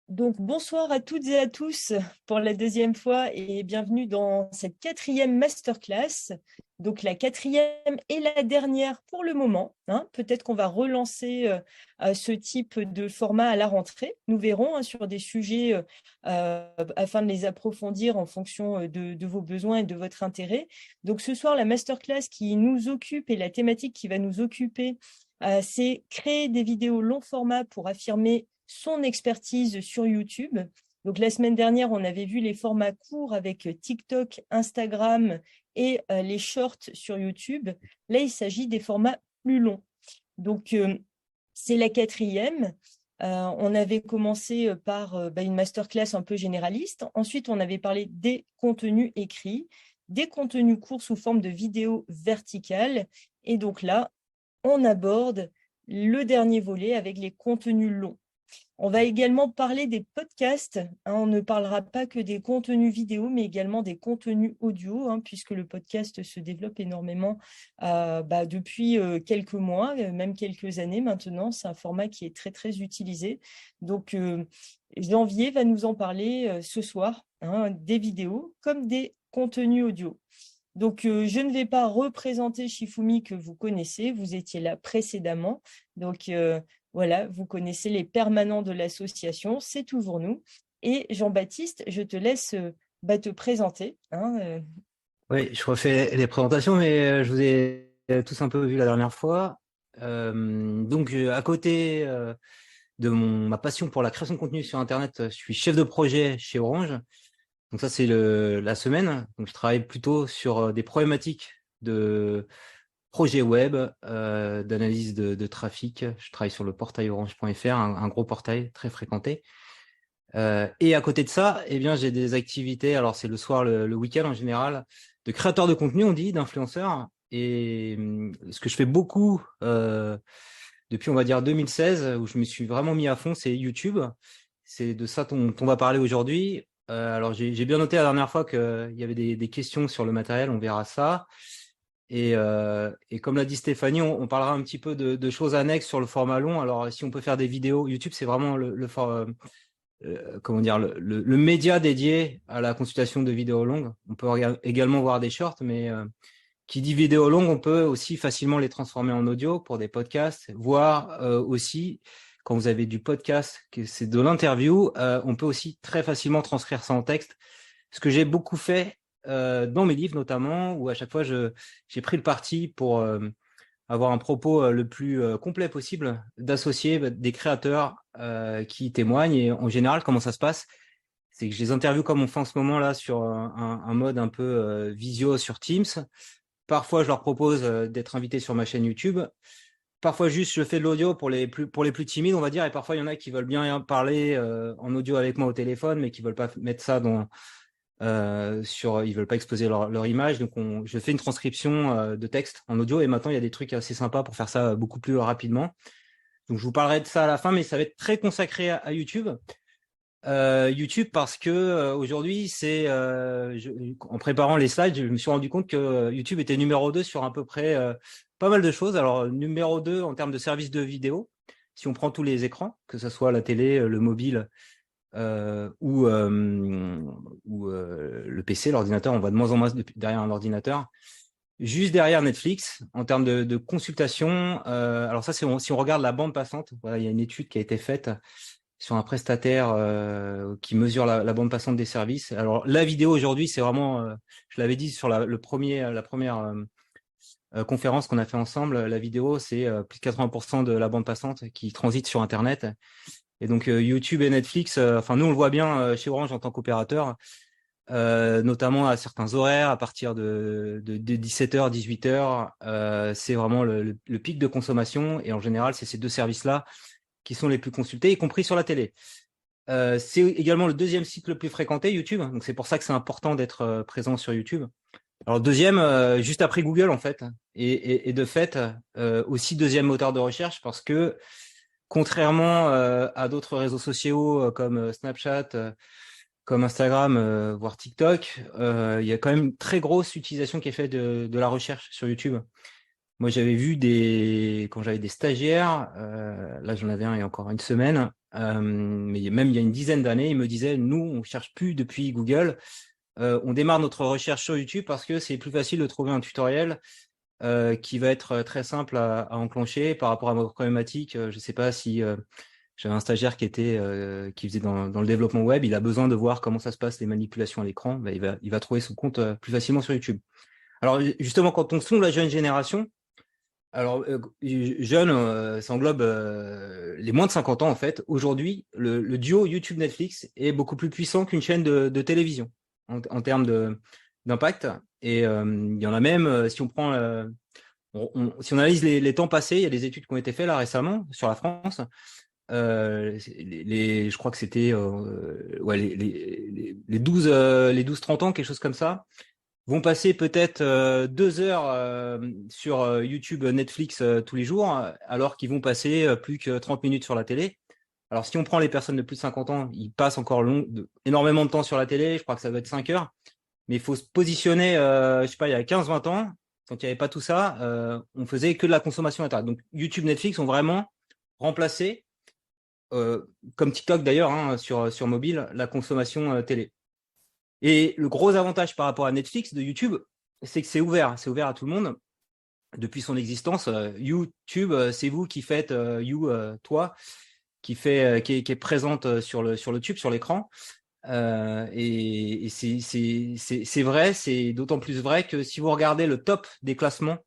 Donc, bonsoir à toutes et à tous pour la deuxième fois et bienvenue dans cette quatrième masterclass. Donc, la quatrième et la dernière pour le moment, hein. Peut-être qu'on va relancer ce type de format à la rentrée. Nous verrons, hein, sur des sujets afin de les approfondir en fonction de vos besoins et de votre intérêt. Donc, ce soir, la masterclass qui nous occupe et la thématique qui va nous occuper, c'est créer des vidéos long format pour affirmer son expertise sur YouTube. Donc, la semaine dernière, on avait vu les formats courts avec TikTok, Instagram et les shorts sur YouTube. Là, il s'agit des formats plus longs. Donc, c'est la quatrième. On avait commencé par une masterclass un peu généraliste. Ensuite, on avait parlé des contenus écrits, des contenus courts sous forme de vidéos verticales. Et donc là, on aborde le dernier volet avec les contenus longs. On va également parler des podcasts, hein. On ne parlera pas que des contenus vidéo, mais également des contenus audio, hein, puisque le podcast se développe énormément depuis quelques mois, même quelques années maintenant. C'est un format qui est très, très utilisé. Donc, Janvier va nous en parler ce soir, hein, des vidéos comme des contenus audio. Donc, je ne vais pas représenter Shifumi que vous connaissez, vous étiez là précédemment. Donc, voilà, vous connaissez les permanents de l'association, c'est toujours nous. Et Jean-Baptiste, je te laisse te présenter, hein. Oui, je refais les présentations, mais je vous ai tous un peu vu la dernière fois. À côté de ma passion pour la création de contenu sur Internet, je suis chef de projet chez Orange. Donc ça, c'est la semaine. Donc je travaille plutôt sur des problématiques de projet web, d'analyse de trafic. Je travaille sur le portail orange.fr, un gros portail très fréquenté. Et à côté de ça, eh bien, j'ai des activités. Alors, c'est le soir, le week-end en général, de créateur de contenu, on dit, d'influenceur. Et ce que je fais beaucoup depuis, on va dire, 2016, où je me suis vraiment mis à fond, c'est YouTube. C'est de ça dont on va parler aujourd'hui. Alors, j'ai bien noté la dernière fois qu'il y avait des questions sur le matériel, on verra ça. Et comme l'a dit Stéphanie, on parlera un petit peu de choses annexes sur le format long. Alors, si on peut faire des vidéos, YouTube, c'est vraiment comment dire, le média dédié à la consultation de vidéos longues. On peut également voir des shorts, mais qui dit vidéo longue, on peut aussi facilement les transformer en audio pour des podcasts, voire aussi, quand vous avez du podcast, que c'est de l'interview, on peut aussi très facilement transcrire ça en texte. Ce que j'ai beaucoup fait dans mes livres notamment, où à chaque fois j'ai pris le parti pour avoir un propos le plus complet possible, d'associer des créateurs qui témoignent. Et en général, comment ça se passe? C'est que je les interviewe comme on fait en ce moment là sur un mode un peu visio sur Teams. Parfois, je leur propose d'être invités sur ma chaîne YouTube. Parfois, juste, je fais de l'audio pour les plus timides, on va dire. Et parfois, il y en a qui veulent bien parler en audio avec moi au téléphone, mais qui veulent pas mettre ça ils veulent pas exposer leur image. Donc, je fais une transcription de texte en audio. Et maintenant, il y a des trucs assez sympas pour faire ça beaucoup plus rapidement. Donc, je vous parlerai de ça à la fin, mais ça va être très consacré à YouTube. YouTube parce que aujourd'hui, en préparant les slides, je me suis rendu compte que YouTube était numéro 2 sur à peu près pas mal de choses. Alors, numéro 2 en termes de services de vidéo, si on prend tous les écrans, que ce soit la télé, le mobile ou le PC, l'ordinateur, on voit de moins en moins derrière un ordinateur. Juste derrière Netflix, en termes de consultation, alors ça, si on regarde la bande passante, voilà, il y a une étude qui a été faite sur un prestataire qui mesure la bande passante des services. Alors la vidéo aujourd'hui, c'est vraiment, je l'avais dit sur la première conférence qu'on a fait ensemble, la vidéo, c'est plus de 80% de la bande passante qui transite sur Internet. Et donc YouTube et Netflix, enfin nous on le voit bien chez Orange en tant qu'opérateur, notamment à certains horaires, à partir de 17h, 18h, c'est vraiment le pic de consommation. Et en général, c'est ces deux services-là qui sont les plus consultés, y compris sur la télé. C'est également le deuxième site le plus fréquenté, YouTube. Donc c'est pour ça que c'est important d'être présent sur YouTube. Alors deuxième, juste après Google en fait, et de fait aussi deuxième moteur de recherche parce que contrairement à d'autres réseaux sociaux comme Snapchat, comme Instagram, voire TikTok, il y a quand même une très grosse utilisation qui est faite de la recherche sur YouTube. Moi, j'avais vu quand j'avais des stagiaires, là j'en avais un il y a encore une semaine, Mais même il y a une dizaine d'années, il me disait, nous, on cherche plus depuis Google. On démarre notre recherche sur YouTube parce que c'est plus facile de trouver un tutoriel qui va être très simple à enclencher par rapport à votre problématique. Je ne sais pas si j'avais un stagiaire qui faisait dans le développement web, il a besoin de voir comment ça se passe, les manipulations à l'écran, ben, il va trouver son compte plus facilement sur YouTube. Alors justement, quand on sonde la jeune génération, alors jeune, ça englobe les moins de 50 ans en fait. Aujourd'hui, le duo YouTube-Netflix est beaucoup plus puissant qu'une chaîne de télévision en termes d'impact. Et il y en a même, si on prend, si on analyse les temps passés, il y a des études qui ont été faites là récemment sur la France. Je crois que c'était ouais, les 12-30 ans, quelque chose comme ça, vont passer peut-être 2 heures sur YouTube, Netflix tous les jours, alors qu'ils vont passer plus que 30 minutes sur la télé. Alors, si on prend les personnes de plus de 50 ans, ils passent encore énormément de temps sur la télé, je crois que ça doit être 5 heures, mais il faut se positionner, je sais pas, il y a 15-20 ans, quand il n'y avait pas tout ça, on faisait que de la consommation Internet. Donc, YouTube, Netflix ont vraiment remplacé, comme TikTok d'ailleurs, hein, sur mobile, la consommation télé. Et le gros avantage par rapport à Netflix de YouTube, c'est que c'est ouvert à tout le monde depuis son existence. YouTube, c'est vous qui faites, toi, qui est présente sur le tube, sur l'écran. Et c'est vrai, c'est d'autant plus vrai que si vous regardez le top des classements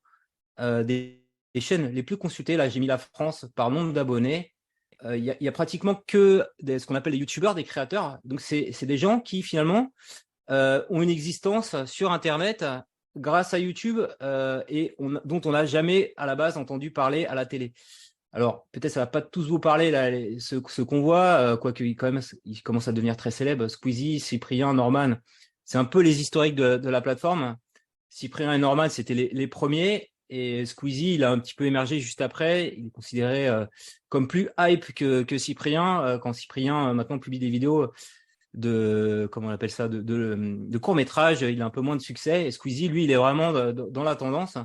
des chaînes les plus consultées, là j'ai mis la France par nombre d'abonnés, il y a pratiquement que ce qu'on appelle des youtubeurs, des créateurs. Donc c'est des gens qui finalement ont une existence sur Internet grâce à YouTube et dont on n'a jamais à la base entendu parler à la télé. Alors peut-être ça va pas tous vous parler là, ce qu'on voit, quoique quand même il commence à devenir très célèbre. Squeezie, Cyprien, Norman, c'est un peu les historiques de la plateforme. Cyprien et Norman, c'était les premiers. Et Squeezie, il a un petit peu émergé juste après. Il est considéré comme plus hype que Cyprien. Quand Cyprien maintenant publie des vidéos comment on appelle ça, de court-métrage, il a un peu moins de succès. Et Squeezie, lui, il est vraiment dans la tendance.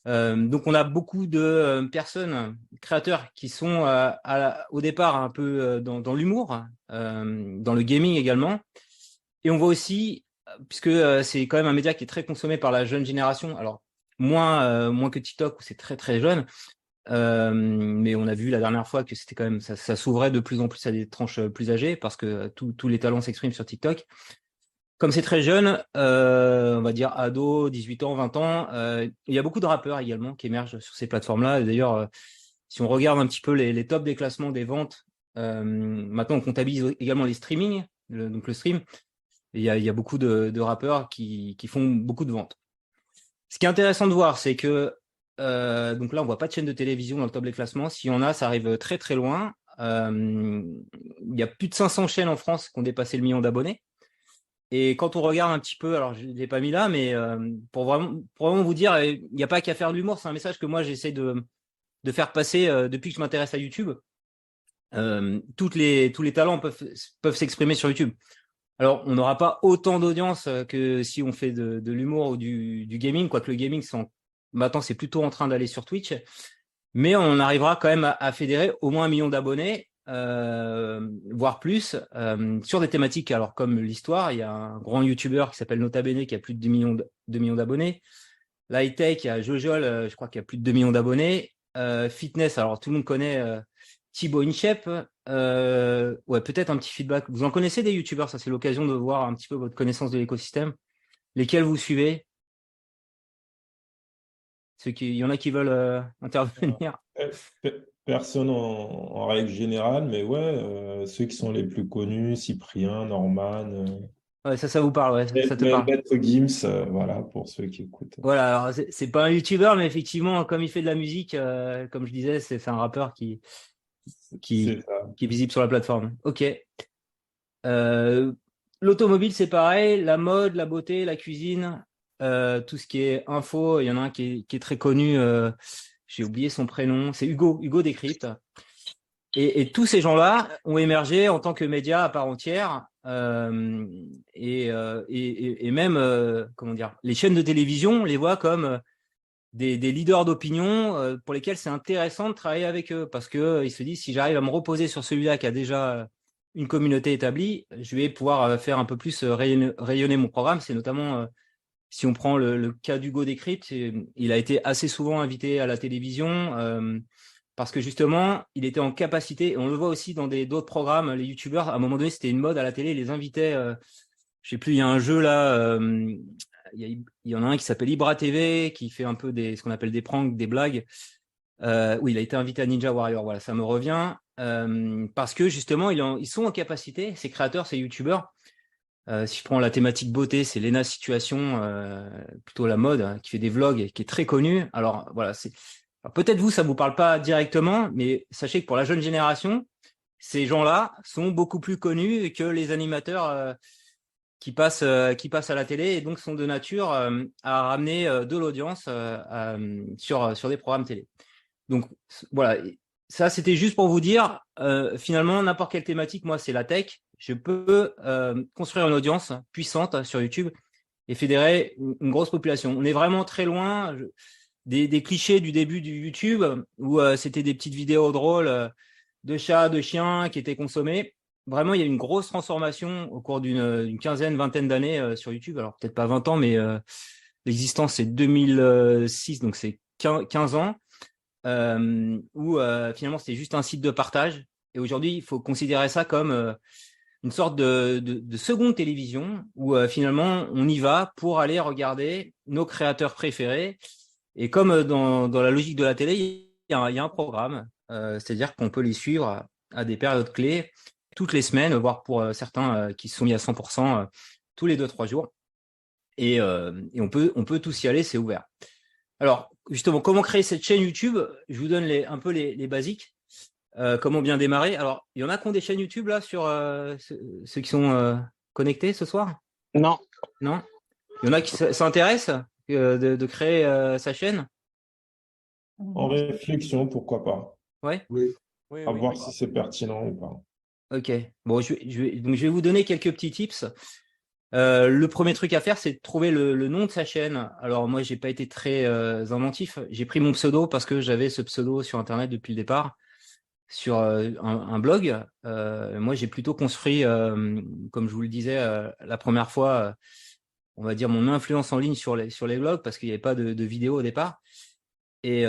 Donc, on a beaucoup de personnes, créateurs, qui sont au départ un peu dans l'humour, dans le gaming également. Et on voit aussi, puisque c'est quand même un média qui est très consommé par la jeune génération, alors moins que TikTok où c'est très très jeune, mais on a vu la dernière fois que c'était quand même ça s'ouvrait de plus en plus à des tranches plus âgées parce que tous les talents s'expriment sur TikTok. Comme c'est très jeune, on va dire ado, 18 ans, 20 ans, il y a beaucoup de rappeurs également qui émergent sur ces plateformes-là. Et d'ailleurs, si on regarde un petit peu les tops des classements des ventes, maintenant on comptabilise également les streamings, donc le stream. Il y a beaucoup de rappeurs qui font beaucoup de ventes. Ce qui est intéressant de voir, c'est que donc là, on voit pas de chaîne de télévision dans le top des classements. Si on a, ça arrive très très loin. Il y a plus de 500 chaînes en France qui ont dépassé le million d'abonnés. Et quand on regarde un petit peu, alors je l'ai pas mis là, mais pour vraiment vous dire, il n'y a pas qu'à faire de l'humour. C'est un message que moi j'essaie de faire passer depuis que je m'intéresse à YouTube. Tous les talents peuvent s'exprimer sur YouTube. Alors, on n'aura pas autant d'audience que si on fait de l'humour ou du gaming, quoique le gaming, maintenant, c'est plutôt en train d'aller sur Twitch. Mais on arrivera quand même à fédérer au moins 1 million d'abonnés, voire plus, sur des thématiques. Alors, comme l'histoire, il y a un grand YouTuber qui s'appelle Nota Bene qui a plus de 2 millions d'abonnés. L'high-tech, il y a Jojol, je crois qu'il y a plus de 2 millions d'abonnés. Fitness, alors tout le monde connaît Thibaut InShape. Ouais, peut-être un petit feedback. Vous en connaissez des youtubeurs? Ça, c'est l'occasion de voir un petit peu votre connaissance de l'écosystème. Lesquels vous suivez? Il y en a qui veulent intervenir. Personne en règle générale, mais ouais, ceux qui sont les plus connus, Cyprien, Norman, Ouais, ça vous parle, ouais, ça te parle. Maître Gims, voilà, pour ceux qui écoutent. Voilà, alors c'est pas un youtubeur, mais effectivement, comme il fait de la musique, comme je disais, c'est un rappeur qui C'est ça. est visible sur la plateforme. Ok. L'automobile, c'est pareil, la mode, la beauté, la cuisine, tout ce qui est info. Il y en a un qui est très connu, j'ai oublié son prénom, c'est Hugo Décrypte. Et tous ces gens-là ont émergé en tant que médias à part entière. Et même, comment dire, les chaînes de télévision, on les voit comme des leaders d'opinion pour lesquels c'est intéressant de travailler avec eux parce que ils se disent si j'arrive à me reposer sur celui-là qui a déjà une communauté établie, je vais pouvoir faire un peu plus rayonner mon programme. C'est notamment si on prend le cas d'Hugo Décrypte, il a été assez souvent invité à la télévision parce que justement, il était en capacité, et on le voit aussi dans d'autres programmes, les youtubeurs, à un moment donné, c'était une mode à la télé, ils les invitaient, je sais plus, il y a un jeu là, il y en a un qui s'appelle Ibra TV, qui fait un peu ce qu'on appelle des pranks, des blagues. Oui, il a été invité à Ninja Warrior, voilà, ça me revient, parce que justement, ils sont en capacité, ces créateurs, ces youtubeurs. Si je prends la thématique beauté, c'est Lena Situation, plutôt la mode, hein, qui fait des vlogs et qui est très connue. Alors voilà, peut-être vous, ça vous parle pas directement, mais sachez que pour la jeune génération, ces gens-là sont beaucoup plus connus que les animateurs qui passent à la télé et donc sont de nature à ramener de l'audience sur des programmes télé. Donc voilà, ça c'était juste pour vous dire, finalement, n'importe quelle thématique, moi c'est la tech, je peux construire une audience puissante sur YouTube et fédérer une grosse population. On est vraiment très loin des clichés du début du YouTube où c'était des petites vidéos drôles de chats, de chiens qui étaient consommés. Vraiment, il y a une grosse transformation au cours d'une quinzaine, vingtaine d'années sur YouTube. Alors peut-être pas 20 ans, mais l'existence c'est 2006, donc c'est 15 ans. Où finalement c'était juste un site de partage. Et aujourd'hui, il faut considérer ça comme une sorte de seconde télévision où finalement on y va pour aller regarder nos créateurs préférés. Et comme dans la logique de la télé, il y a un programme, c'est-à-dire qu'on peut les suivre à des périodes clés toutes les semaines, voire pour certains qui se sont mis à 100% tous les 2-3 jours. Et on peut tous y aller, c'est ouvert. Alors, justement, comment créer cette chaîne YouTube? Je vous donne un peu les basiques. Comment bien démarrer? Alors, il y en a qui ont des chaînes YouTube là sur ceux qui sont connectés ce soir? Non. Non? Il y en a qui s'intéressent de créer sa chaîne? En réflexion, pourquoi pas. Ouais? Oui. À voir si c'est pertinent ou pas. Ok. Bon, donc je vais vous donner quelques petits tips. Le premier truc à faire, c'est de trouver le nom de sa chaîne. Alors moi, j'ai pas été très inventif. J'ai pris mon pseudo parce que j'avais ce pseudo sur Internet depuis le départ, sur un blog. Moi, j'ai plutôt construit, comme je vous le disais la première fois, on va dire mon influence en ligne sur les blogs parce qu'il n'y avait pas de vidéo au départ. Et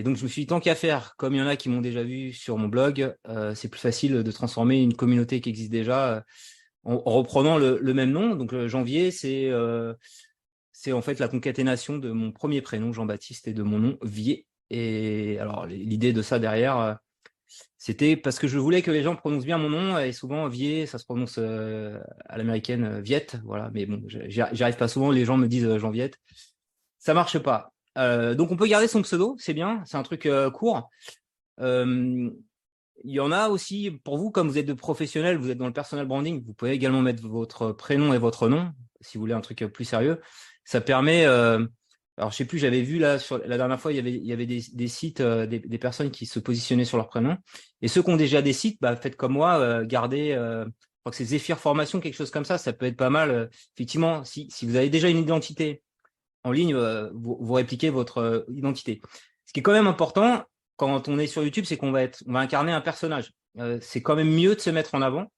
donc, je me suis dit, tant qu'à faire, comme il y en a qui m'ont déjà vu sur mon blog, c'est plus facile de transformer une communauté qui existe déjà en reprenant le même nom. Donc janvier, c'est en fait la concaténation de mon premier prénom Jean-Baptiste et de mon nom Vier. Et alors l'idée de ça derrière, c'était parce que je voulais que les gens prononcent bien mon nom et souvent Vier, ça se prononce à l'américaine Viette, voilà. Mais bon, j'y arrive pas souvent. Les gens me disent Jean-Viette, ça marche pas. Donc on peut garder son pseudo, c'est bien, c'est un truc court. Il y en a aussi, pour vous, comme vous êtes de professionnels, vous êtes dans le personal branding, vous pouvez également mettre votre prénom et votre nom, si vous voulez un truc plus sérieux. Ça permet, alors je sais plus, j'avais vu là, la dernière fois, il y avait des sites, des personnes qui se positionnaient sur leur prénom. Et ceux qui ont déjà des sites, bah, faites comme moi, gardez, je crois que c'est Zephyr Formation, quelque chose comme ça peut être pas mal. Effectivement, si vous avez déjà une identité en ligne, vous répliquez votre identité. Ce qui est quand même important, quand on est sur YouTube, c'est qu'on va incarner un personnage. C'est quand même mieux de se mettre en avant.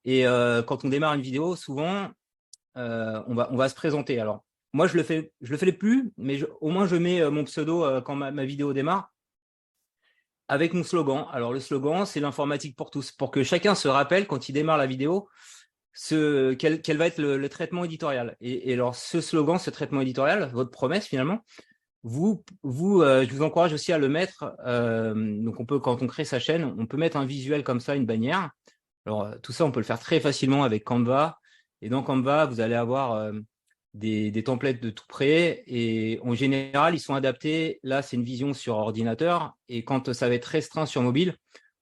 Et quand on démarre une vidéo, souvent, on va se présenter. Alors, moi, je le fais plus, mais au moins je mets mon pseudo quand ma vidéo démarre avec mon slogan. Alors, le slogan, c'est l'informatique pour tous, pour que chacun se rappelle quand il démarre la vidéo quel va être le traitement éditorial. Et alors, ce slogan, ce traitement éditorial, votre promesse finalement, je vous encourage aussi à le mettre. Donc, quand on crée sa chaîne, on peut mettre un visuel comme ça, une bannière. Alors, tout ça, on peut le faire très facilement avec Canva. Et dans Canva, vous allez avoir des templates de tout près. Et en général, ils sont adaptés. Là, c'est une vision sur ordinateur. Et quand ça va être restreint sur mobile,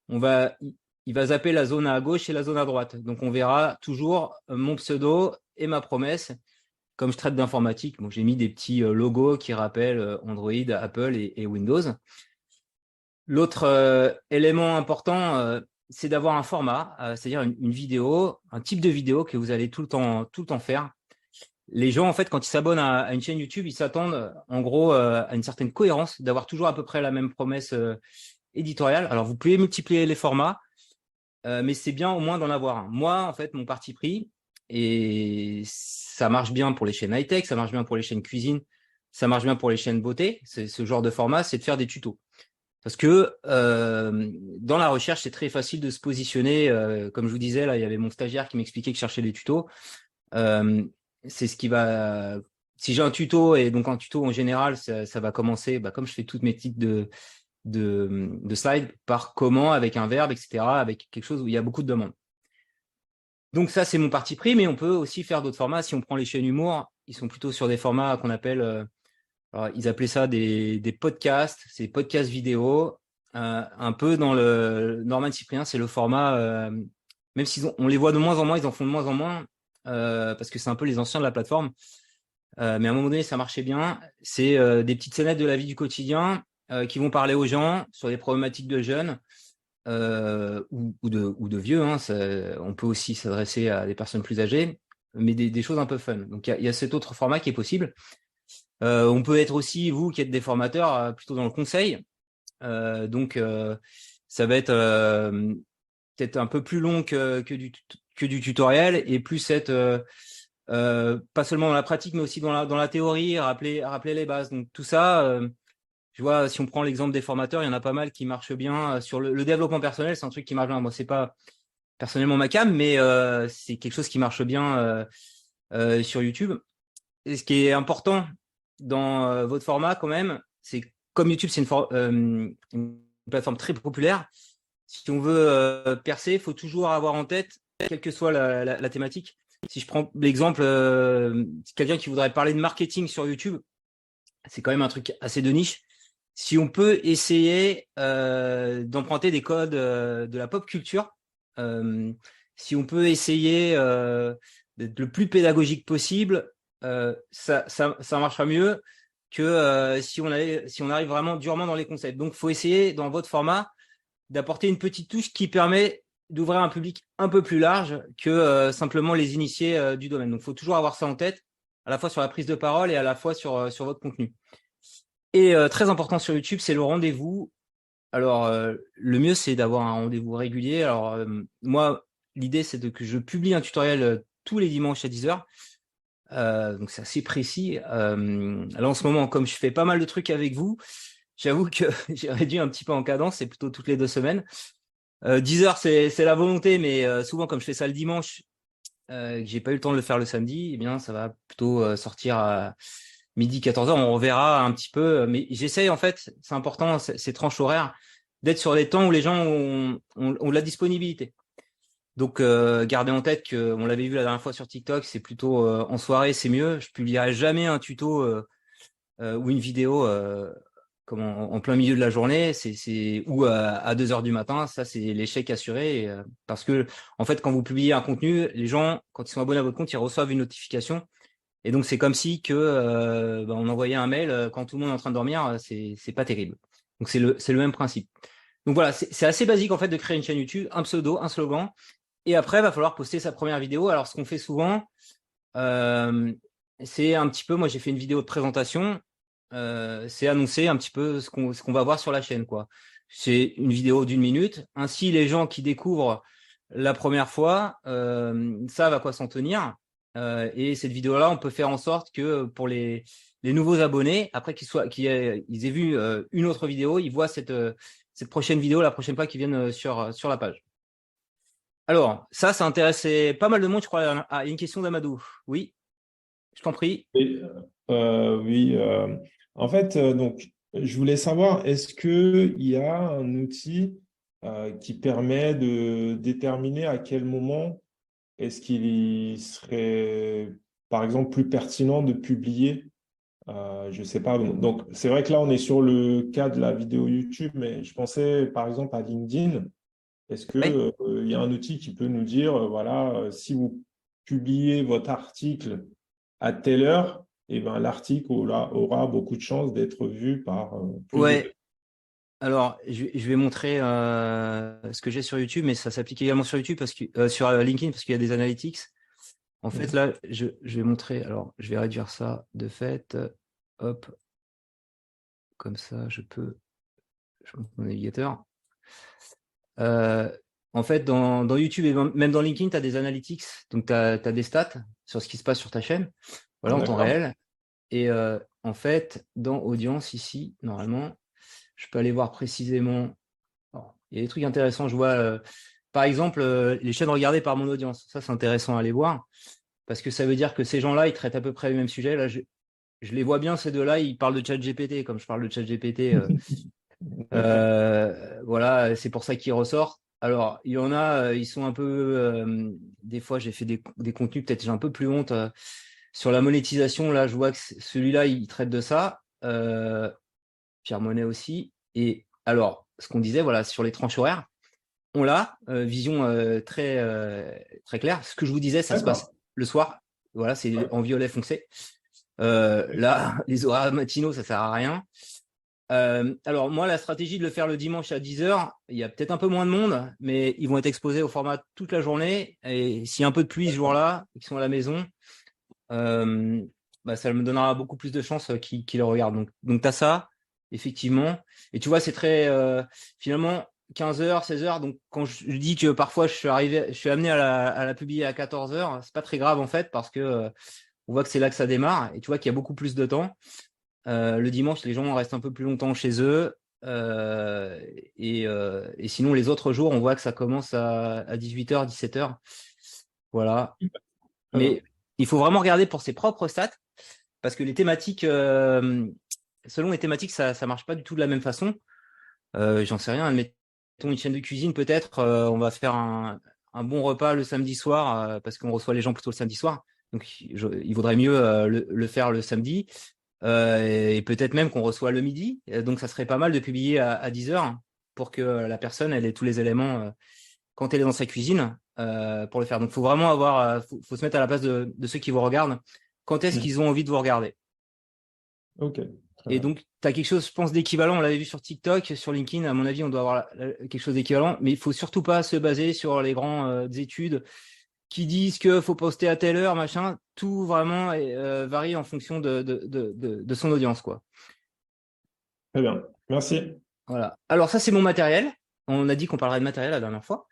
il va zapper la zone à gauche et la zone à droite. Donc, on verra toujours mon pseudo et ma promesse. Comme je traite d'informatique, bon, j'ai mis des petits logos qui rappellent Android, Apple et Windows. L'autre élément important, c'est d'avoir un format, c'est-à-dire une vidéo, un type de vidéo que vous allez tout le temps faire. les gens, en fait, quand ils s'abonnent à une chaîne YouTube, ils s'attendent, en gros, à une certaine cohérence, d'avoir toujours à peu près la même promesse éditoriale. Alors, vous pouvez multiplier les formats, mais c'est bien au moins d'en avoir un. Moi, en fait, mon parti pris, et ça marche bien pour les chaînes high-tech, ça marche bien pour les chaînes cuisine, ça marche bien pour les chaînes beauté, c'est ce genre de format, c'est de faire des tutos. Parce que dans la recherche, c'est très facile de se positionner. Comme je vous disais, là, il y avait mon stagiaire qui m'expliquait que je cherchais des tutos. C'est ce qui va. Si j'ai un tuto, et donc un tuto en général, ça va commencer, comme je fais toutes mes titres de slides, par comment, avec un verbe, etc., avec quelque chose où il y a beaucoup de demandes. Donc ça, c'est mon parti pris, mais on peut aussi faire d'autres formats. Si on prend les chaînes humour, ils sont plutôt sur des formats qu'on appelle, alors, ils appelaient ça des podcasts, c'est podcasts vidéo, un peu dans le Norman Cyprien, c'est le format, même si on les voit de moins en moins, ils en font de moins en moins, parce que c'est un peu les anciens de la plateforme. Mais à un moment donné, ça marchait bien. C'est des petites scénettes de la vie du quotidien qui vont parler aux gens sur des problématiques de jeunes ou de vieux. Hein, on peut aussi s'adresser à des personnes plus âgées, mais des choses un peu fun. Donc il y a cet autre format qui est possible. On peut être aussi, vous qui êtes des formateurs, plutôt dans le conseil. Donc ça va être peut-être un peu plus long que du tutoriel et plus être pas seulement dans la pratique, mais aussi dans la théorie, rappeler les bases. Donc tout ça, je vois, si on prend l'exemple des formateurs, il y en a pas mal qui marchent bien. Sur le développement personnel, c'est un truc qui marche bien. Moi, c'est pas personnellement ma cam, mais c'est quelque chose qui marche bien sur YouTube. Et ce qui est important dans votre format quand même, c'est comme YouTube, c'est une plateforme très populaire. Si on veut percer, il faut toujours avoir en tête, quelle que soit la thématique. Si je prends l'exemple, quelqu'un qui voudrait parler de marketing sur YouTube, c'est quand même un truc assez de niche. Si on peut essayer d'emprunter des codes de la pop culture, si on peut essayer d'être le plus pédagogique possible, ça marchera mieux que si on arrive vraiment durement dans les concepts. Donc, il faut essayer dans votre format d'apporter une petite touche qui permet d'ouvrir un public un peu plus large que simplement les initiés du domaine. Donc, il faut toujours avoir ça en tête, à la fois sur la prise de parole et à la fois sur votre contenu. Et très important sur YouTube, c'est le rendez-vous. Alors, le mieux, c'est d'avoir un rendez-vous régulier. Alors, moi, l'idée, c'est que je publie un tutoriel tous les dimanches à 10h. Donc, c'est assez précis. Là, en ce moment, comme je fais pas mal de trucs avec vous, j'avoue que j'ai réduit un petit peu en cadence. C'est plutôt toutes les 2 semaines. 10h, c'est la volonté, mais souvent, comme je fais ça le dimanche, que j'ai pas eu le temps de le faire le samedi, eh bien, ça va plutôt sortir à midi, 14h. On reverra un petit peu. Mais j'essaye, en fait, c'est important, ces tranches horaires, d'être sur des temps où les gens ont de la disponibilité. Donc, gardez en tête que on l'avait vu la dernière fois sur TikTok, c'est plutôt en soirée, c'est mieux. Je publierai jamais un tuto ou une vidéo comme en plein milieu de la journée, ou à 2 heures du matin. Ça, c'est l'échec assuré. Parce que, en fait, quand vous publiez un contenu, les gens, quand ils sont abonnés à votre compte, ils reçoivent une notification. Et donc, c'est comme si on envoyait un mail quand tout le monde est en train de dormir. C'est pas terrible. Donc, c'est le même principe. Donc voilà, c'est assez basique en fait de créer une chaîne YouTube, un pseudo, un slogan. Et après, il va falloir poster sa première vidéo. Alors, ce qu'on fait souvent, c'est un petit peu, moi j'ai fait une vidéo de présentation, c'est annoncer un petit peu ce qu'on va voir sur la chaîne, quoi. C'est une vidéo d'1 minute. Ainsi, les gens qui découvrent la première fois savent à quoi s'en tenir. Et cette vidéo-là, on peut faire en sorte que pour les nouveaux abonnés, après qu'ils aient vu une autre vidéo, ils voient cette prochaine vidéo la prochaine fois qu'ils viennent sur la page. Alors, ça intéressait pas mal de monde, je crois. Ah, il y a une question d'Amadou. Oui, je t'en prie. Et, oui, en fait, donc, je voulais savoir, est-ce qu'il y a un outil qui permet de déterminer à quel moment est-ce qu'il serait, par exemple, plus pertinent de publier? Je ne sais pas. Donc, c'est vrai que là, on est sur le cas de la vidéo YouTube, mais je pensais, par exemple, à LinkedIn. Est-ce que, Oui. il y a un outil qui peut nous dire, voilà, si vous publiez votre article à telle heure, eh ben, l'article aura beaucoup de chances d'être vu par plus de personnes. Ouais. Alors, je vais montrer ce que j'ai sur YouTube, mais ça s'applique également sur YouTube sur LinkedIn parce qu'il y a des analytics. En fait, là, je vais montrer. Alors, je vais réduire ça de fait. Hop. Comme ça, je montre mon navigateur. En fait, dans YouTube et même dans LinkedIn, tu as des analytics. Donc, tu as des stats sur ce qui se passe sur ta chaîne. Voilà, en temps réel. Et en fait, dans audience, ici, normalement, je peux aller voir précisément. Alors, il y a des trucs intéressants. Je vois, par exemple, les chaînes regardées par mon audience. Ça, c'est intéressant à aller voir. Parce que ça veut dire que ces gens-là, ils traitent à peu près le même sujet. Là, je les vois bien, ces deux-là, ils parlent de ChatGPT, comme je parle de ChatGPT. Voilà, c'est pour ça qu'ils ressortent. Alors, il y en a, ils sont un peu. Des fois, j'ai fait des contenus, peut-être j'ai un peu plus honte. Sur la monétisation, là, je vois que celui-là, il traite de ça. Pierre Monet aussi. Et alors, ce qu'on disait, voilà, sur les tranches horaires, on l'a, vision très claire. Ce que je vous disais, ça se passe le soir. Voilà, c'est en violet foncé. Là, les horaires matinaux, ça sert à rien. Alors moi, la stratégie de le faire le dimanche à 10h, il y a peut-être un peu moins de monde, mais ils vont être exposés au format toute la journée. Et s'il y a un peu de pluie ce jour-là, qu'ils sont à la maison, ça me donnera beaucoup plus de chances qu'ils le regardent. Donc tu as ça, effectivement. Et tu vois, c'est très finalement 15h, 16h. Donc quand je dis que parfois je suis amené à la publier à 14h, c'est pas très grave en fait, parce que on voit que c'est là que ça démarre. Et tu vois qu'il y a beaucoup plus de temps. Le dimanche, les gens restent un peu plus longtemps chez eux. Et sinon, les autres jours, on voit que ça commence à 18h, 17h. Voilà. Mais il faut vraiment regarder pour ses propres stats, parce que les thématiques, selon les thématiques, ça marche pas du tout de la même façon. J'en sais rien. Admettons une chaîne de cuisine, peut-être, on va se faire un bon repas le samedi soir, parce qu'on reçoit les gens plutôt le samedi soir. Donc, il vaudrait mieux le faire le samedi. Et peut-être même qu'on reçoit le midi. Donc, ça serait pas mal de publier à 10h pour que la personne elle ait tous les éléments quand elle est dans sa cuisine pour le faire. Donc, il faut vraiment faut se mettre à la place de ceux qui vous regardent. Quand est-ce qu'ils ont envie de vous regarder? Ok. Et donc, tu as quelque chose, je pense, d'équivalent. On l'avait vu sur TikTok, sur LinkedIn. À mon avis, on doit avoir quelque chose d'équivalent. Mais il faut surtout pas se baser sur les grandes études qui disent qu'il faut poster à telle heure, machin. Tout vraiment varie en fonction de son audience, quoi. Très bien. Merci. Voilà. Alors ça, c'est mon matériel. On a dit qu'on parlerait de matériel la dernière fois.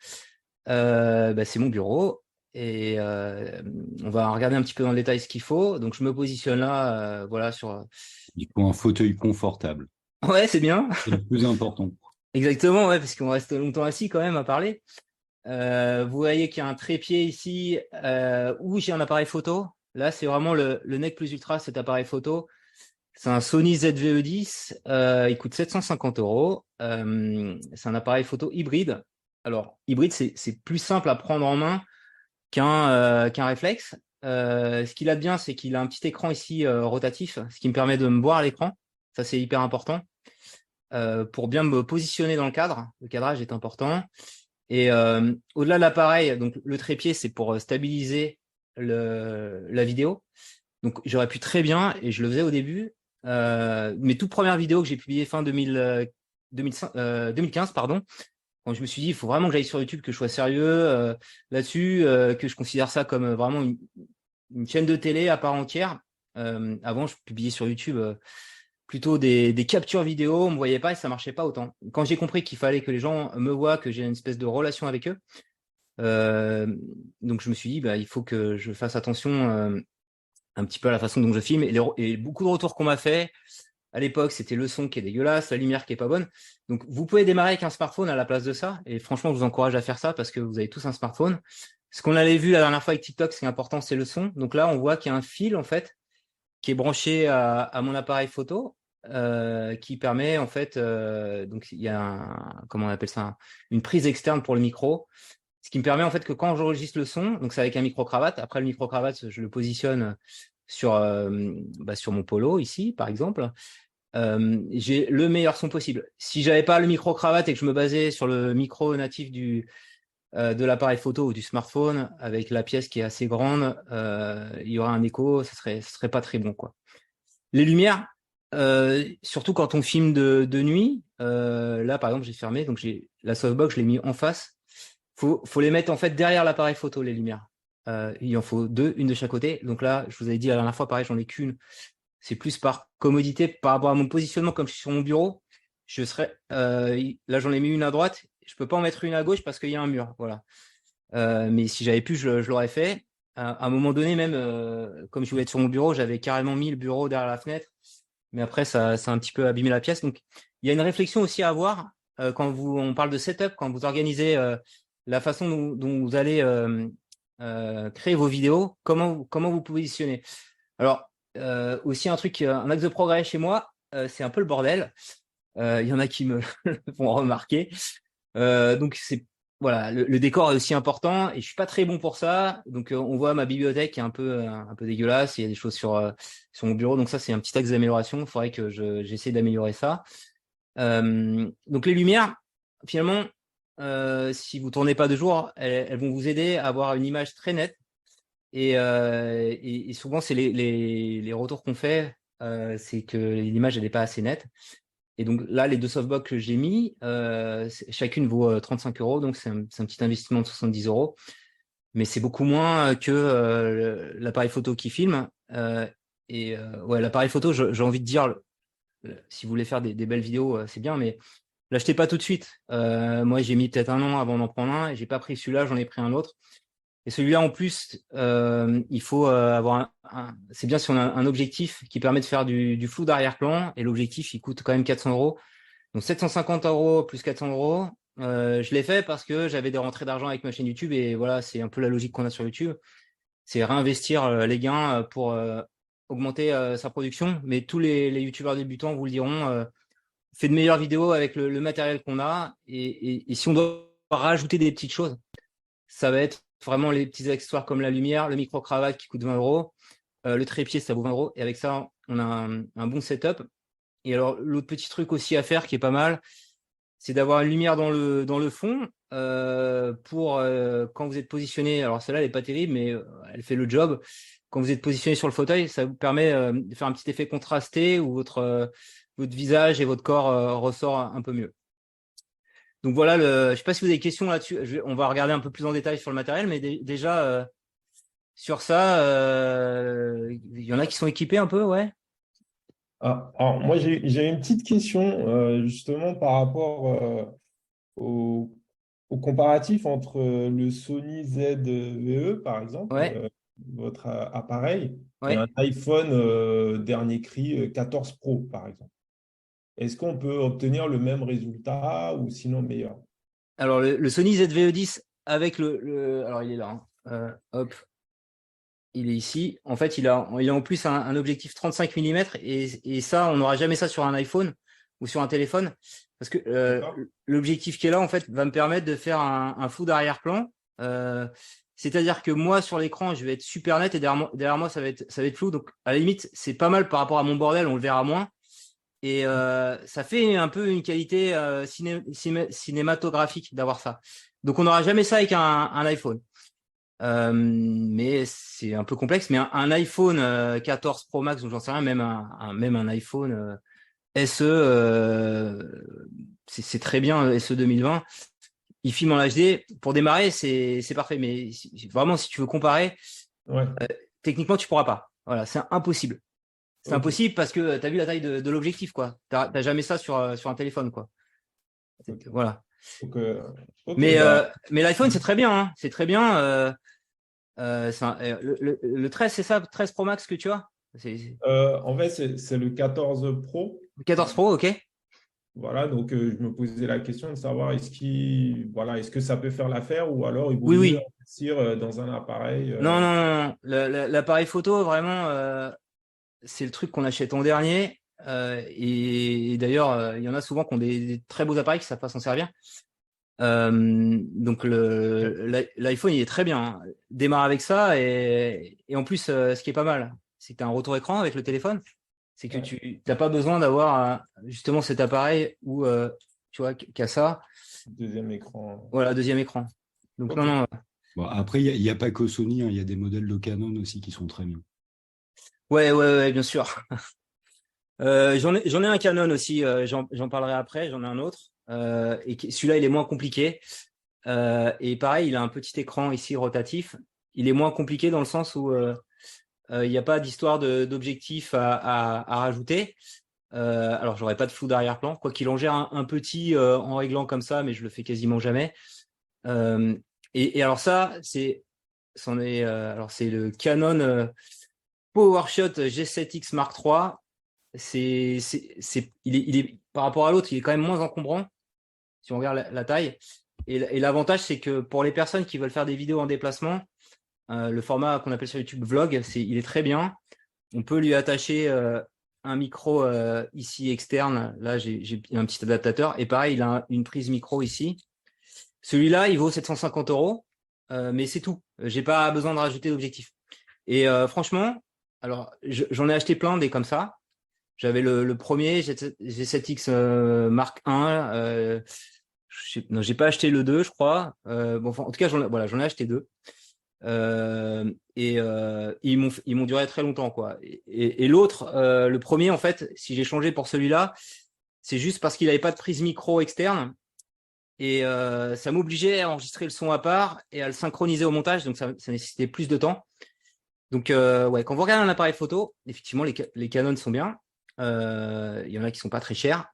C'est mon bureau. Et on va regarder un petit peu dans le détail ce qu'il faut. Donc, je me positionne là, voilà, sur... Il faut un fauteuil confortable. Ouais, c'est bien. C'est le plus important. Exactement, ouais, parce qu'on reste longtemps assis quand même à parler. Vous voyez qu'il y a un trépied ici où j'ai un appareil photo. Là, c'est vraiment le nec plus ultra, cet appareil photo. C'est un Sony ZVE10. Il coûte 750 €. C'est un appareil photo hybride. Alors, hybride, c'est plus simple à prendre en main qu'un réflexe. Ce qu'il a de bien, c'est qu'il a un petit écran ici rotatif, ce qui me permet de me voir à l'écran. Ça, c'est hyper important pour bien me positionner dans le cadre. Le cadrage est important. Et au-delà de l'appareil, donc le trépied, c'est pour stabiliser la vidéo. Donc j'aurais pu très bien, et je le faisais au début, mes toutes premières vidéos que j'ai publiées fin 2015, pardon, quand je me suis dit, il faut vraiment que j'aille sur YouTube, que je sois sérieux là-dessus, que je considère ça comme vraiment une chaîne de télé à part entière. Avant, je publiais sur YouTube plutôt des captures vidéo, on me voyait pas et ça marchait pas autant. Quand j'ai compris qu'il fallait que les gens me voient, que j'ai une espèce de relation avec eux, donc je me suis dit, il faut que je fasse attention un petit peu à la façon dont je filme. Et beaucoup de retours qu'on m'a fait à l'époque, c'était le son qui est dégueulasse, la lumière qui est pas bonne. Donc vous pouvez démarrer avec un smartphone à la place de ça. Et franchement, je vous encourage à faire ça parce que vous avez tous un smartphone. Ce qu'on avait vu la dernière fois avec TikTok, c'est important, c'est le son. Donc là, on voit qu'il y a un fil en fait qui est branché à mon appareil photo. Qui permet en fait, donc il y a comment on appelle ça, une prise externe pour le micro, ce qui me permet en fait que quand j'enregistre le son, donc c'est avec un micro-cravate. Après le micro-cravate, je le positionne sur mon polo ici, par exemple. J'ai le meilleur son possible. Si j'avais pas le micro-cravate et que je me basais sur le micro natif de l'appareil photo ou du smartphone avec la pièce qui est assez grande, il y aurait un écho, ça serait pas très bon, quoi. Les lumières. Surtout quand on filme de nuit, là par exemple j'ai fermé, donc j'ai la softbox, je l'ai mis en face. Faut les mettre en fait derrière l'appareil photo, les lumières. il en faut deux, une de chaque côté. Donc là, je vous avais dit la dernière fois, pareil, j'en ai qu'une. C'est plus par commodité par rapport à mon positionnement, comme je suis sur mon bureau. Là, j'en ai mis une à droite. Je peux pas en mettre une à gauche parce qu'il y a un mur. Voilà. Mais si j'avais pu, je l'aurais fait. À un moment donné, même, comme je voulais être sur mon bureau, j'avais carrément mis le bureau derrière la fenêtre. Mais après, ça a un petit peu abîmé la pièce. Donc, il y a une réflexion aussi à avoir quand on parle de setup, quand vous organisez la façon dont vous allez créer vos vidéos, comment vous positionnez. Alors, aussi un axe de progrès chez moi, c'est un peu le bordel. Il y en a qui me font remarquer. Donc, voilà, le décor est aussi important et je suis pas très bon pour ça. Donc, on voit ma bibliothèque qui est un peu dégueulasse. Il y a des choses sur mon bureau. Donc, ça, c'est un petit axe d'amélioration. Il faudrait que j'essaie d'améliorer ça. Donc, les lumières, finalement, si vous tournez pas de jour, elles vont vous aider à avoir une image très nette. Et souvent, c'est les retours qu'on fait, c'est que l'image, elle n'est pas assez nette. Et donc là, les deux softbox que j'ai mis, chacune vaut 35 €. Donc, c'est un petit investissement de 70 €. Mais c'est beaucoup moins que l'appareil photo qui filme. Ouais, l'appareil photo, j'ai envie de dire, si vous voulez faire des belles vidéos, c'est bien, mais l'achetez pas tout de suite. Moi, j'ai mis peut-être un an avant d'en prendre un et j'ai pas pris celui-là, j'en ai pris un autre. Et celui-là, en plus, il faut avoir c'est bien si on a un objectif qui permet de faire du flou d'arrière-plan. Et l'objectif, il coûte quand même 400 €. Donc 750 € plus 400 €. Je l'ai fait parce que j'avais des rentrées d'argent avec ma chaîne YouTube. Et voilà, c'est un peu la logique qu'on a sur YouTube. C'est réinvestir les gains pour augmenter sa production. Mais tous les YouTubeurs débutants vous le diront, fait de meilleures vidéos avec le matériel qu'on a. Et si on doit rajouter des petites choses, ça va être vraiment les petits accessoires comme la lumière, le micro-cravate qui coûte 20 €, le trépied, ça vaut 20 €. Et avec ça, on a un bon setup. Et alors, l'autre petit truc aussi à faire qui est pas mal, c'est d'avoir une lumière dans le fond pour quand vous êtes positionné. Alors, celle-là, elle n'est pas terrible, mais elle fait le job. Quand vous êtes positionné sur le fauteuil, ça vous permet de faire un petit effet contrasté où votre visage et votre corps ressort un peu mieux. Donc voilà, je ne sais pas si vous avez des questions là-dessus. On va regarder un peu plus en détail sur le matériel, mais déjà, sur ça, il y en a qui sont équipés un peu, ouais. Alors, moi, j'ai une petite question justement par rapport au comparatif entre le Sony ZV-E, par exemple, Ouais, votre appareil, et ouais. un iPhone dernier cri 14 Pro, par exemple. Est-ce qu'on peut obtenir le même résultat ou sinon meilleur? Alors, le Sony ZV-E10 avec alors, il est là. Hop, il est ici. En fait, il a en plus un objectif 35 mm et ça, on n'aura jamais ça sur un iPhone ou sur un téléphone parce que D'accord? l'objectif qui est là, en fait, va me permettre de faire un flou d'arrière-plan. C'est-à-dire que moi, sur l'écran, je vais être super net et derrière moi, ça va être flou. Donc, à la limite, c'est pas mal par rapport à mon bordel, on le verra moins. Et ça fait un peu une qualité cinématographique d'avoir ça. Donc, on n'aura jamais ça avec un iPhone. Mais c'est un peu complexe. Mais un iPhone 14 Pro Max, ou j'en sais rien, même un iPhone SE, c'est très bien, SE 2020. Il filme en HD. Pour démarrer, c'est parfait. Mais vraiment, si tu veux comparer, Ouais. techniquement, tu pourras pas. Voilà, c'est impossible. C'est Ok. impossible parce que tu as vu la taille de l'objectif, quoi. T'as jamais ça sur un téléphone, quoi. Ok. Voilà. Donc, ok, Mais bah, l'iPhone, c'est très bien, hein. C'est très bien. Le 13, c'est ça, 13 Pro Max que tu as? C'est en fait, c'est le 14 Pro. 14 Pro, ok. Voilà, donc je me posais la question de savoir est-ce que ça peut faire l'affaire ou alors il vaut Oui, mieux oui. investir dans un appareil. Non, non, non, non. L'appareil photo, vraiment, c'est le truc qu'on achète en dernier. Et d'ailleurs, il y en a souvent qui ont des très beaux appareils qui ne savent pas s'en servir. Donc l'iPhone, il est très bien, hein. Démarre avec ça et en plus, ce qui est pas mal, c'est que tu as un retour écran avec le téléphone. C'est que Ouais, tu n'as pas besoin d'avoir justement cet appareil où tu vois qu'à ça. deuxième écran. Voilà, deuxième écran. Donc non, Ok. non. Bon, après, il y a pas que Sony, hein, il y a des modèles de Canon aussi qui sont très bien. Ouais, ouais, ouais, bien sûr. J'en ai un Canon aussi. J'en parlerai après. J'en ai un autre. Celui-là, il est moins compliqué. Et pareil, il a un petit écran ici rotatif. il est moins compliqué dans le sens où il n'y a pas d'histoire d'objectif à rajouter. Alors, j'aurais pas de flou d'arrière-plan, quoi qu'il en gère un petit en réglant comme ça, mais je le fais quasiment jamais. Et alors ça, c'est le Canon PowerShot G7X Mark III. Il est par rapport à l'autre, il est quand même moins encombrant si on regarde la taille. Et l'avantage, c'est que pour les personnes qui veulent faire des vidéos en déplacement, le format qu'on appelle sur YouTube vlog, il est très bien. On peut lui attacher un micro ici externe. Là, j'ai un petit adaptateur. Et pareil, il a une prise micro ici. Celui-là, il vaut 750 €, mais c'est tout. J'ai pas besoin de rajouter d'objectif. Et franchement, alors j'en ai acheté plein des comme ça. J'avais le premier G7X Mark I. Non, j'ai pas acheté le 2, je crois. Bon, enfin, en tout cas, j'en ai acheté 2. Ils m'ont duré très longtemps, quoi. Et l'autre, le premier, en fait, si j'ai changé pour celui-là, c'est juste parce qu'il n'avait pas de prise micro externe. Et ça m'obligeait à enregistrer le son à part et à le synchroniser au montage, donc ça nécessitait plus de temps. Donc, ouais, quand vous regardez un appareil photo, effectivement, les Canon sont bien. Il y en a qui sont pas très chers.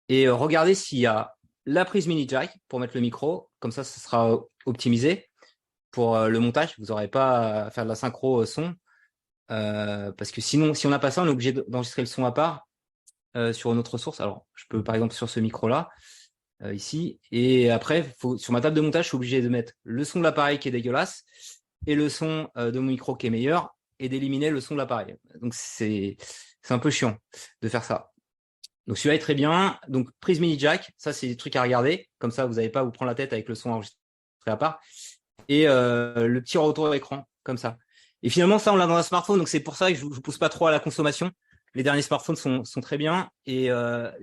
Et regardez s'il y a la prise mini jack pour mettre le micro, comme ça sera optimisé pour le montage. Vous n'aurez pas à faire de la synchro son, parce que sinon, si on n'a pas ça, on est obligé d'enregistrer le son à part sur une autre source. Alors, je peux par exemple sur ce micro-là, ici, et après, sur ma table de montage, je suis obligé de mettre le son de l'appareil qui est dégueulasse et le son de mon micro qui est meilleur, et d'éliminer le son de l'appareil. Donc c'est un peu chiant de faire ça. Donc celui-là est très bien. Donc prise mini jack, ça c'est des trucs à regarder. Comme ça, vous n'avez pas à vous prendre la tête avec le son enregistré à part. Et le petit retour écran, comme ça. Et finalement, ça, on l'a dans un smartphone. Donc c'est pour ça que je vous pousse pas trop à la consommation. Les derniers smartphones sont très bien. Et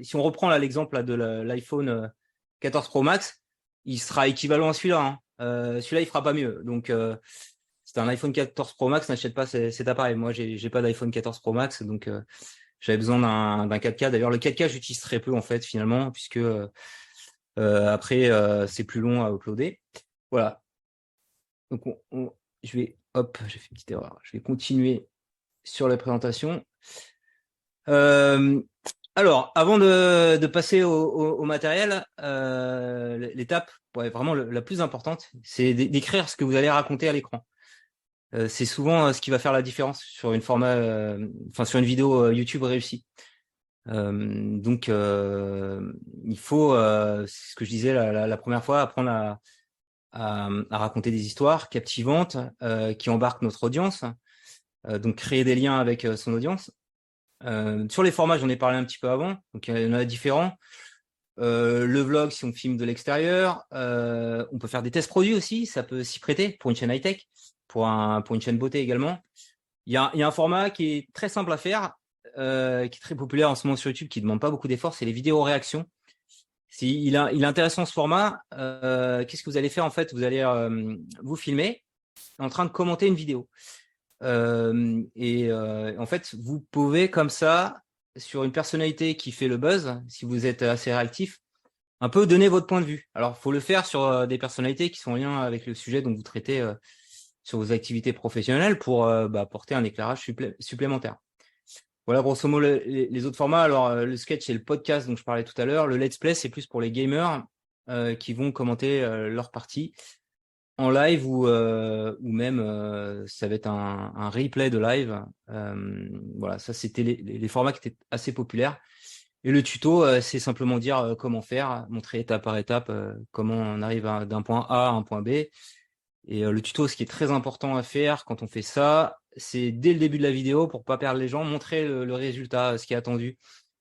si on reprend là l'exemple de l'iPhone 14 Pro Max, il sera équivalent à celui-là. Celui-là, il fera pas mieux. Donc c'est un iPhone 14 Pro Max, n'achète pas cet appareil. Moi, j'ai pas d'iPhone 14 Pro Max, donc j'avais besoin d'un 4K. D'ailleurs, le 4K, j'utilise très peu en fait finalement, puisque après c'est plus long à uploader. Voilà. Donc j'ai fait une petite erreur. Je vais continuer sur la présentation. Alors, avant de passer au matériel, l'étape vraiment la plus importante, c'est d'écrire ce que vous allez raconter à l'écran. C'est souvent ce qui va faire la différence sur sur une vidéo YouTube réussie. Donc, il faut, c'est ce que je disais la première fois, apprendre à raconter des histoires captivantes qui embarquent notre audience. Donc, créer des liens avec son audience. Sur les formats, j'en ai parlé un petit peu avant. Donc, il y en a différents. Le vlog, si on filme de l'extérieur, on peut faire des tests produits aussi. Ça peut s'y prêter pour une chaîne high-tech. Pour une chaîne beauté également. Il y a un format qui est très simple à faire, qui est très populaire en ce moment sur YouTube, qui ne demande pas beaucoup d'efforts, c'est les vidéos réactions. Il est intéressant ce format. Qu'est-ce que vous allez faire en fait? Vous allez vous filmer en train de commenter une vidéo. En fait, vous pouvez comme ça, sur une personnalité qui fait le buzz, si vous êtes assez réactif, un peu donner votre point de vue. Alors, il faut le faire sur des personnalités qui sont en lien avec le sujet dont vous traitez sur vos activités professionnelles pour porter un éclairage supplémentaire. Voilà, grosso modo, les autres formats. Alors, le sketch et le podcast dont je parlais tout à l'heure. Le let's play, c'est plus pour les gamers qui vont commenter leur partie en live ou même ça va être un replay de live. Voilà, ça, c'était les formats qui étaient assez populaires. Et le tuto, c'est simplement dire comment faire, montrer étape par étape comment on arrive d'un point A à un point B. Et le tuto, ce qui est très important à faire quand on fait ça, c'est dès le début de la vidéo, pour pas perdre les gens, montrer le résultat, ce qui est attendu.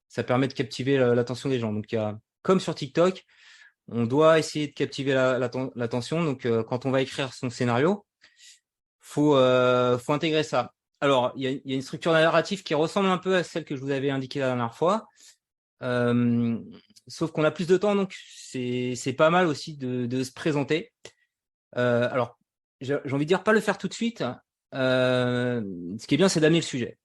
Ça permet de captiver l'attention des gens. Donc, comme sur TikTok, on doit essayer de captiver l'attention. Donc, quand on va écrire son scénario, faut intégrer ça. Alors, il y a une structure narrative qui ressemble un peu à celle que je vous avais indiquée la dernière fois. Sauf qu'on a plus de temps, donc c'est pas mal aussi de se présenter. Alors, j'ai envie de dire pas le faire tout de suite. Ce qui est bien, c'est d'amener le sujet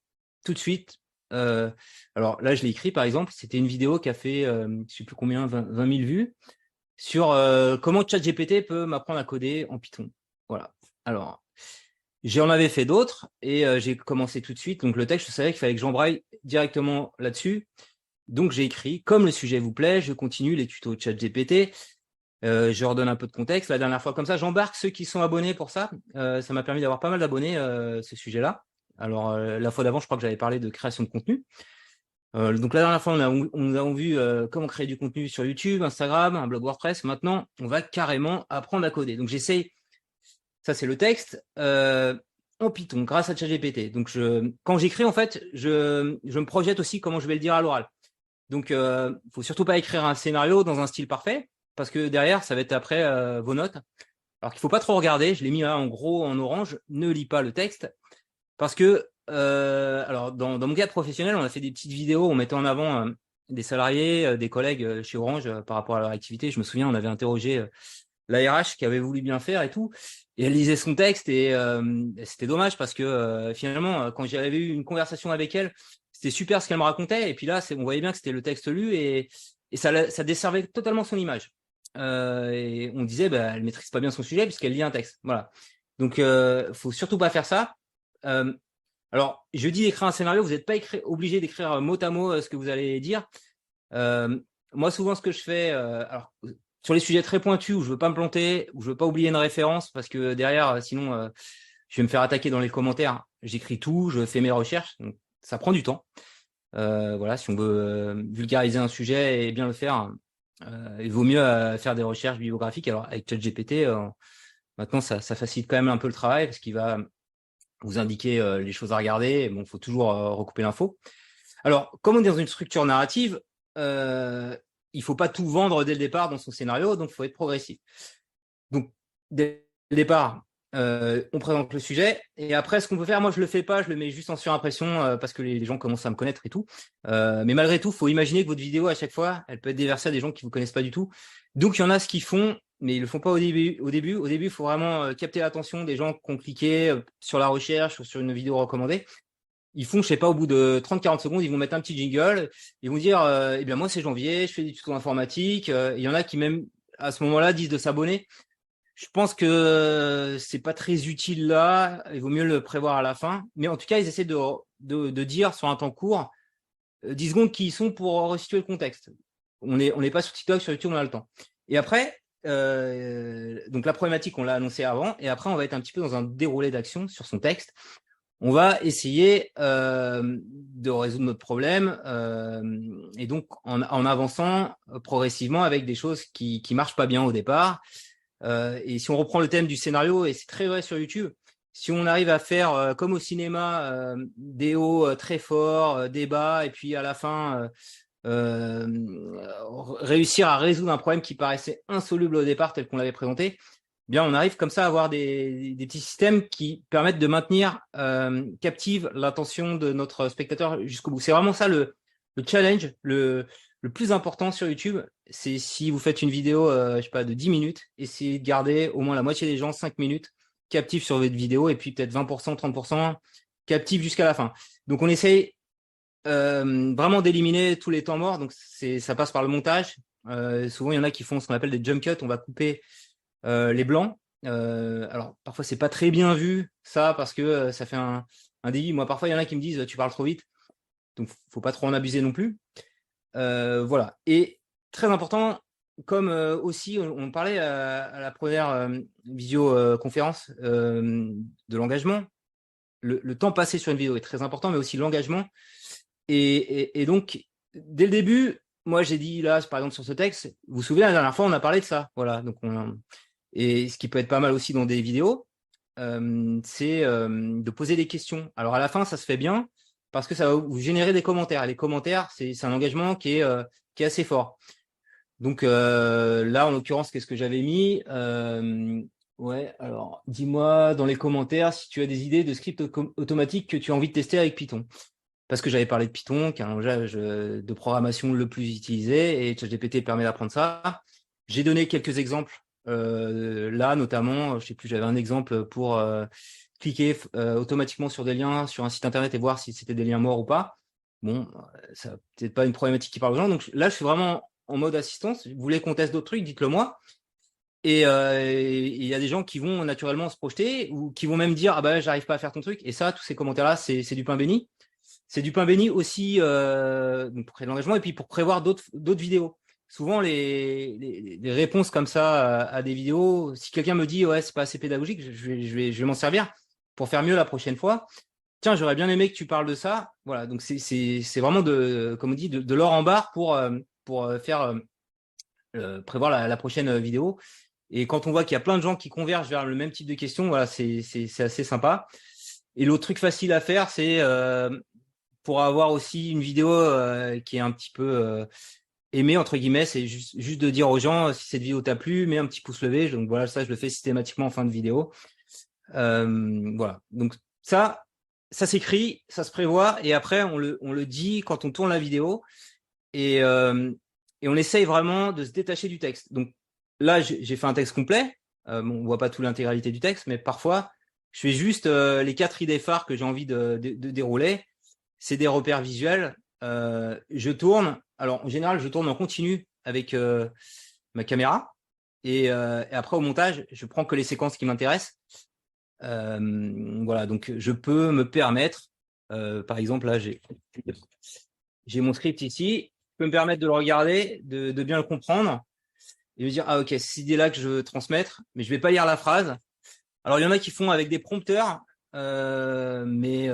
tout de suite. Alors là, je l'ai écrit par exemple. C'était une vidéo qui a fait, je sais plus combien, 20 000 vues sur comment ChatGPT peut m'apprendre à coder en Python. Voilà. Alors, J'en avais fait d'autres et j'ai commencé tout de suite. Donc le texte, je savais qu'il fallait que j'embraye directement là-dessus. Donc j'ai écrit, comme le sujet vous plaît, je continue les tutos ChatGPT. Je redonne un peu de contexte. La dernière fois, comme ça, j'embarque ceux qui sont abonnés pour ça. Ça m'a permis d'avoir pas mal d'abonnés, ce sujet-là. Alors, la fois d'avant, je crois que j'avais parlé de création de contenu. Donc, la dernière fois, nous avons vu comment créer du contenu sur YouTube, Instagram, un blog WordPress. Maintenant, on va carrément apprendre à coder. Donc, j'essaye, ça c'est le texte, en Python, grâce à ChatGPT. Donc, quand j'écris, en fait, je me projette aussi comment je vais le dire à l'oral. Donc, faut surtout pas écrire un scénario dans un style parfait, parce que derrière, ça va être après vos notes. Alors qu'il faut pas trop regarder. Je l'ai mis là en gros en orange. Ne lis pas le texte, parce que alors dans mon cadre professionnel, on a fait des petites vidéos, on mettait en avant des salariés, des collègues chez Orange par rapport à leur activité. Je me souviens, on avait interrogé la RH qui avait voulu bien faire et tout, et elle lisait son texte et c'était dommage parce que finalement, quand j'avais eu une conversation avec elle, c'était super ce qu'elle me racontait, et puis là, on voyait bien que c'était le texte lu et ça desservait totalement son image. Et on disait, bah, elle maîtrise pas bien son sujet puisqu'elle lit un texte. Voilà. Donc, faut surtout pas faire ça. Alors, je dis d'écrire un scénario, vous n'êtes pas obligé d'écrire mot à mot ce que vous allez dire. Moi, souvent, ce que je fais, alors sur les sujets très pointus où je veux pas me planter, où je veux pas oublier une référence, parce que derrière, sinon, je vais me faire attaquer dans les commentaires. J'écris tout, je fais mes recherches, donc ça prend du temps. Voilà, si on veut vulgariser un sujet et bien le faire, il vaut mieux faire des recherches bibliographiques. Alors avec ChatGPT, maintenant ça facilite quand même un peu le travail parce qu'il va vous indiquer les choses à regarder. Bon, il faut toujours recouper l'info. Alors, comme on est dans une structure narrative, il faut pas tout vendre dès le départ dans son scénario, donc il faut être progressif. Donc, dès le départ, on présente le sujet, et après, ce qu'on peut faire, moi je le fais pas, je le mets juste en surimpression parce que les gens commencent à me connaître et tout. Mais malgré tout, faut imaginer que votre vidéo, à chaque fois, elle peut être déversée à des gens qui vous connaissent pas du tout. Donc, il y en a ce qu'ils font, mais ils le font pas au début. Au début, il faut vraiment capter l'attention des gens qui ont cliqué sur la recherche ou sur une vidéo recommandée. Ils font, je sais pas, au bout de 30-40 secondes, ils vont mettre un petit jingle, ils vont dire, eh bien moi c'est Janvier, je fais des tutos informatiques. Il y en a qui même à ce moment-là disent de s'abonner. Je pense que c'est pas très utile là. Il vaut mieux le prévoir à la fin. Mais en tout cas, ils essaient de dire sur un temps court 10 secondes qui y sont pour resituer le contexte. On n'est pas sur TikTok, sur YouTube, on a le temps. Et après, donc la problématique, on l'a annoncé avant. Et après, on va être un petit peu dans un déroulé d'action sur son texte. On va essayer de résoudre notre problème et donc en avançant progressivement avec des choses qui marchent pas bien au départ. Et si on reprend le thème du scénario, et c'est très vrai sur YouTube, si on arrive à faire comme au cinéma, des hauts très forts, des bas, et puis à la fin réussir à résoudre un problème qui paraissait insoluble au départ tel qu'on l'avait présenté, bien on arrive comme ça à avoir des petits systèmes qui permettent de maintenir captive l'attention de notre spectateur jusqu'au bout. C'est vraiment ça le challenge, le plus important sur YouTube. C'est si vous faites une vidéo je sais pas, de 10 minutes, essayez de garder au moins la moitié des gens 5 minutes captifs sur votre vidéo, et puis peut-être 20%, 30% captifs jusqu'à la fin. Donc on essaye vraiment d'éliminer tous les temps morts. Donc ça passe par le montage. Souvent il y en a qui font ce qu'on appelle des jump cuts. On va couper les blancs. Alors parfois c'est pas très bien vu ça parce que ça fait un délit. Moi parfois il y en a qui me disent tu parles trop vite, donc faut pas trop en abuser non plus. Voilà. Et très important, comme aussi on parlait à la première visioconférence de l'engagement, le temps passé sur une vidéo est très important, mais aussi l'engagement. Et donc dès le début, moi j'ai dit là par exemple sur ce texte, vous vous souvenez la dernière fois on a parlé de ça, voilà. Donc et ce qui peut être pas mal aussi dans des vidéos, c'est de poser des questions. Alors à la fin, ça se fait bien parce que ça va vous générer des commentaires. Et les commentaires, c'est un engagement qui est assez fort. Donc là, en l'occurrence, qu'est-ce que j'avais mis ouais, alors dis-moi dans les commentaires si tu as des idées de scripts automatiques que tu as envie de tester avec Python. Parce que j'avais parlé de Python, qui est un langage de programmation le plus utilisé, et ChatGPT permet d'apprendre ça. J'ai donné quelques exemples. Là, notamment, je sais plus, j'avais un exemple pour cliquer automatiquement sur des liens sur un site internet et voir si c'était des liens morts ou pas. Bon, ça peut-être pas une problématique qui parle aux gens. Donc là, je suis vraiment en mode assistance. Vous voulez qu'on teste d'autres trucs, dites-le moi. Et il y a des gens qui vont naturellement se projeter ou qui vont même dire ah bah j'arrive pas à faire ton truc. Et ça, tous ces commentaires-là, c'est du pain béni. C'est du pain béni aussi donc pour créer de l'engagement et puis pour prévoir d'autres vidéos. Souvent les réponses comme ça à des vidéos, si quelqu'un me dit ouais c'est pas assez pédagogique, je vais m'en servir pour faire mieux la prochaine fois. Tiens, j'aurais bien aimé que tu parles de ça. Voilà, donc c'est vraiment comme on dit de l'or en barre pour faire prévoir la prochaine vidéo. Et quand on voit qu'il y a plein de gens qui convergent vers le même type de questions, voilà, c'est assez sympa. Et l'autre truc facile à faire, c'est pour avoir aussi une vidéo qui est un petit peu aimée, entre guillemets, c'est juste de dire aux gens si cette vidéo t'a plu, mets un petit pouce levé. Donc voilà, ça, je le fais systématiquement en fin de vidéo. Voilà. Donc ça s'écrit, ça se prévoit, et après, on le dit quand on tourne la vidéo. Et on essaye vraiment de se détacher du texte. Donc là, j'ai fait un texte complet. Bon, on voit pas toute l'intégralité du texte, mais parfois, je fais juste les 4 idées phares que j'ai envie de dérouler. C'est des repères visuels. Je tourne. Alors, en général, je tourne en continu avec ma caméra. Et après, au montage, je prends que les séquences qui m'intéressent. Voilà, donc je peux me permettre, par exemple, là, j'ai mon script ici. Je peux me permettre de le regarder, de bien le comprendre et me dire ah ok, c'est cette idée-là que je veux transmettre, mais je vais pas lire la phrase. Alors il y en a qui font avec des prompteurs, mais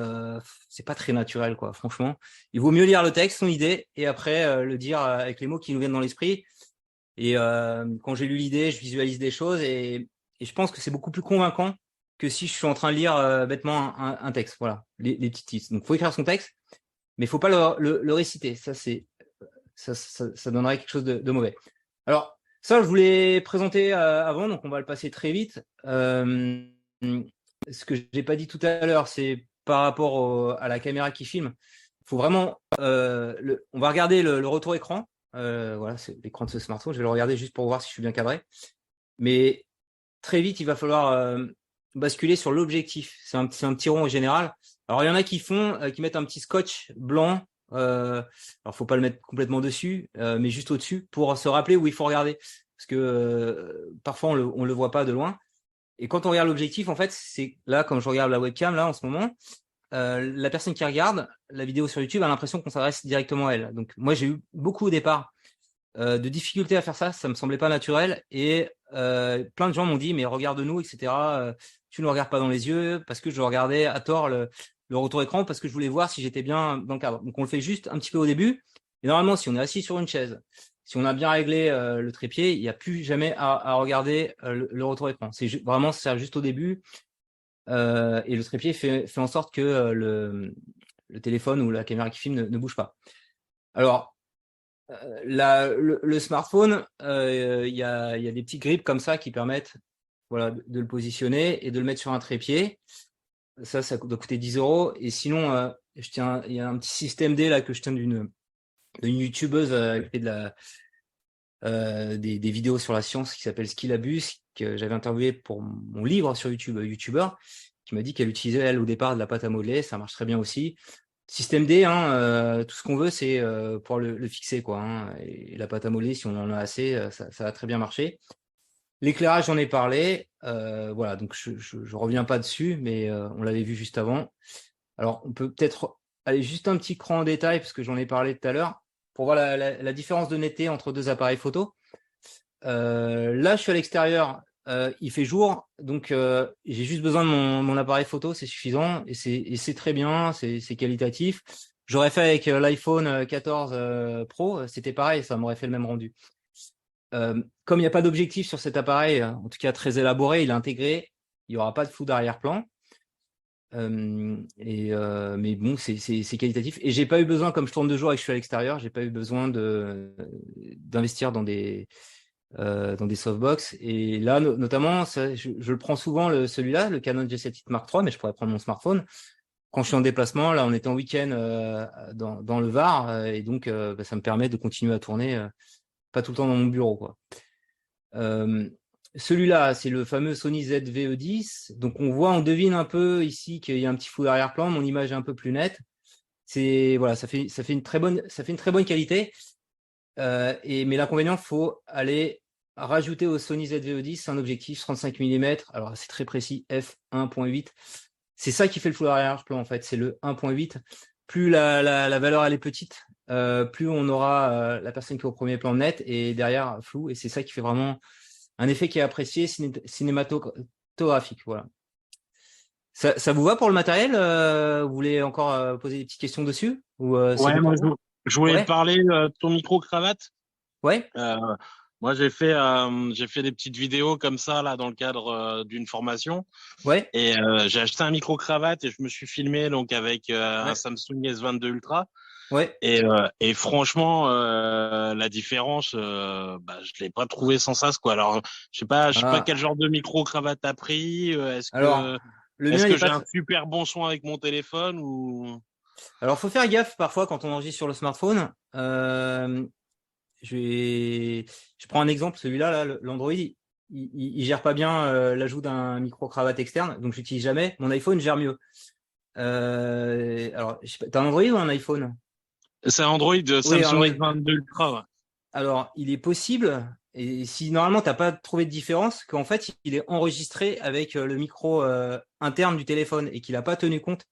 c'est pas très naturel quoi. Franchement, il vaut mieux lire le texte, son idée, et après le dire avec les mots qui nous viennent dans l'esprit. Et quand j'ai lu l'idée, je visualise des choses et je pense que c'est beaucoup plus convaincant que si je suis en train de lire bêtement un texte. Voilà, les petits titres. Donc faut écrire son texte, mais il faut pas le réciter. Ça donnerait quelque chose de mauvais. Alors, ça, je voulais présenter avant, donc on va le passer très vite. Ce que j'ai pas dit tout à l'heure, c'est par rapport à la caméra qui filme. Il faut vraiment, on va regarder le retour écran. Voilà, c'est l'écran de ce smartphone. Je vais le regarder juste pour voir si je suis bien cadré. Mais très vite, il va falloir basculer sur l'objectif. C'est un petit rond en général. Alors, il y en a qui mettent un petit scotch blanc. Alors, faut pas le mettre complètement dessus, mais juste au-dessus pour se rappeler où il faut regarder. Parce que parfois, on le voit pas de loin. Et quand on regarde l'objectif, en fait, c'est là, comme je regarde la webcam, là, en ce moment, la personne qui regarde la vidéo sur YouTube a l'impression qu'on s'adresse directement à elle. Donc, moi, j'ai eu beaucoup au départ de difficultés à faire ça. Ça me semblait pas naturel. Et plein de gens m'ont dit, mais regarde-nous, etc. Tu ne le regardes pas dans les yeux, parce que je regardais à tort le retour écran, parce que je voulais voir si j'étais bien dans le cadre. Donc, on le fait juste un petit peu au début. Et normalement, si on est assis sur une chaise, si on a bien réglé le trépied, il n'y a plus jamais à regarder le retour écran. Vraiment, ça sert juste au début. Et le trépied fait en sorte que le téléphone ou la caméra qui filme ne bouge pas. Alors, le smartphone, il y a des petits grips comme ça qui permettent voilà, de le positionner et de le mettre sur un trépied. Ça doit coûter 10 €. Et sinon, il y a un petit système D là que je tiens d'une youtubeuse qui fait des vidéos sur la science qui s'appelle Skillabus, que j'avais interviewé pour mon livre sur YouTube, YouTuber, qui m'a dit qu'elle utilisait elle au départ de la pâte à modeler. Ça marche très bien aussi. Système D, tout ce qu'on veut, c'est pour le fixer, quoi. Hein, et la pâte à modeler, si on en a assez, ça va très bien marcher. L'éclairage, j'en ai parlé. Voilà, donc je reviens pas dessus, mais on l'avait vu juste avant. Alors, on peut peut-être aller juste un petit cran en détail, parce que j'en ai parlé tout à l'heure, pour voir la différence de netteté entre deux appareils photo. Là, je suis à l'extérieur, il fait jour, donc j'ai juste besoin de mon appareil photo, c'est suffisant, et c'est très bien, c'est qualitatif. J'aurais fait avec l'iPhone 14 Pro, c'était pareil, ça m'aurait fait le même rendu. Comme il n'y a pas d'objectif sur cet appareil, en tout cas très élaboré, il est intégré, il n'y aura pas de flou d'arrière-plan. Mais bon, c'est qualitatif. Et j'ai pas eu besoin, comme je tourne de jour et que je suis à l'extérieur, j'ai pas eu besoin d'investir dans des softbox. Et là, notamment, je le prends souvent celui-là, le Canon G7 Mark III, mais je pourrais prendre mon smartphone. Quand je suis en déplacement, là, on était en week-end dans le Var, et donc ça me permet de continuer à tourner, pas tout le temps dans mon bureau, quoi. Celui-là, c'est le fameux Sony ZV-E10. Donc, on devine un peu ici qu'il y a un petit flou d'arrière-plan. Mon image est un peu plus nette. Voilà, ça fait une très bonne qualité. Mais l'inconvénient, faut aller rajouter au Sony ZV-E10 un objectif 35 mm. Alors, c'est très précis, f1.8. C'est ça qui fait le flou arrière-plan, en fait. C'est le 1.8. Plus la valeur, elle est petite, plus on aura la personne qui est au premier plan net et derrière flou. Et c'est ça qui fait vraiment un effet qui est apprécié cinématographique. Voilà. Ça vous va pour le matériel? Vous voulez encore poser des petites questions dessus? Ou c'est Ouais, bon moi, pour vous? je voulais Ouais. parler de ton micro-cravate. Ouais. Moi, j'ai fait des petites vidéos comme ça, là, dans le cadre d'une formation. Ouais. Et j'ai acheté un micro-cravate et je me suis filmé donc avec un Ouais. Samsung S22 Ultra. Ouais. Et franchement, la différence, je l'ai pas trouvé sans sas, quoi. Alors, je sais pas quel genre de micro-cravate t'as pris. Alors, le mien, Est-ce il que est j'ai pas un super bon son avec mon téléphone ou... Alors, faut faire gaffe parfois quand on enregistre sur le smartphone. Je prends un exemple, celui-là, là, l'Android, il gère pas bien l'ajout d'un micro-cravate externe, donc j'utilise jamais. Mon iPhone gère mieux. Alors, je sais pas, t'as un Android ou un iPhone? C'est un Android Oui, Samsung Android. S22 Ultra, ouais. Alors, il est possible, et si normalement t'as pas trouvé de différence, qu'en fait, il est enregistré avec le micro interne du téléphone et qu'il a pas tenu compte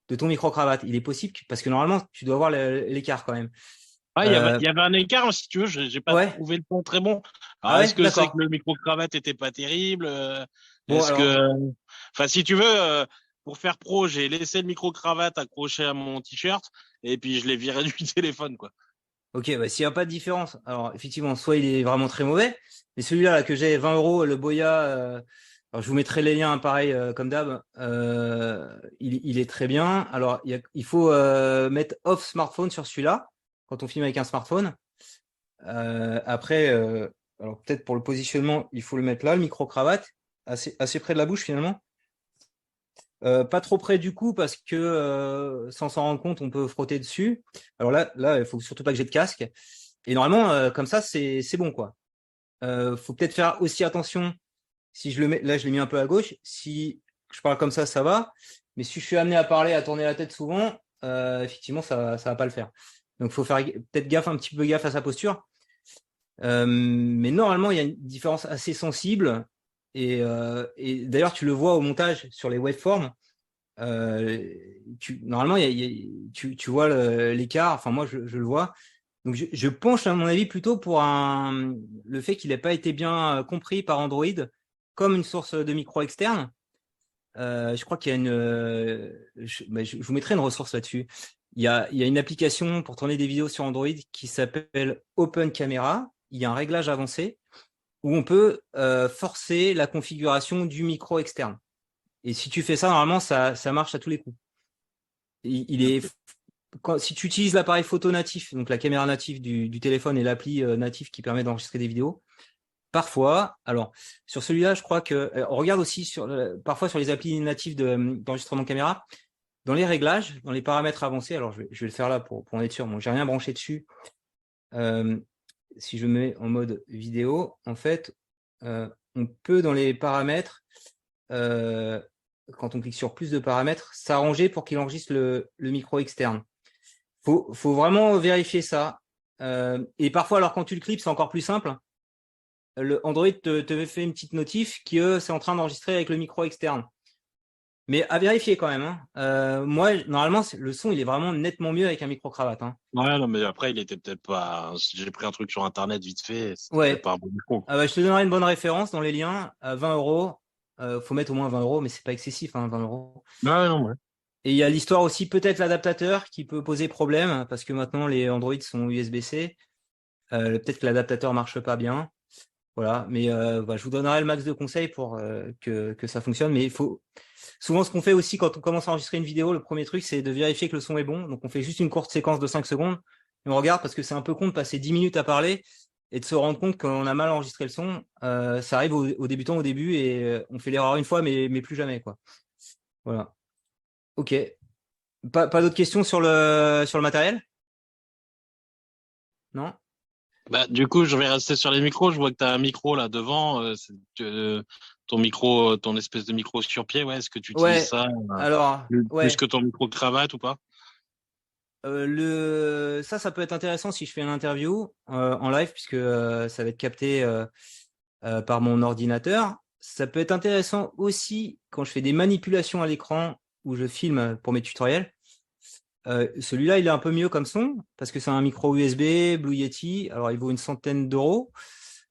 de ton micro-cravate. Il est possible, parce que normalement, tu dois voir l'écart quand même. Ouais, il y avait un écart, si tu veux, j'ai pas Ouais. trouvé le ton très bon. Ah Alors, ouais, est-ce que c'est que d'accord. le micro-cravate était pas terrible? Bon, Est-ce alors, que, enfin, si tu veux, pour faire pro, j'ai laissé le micro-cravate accroché à mon t-shirt et puis je l'ai viré du téléphone, quoi. ok, bah, s'il n'y a pas de différence, alors effectivement, soit il est vraiment très mauvais, mais celui-là là, que j'ai 20 euros, le Boya, alors je vous mettrai les liens pareil comme d'hab, il est très bien. Alors il faut mettre off smartphone sur celui-là quand on filme avec un smartphone. Après, alors peut-être pour le positionnement, il faut le mettre là, le micro-cravate, assez près de la bouche finalement. Pas trop près du cou parce que sans s'en rendre compte, on peut frotter dessus. Alors là, il faut surtout pas que j'ai de casque. Et normalement, comme ça, c'est bon quoi. Faut peut-être faire aussi attention. Si je le mets, là, je l'ai mis un peu à gauche. Si je parle comme ça va. Mais si je suis amené à parler, à tourner la tête souvent, effectivement, ça va pas le faire. Donc, faut faire peut-être un petit peu gaffe à sa posture. Mais normalement, il y a une différence assez sensible. Et d'ailleurs, tu le vois au montage sur les waveforms. Normalement, tu vois l'écart. Enfin, moi, je le vois. Donc, je penche, à mon avis, plutôt pour le fait qu'il n'ait pas été bien compris par Android comme une source de micro externe. Je crois qu'il y a je vous mettrai une ressource là-dessus. Il y a une application pour tourner des vidéos sur Android qui s'appelle Open Camera. Il y a un réglage avancé où on peut forcer la configuration du micro externe. Et si tu fais ça, normalement, ça marche à tous les coups. Si tu utilises l'appareil photo natif, donc la caméra native du téléphone et l'appli natif qui permet d'enregistrer des vidéos, parfois, alors sur celui-là, je crois que on regarde aussi parfois sur les applis natifs d'enregistrement caméra, dans les réglages, dans les paramètres avancés. Alors je vais le faire là pour en être sûr. Bon, j'ai rien branché dessus. Si je me mets en mode vidéo, en fait, on peut dans les paramètres, quand on clique sur plus de paramètres, s'arranger pour qu'il enregistre le micro externe. Faut vraiment vérifier ça. Et parfois, alors quand tu le clips, c'est encore plus simple. Le Android te fait une petite notif qui c'est en train d'enregistrer avec le micro externe. Mais à vérifier quand même. Hein. Moi, normalement, le son, il est vraiment nettement mieux avec un micro-cravate. Hein. Ouais, non, mais après, il était peut-être pas. J'ai pris un truc sur Internet vite fait. C'était Ouais. peut-être pas un bon micro. Je te donnerai une bonne référence dans les liens. À 20 euros. Faut mettre au moins 20 euros, mais c'est pas excessif, hein, 20 euros. Ouais, non, ouais. Et il y a l'histoire aussi, peut-être l'adaptateur qui peut poser problème parce que maintenant les Android sont USB-C. Peut-être que l'adaptateur marche pas bien. Voilà, mais je vous donnerai le max de conseils pour que ça fonctionne. Mais il faut souvent ce qu'on fait aussi quand on commence à enregistrer une vidéo, le premier truc c'est de vérifier que le son est bon. Donc on fait juste une courte séquence de 5 secondes et on regarde parce que c'est un peu con de passer 10 minutes à parler et de se rendre compte qu'on a mal enregistré le son. Ça arrive aux débutants au début et on fait l'erreur une fois mais plus jamais quoi. Voilà. Ok. Pas d'autres questions sur le matériel? Non? Du coup, je vais rester sur les micros. Je vois que tu as un micro là devant. Ton micro, ton espèce de micro sur pied. Ouais, est-ce que tu utilises Ouais. ça Alors, plus que ton micro cravate ou pas? Ça peut être intéressant si je fais une interview en live puisque ça va être capté par mon ordinateur. Ça peut être intéressant aussi quand je fais des manipulations à l'écran où je filme pour mes tutoriels. Celui-là, il est un peu mieux comme son parce que c'est un micro USB, Blue Yeti. Alors, il vaut une centaine d'euros.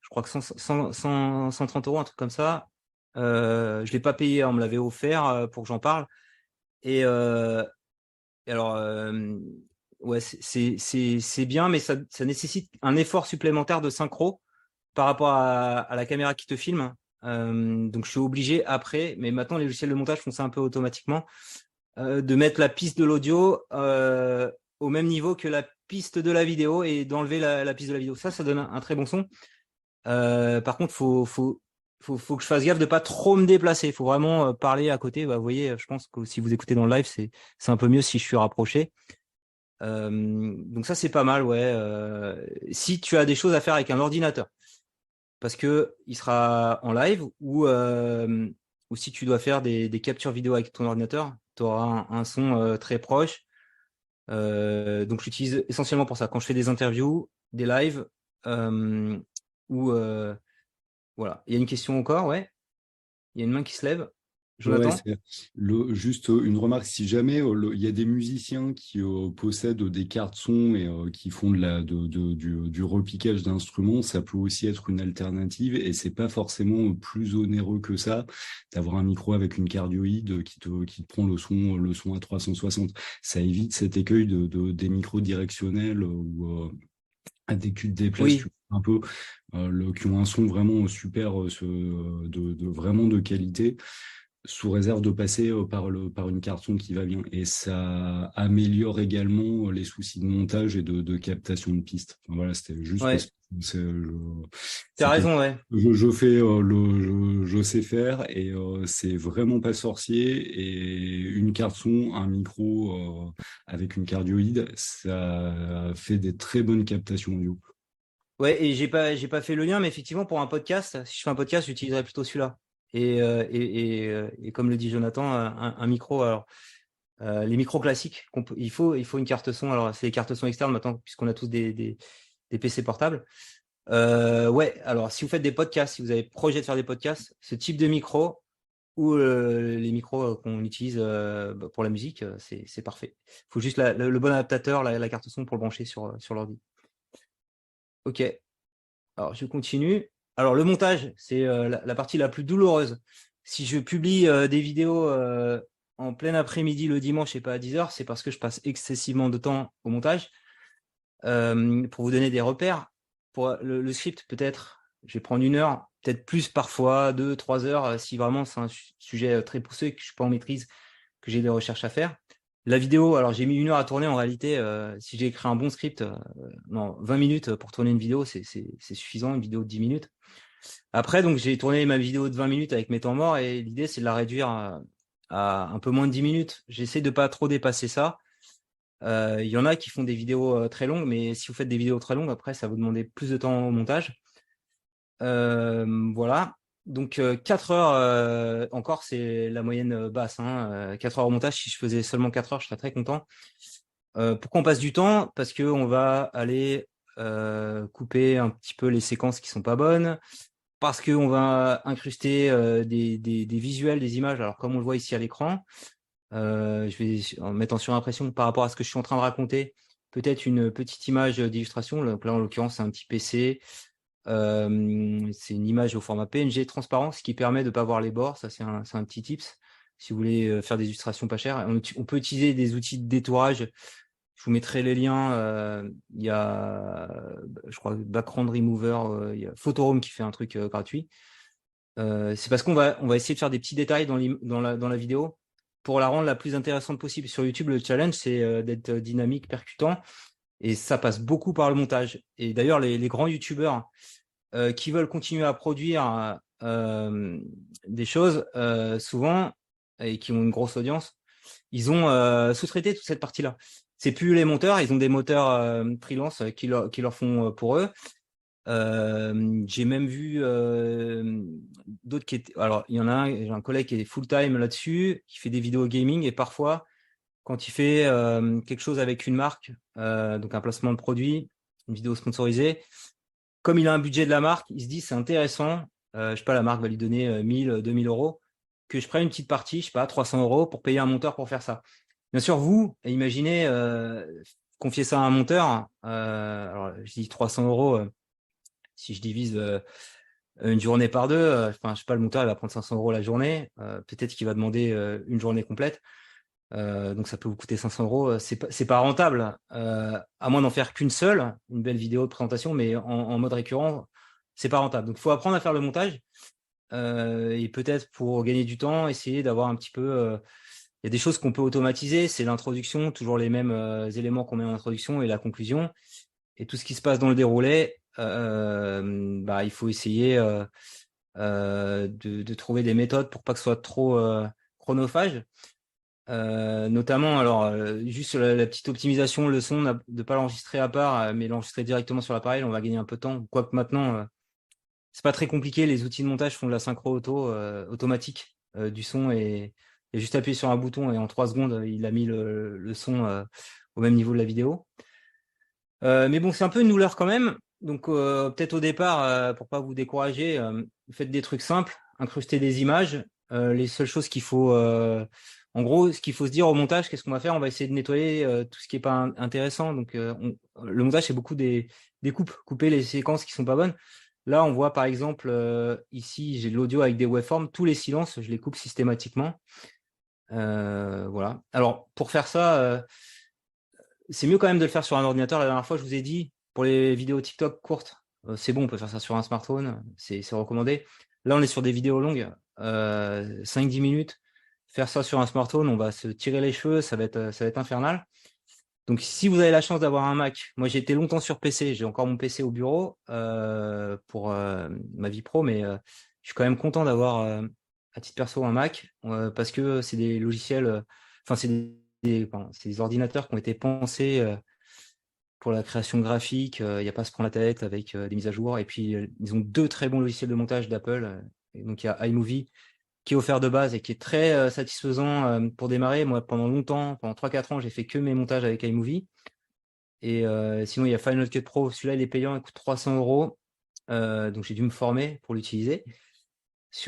Je crois que 130 euros, un truc comme ça. Je l'ai pas payé, on me l'avait offert pour que j'en parle. Et alors, ouais, c'est bien, mais ça nécessite un effort supplémentaire de synchro par rapport à la caméra qui te filme. Donc, je suis obligé après, mais maintenant, les logiciels de montage font ça un peu automatiquement, de mettre la piste de l'audio au même niveau que la piste de la vidéo et d'enlever la piste de la vidéo. Ça donne un très bon son. Par contre, faut que je fasse gaffe de pas trop me déplacer. Il faut vraiment parler à côté. Bah, vous voyez, je pense que si vous écoutez dans le live, c'est un peu mieux si je suis rapproché. Donc ça, c'est pas mal, ouais. Si tu as des choses à faire avec un ordinateur, parce que il sera en live ou si tu dois faire des captures vidéo avec ton ordinateur, tu auras un son très proche. Donc j'utilise essentiellement pour ça. Quand je fais des interviews, des lives, ou voilà. Il y a une question encore, ouais. Il y a une main qui se lève. Ouais, Jonathan? juste une remarque, si jamais il y a des musiciens qui possèdent des cartes son et qui font du repiquage d'instruments, ça peut aussi être une alternative et c'est pas forcément plus onéreux que ça d'avoir un micro avec une cardioïde qui te prend le son à 360. Ça évite cet écueil des micros directionnels ou dès que tu te déplaces, Oui. tu un peu qui ont un son vraiment super vraiment de qualité sous réserve de passer par une carte son qui va bien. Et ça améliore également les soucis de montage et de captation de piste. Enfin, voilà, c'était juste parce Ouais. que T'as c'est quelque raison, ouais. je fais je sais faire et c'est vraiment pas sorcier et une carte son, un micro avec une cardioïde, ça fait des très bonnes captations audio. Ouais, et j'ai pas fait le lien, mais effectivement, pour un podcast, si je fais un podcast, j'utiliserais plutôt celui-là. Et comme le dit Jonathan, un micro. Alors, les micros classiques, il faut une carte son. Alors, c'est les cartes son externes maintenant, puisqu'on a tous des PC portables. Ouais, alors si vous faites des podcasts, si vous avez projet de faire des podcasts, ce type de micro ou les micros qu'on utilise pour la musique, c'est parfait. Il faut juste le bon adaptateur, la carte son pour le brancher sur l'ordi. Ok, alors je continue. Alors le montage, c'est la partie la plus douloureuse. Si je publie des vidéos en plein après-midi le dimanche et pas à 10h, c'est parce que je passe excessivement de temps au montage. Pour vous donner des repères, pour le script, peut-être, je vais prendre 1 heure, peut-être plus parfois, 2, 3 heures, si vraiment c'est un sujet très poussé, que je suis pas en maîtrise, que j'ai des recherches à faire. La vidéo, alors j'ai mis 1 heure à tourner, en réalité, si j'ai écrit un bon script, non, 20 minutes pour tourner une vidéo, c'est suffisant, une vidéo de 10 minutes. Après, donc j'ai tourné ma vidéo de 20 minutes avec mes temps morts, et l'idée, c'est de la réduire à un peu moins de 10 minutes. J'essaie de pas trop dépasser ça. Il y en a qui font des vidéos très longues, mais si vous faites des vidéos très longues, après, ça va vous demander plus de temps au montage. Voilà. Donc 4 heures encore, c'est la moyenne basse. 4 heures au montage, si je faisais seulement 4 heures, je serais très content. Pourquoi on passe du temps? Parce qu'on va aller couper un petit peu les séquences qui sont pas bonnes, parce qu'on va incruster des visuels, des images, alors comme on le voit ici à l'écran. Je vais en mettre en surimpression par rapport à ce que je suis en train de raconter. Peut-être une petite image d'illustration. Là, en l'occurrence, c'est un petit PC. C'est une image au format PNG transparent, ce qui permet de ne pas voir les bords. Ça, c'est un petit tips. Si vous voulez faire des illustrations pas chères, on peut utiliser des outils de détourage. Je vous mettrai les liens. Il y a, je crois, Background Remover. Il y a Photoroom qui fait un truc gratuit. C'est parce qu'on va essayer de faire des petits détails dans la vidéo pour la rendre la plus intéressante possible. Sur YouTube, le challenge, c'est d'être dynamique, percutant, et ça passe beaucoup par le montage. Et d'ailleurs, les grands YouTubeurs qui veulent continuer à produire des choses, souvent, et qui ont une grosse audience, ils ont sous-traité toute cette partie-là. C'est plus les monteurs, ils ont des moteurs freelance qui leur font pour eux. J'ai même vu d'autres qui étaient. Alors, il y en a un, j'ai un collègue qui est full-time là-dessus, qui fait des vidéos gaming, et parfois, quand il fait quelque chose avec une marque, donc un placement de produit, une vidéo sponsorisée, comme il a un budget de la marque, il se dit c'est intéressant je sais pas, la marque va lui donner 1000, 2000 euros, que je prenne une petite partie, je sais pas, 300 euros pour payer un monteur pour faire ça. Bien sûr, vous, imaginez confier ça à un monteur. Alors, je dis 300 euros, si je divise une journée par deux, enfin, je sais pas, le monteur il va prendre 500 euros la journée. Peut-être qu'il va demander une journée complète. Donc ça peut vous coûter 500 euros. C'est pas rentable, à moins d'en faire qu'une seule, une belle vidéo de présentation, mais en mode récurrent, c'est pas rentable. Donc il faut apprendre à faire le montage. Et peut-être pour gagner du temps, essayer d'avoir un petit peu. Il y a des choses qu'on peut automatiser, c'est l'introduction, toujours les mêmes éléments qu'on met en introduction et la conclusion. Et tout ce qui se passe dans le déroulé, bah, il faut essayer de trouver des méthodes pour pas que ce soit trop chronophage. Notamment, alors, juste sur la petite optimisation, le son, de ne pas l'enregistrer à part, mais l'enregistrer directement sur l'appareil, on va gagner un peu de temps. Quoique maintenant, c'est pas très compliqué, les outils de montage font de la synchro automatique du son et juste appuyer sur un bouton et en 3 secondes, il a mis le son au même niveau de la vidéo. Mais bon, c'est un peu une douleur quand même. Donc peut-être au départ, pour pas vous décourager, faites des trucs simples, incrustez des images. Les seules choses qu'il faut, en gros, ce qu'il faut se dire au montage, qu'est-ce qu'on va faire? On va essayer de nettoyer tout ce qui est pas intéressant. Donc le montage, c'est beaucoup des coupes, couper les séquences qui sont pas bonnes. Là, on voit par exemple ici, j'ai de l'audio avec des waveforms. Tous les silences, je les coupe systématiquement. Voilà. Alors pour faire ça, c'est mieux quand même de le faire sur un ordinateur. La dernière fois, je vous ai dit, pour les vidéos TikTok courtes, c'est bon, on peut faire ça sur un smartphone, c'est recommandé. Là, on est sur des vidéos longues, 5-10 minutes. Faire ça sur un smartphone, on va se tirer les cheveux, ça va être infernal. Donc, si vous avez la chance d'avoir un Mac, moi j'ai été longtemps sur PC, j'ai encore mon PC au bureau pour ma vie pro, mais je suis quand même content d'avoir à titre perso un Mac parce que c'est des logiciels, enfin c'est des ordinateurs qui ont été pensés pour la création graphique. Il n'y a pas à se prendre la tête avec des mises à jour. Et puis ils ont 2 très bons logiciels de montage d'Apple. Donc il y a iMovie qui est offert de base et qui est très satisfaisant pour démarrer. Moi, pendant longtemps, pendant 3-4 ans, j'ai fait que mes montages avec iMovie. Et sinon, il y a Final Cut Pro. Celui-là, il est payant, il coûte 300 euros. Donc, j'ai dû me former pour l'utiliser,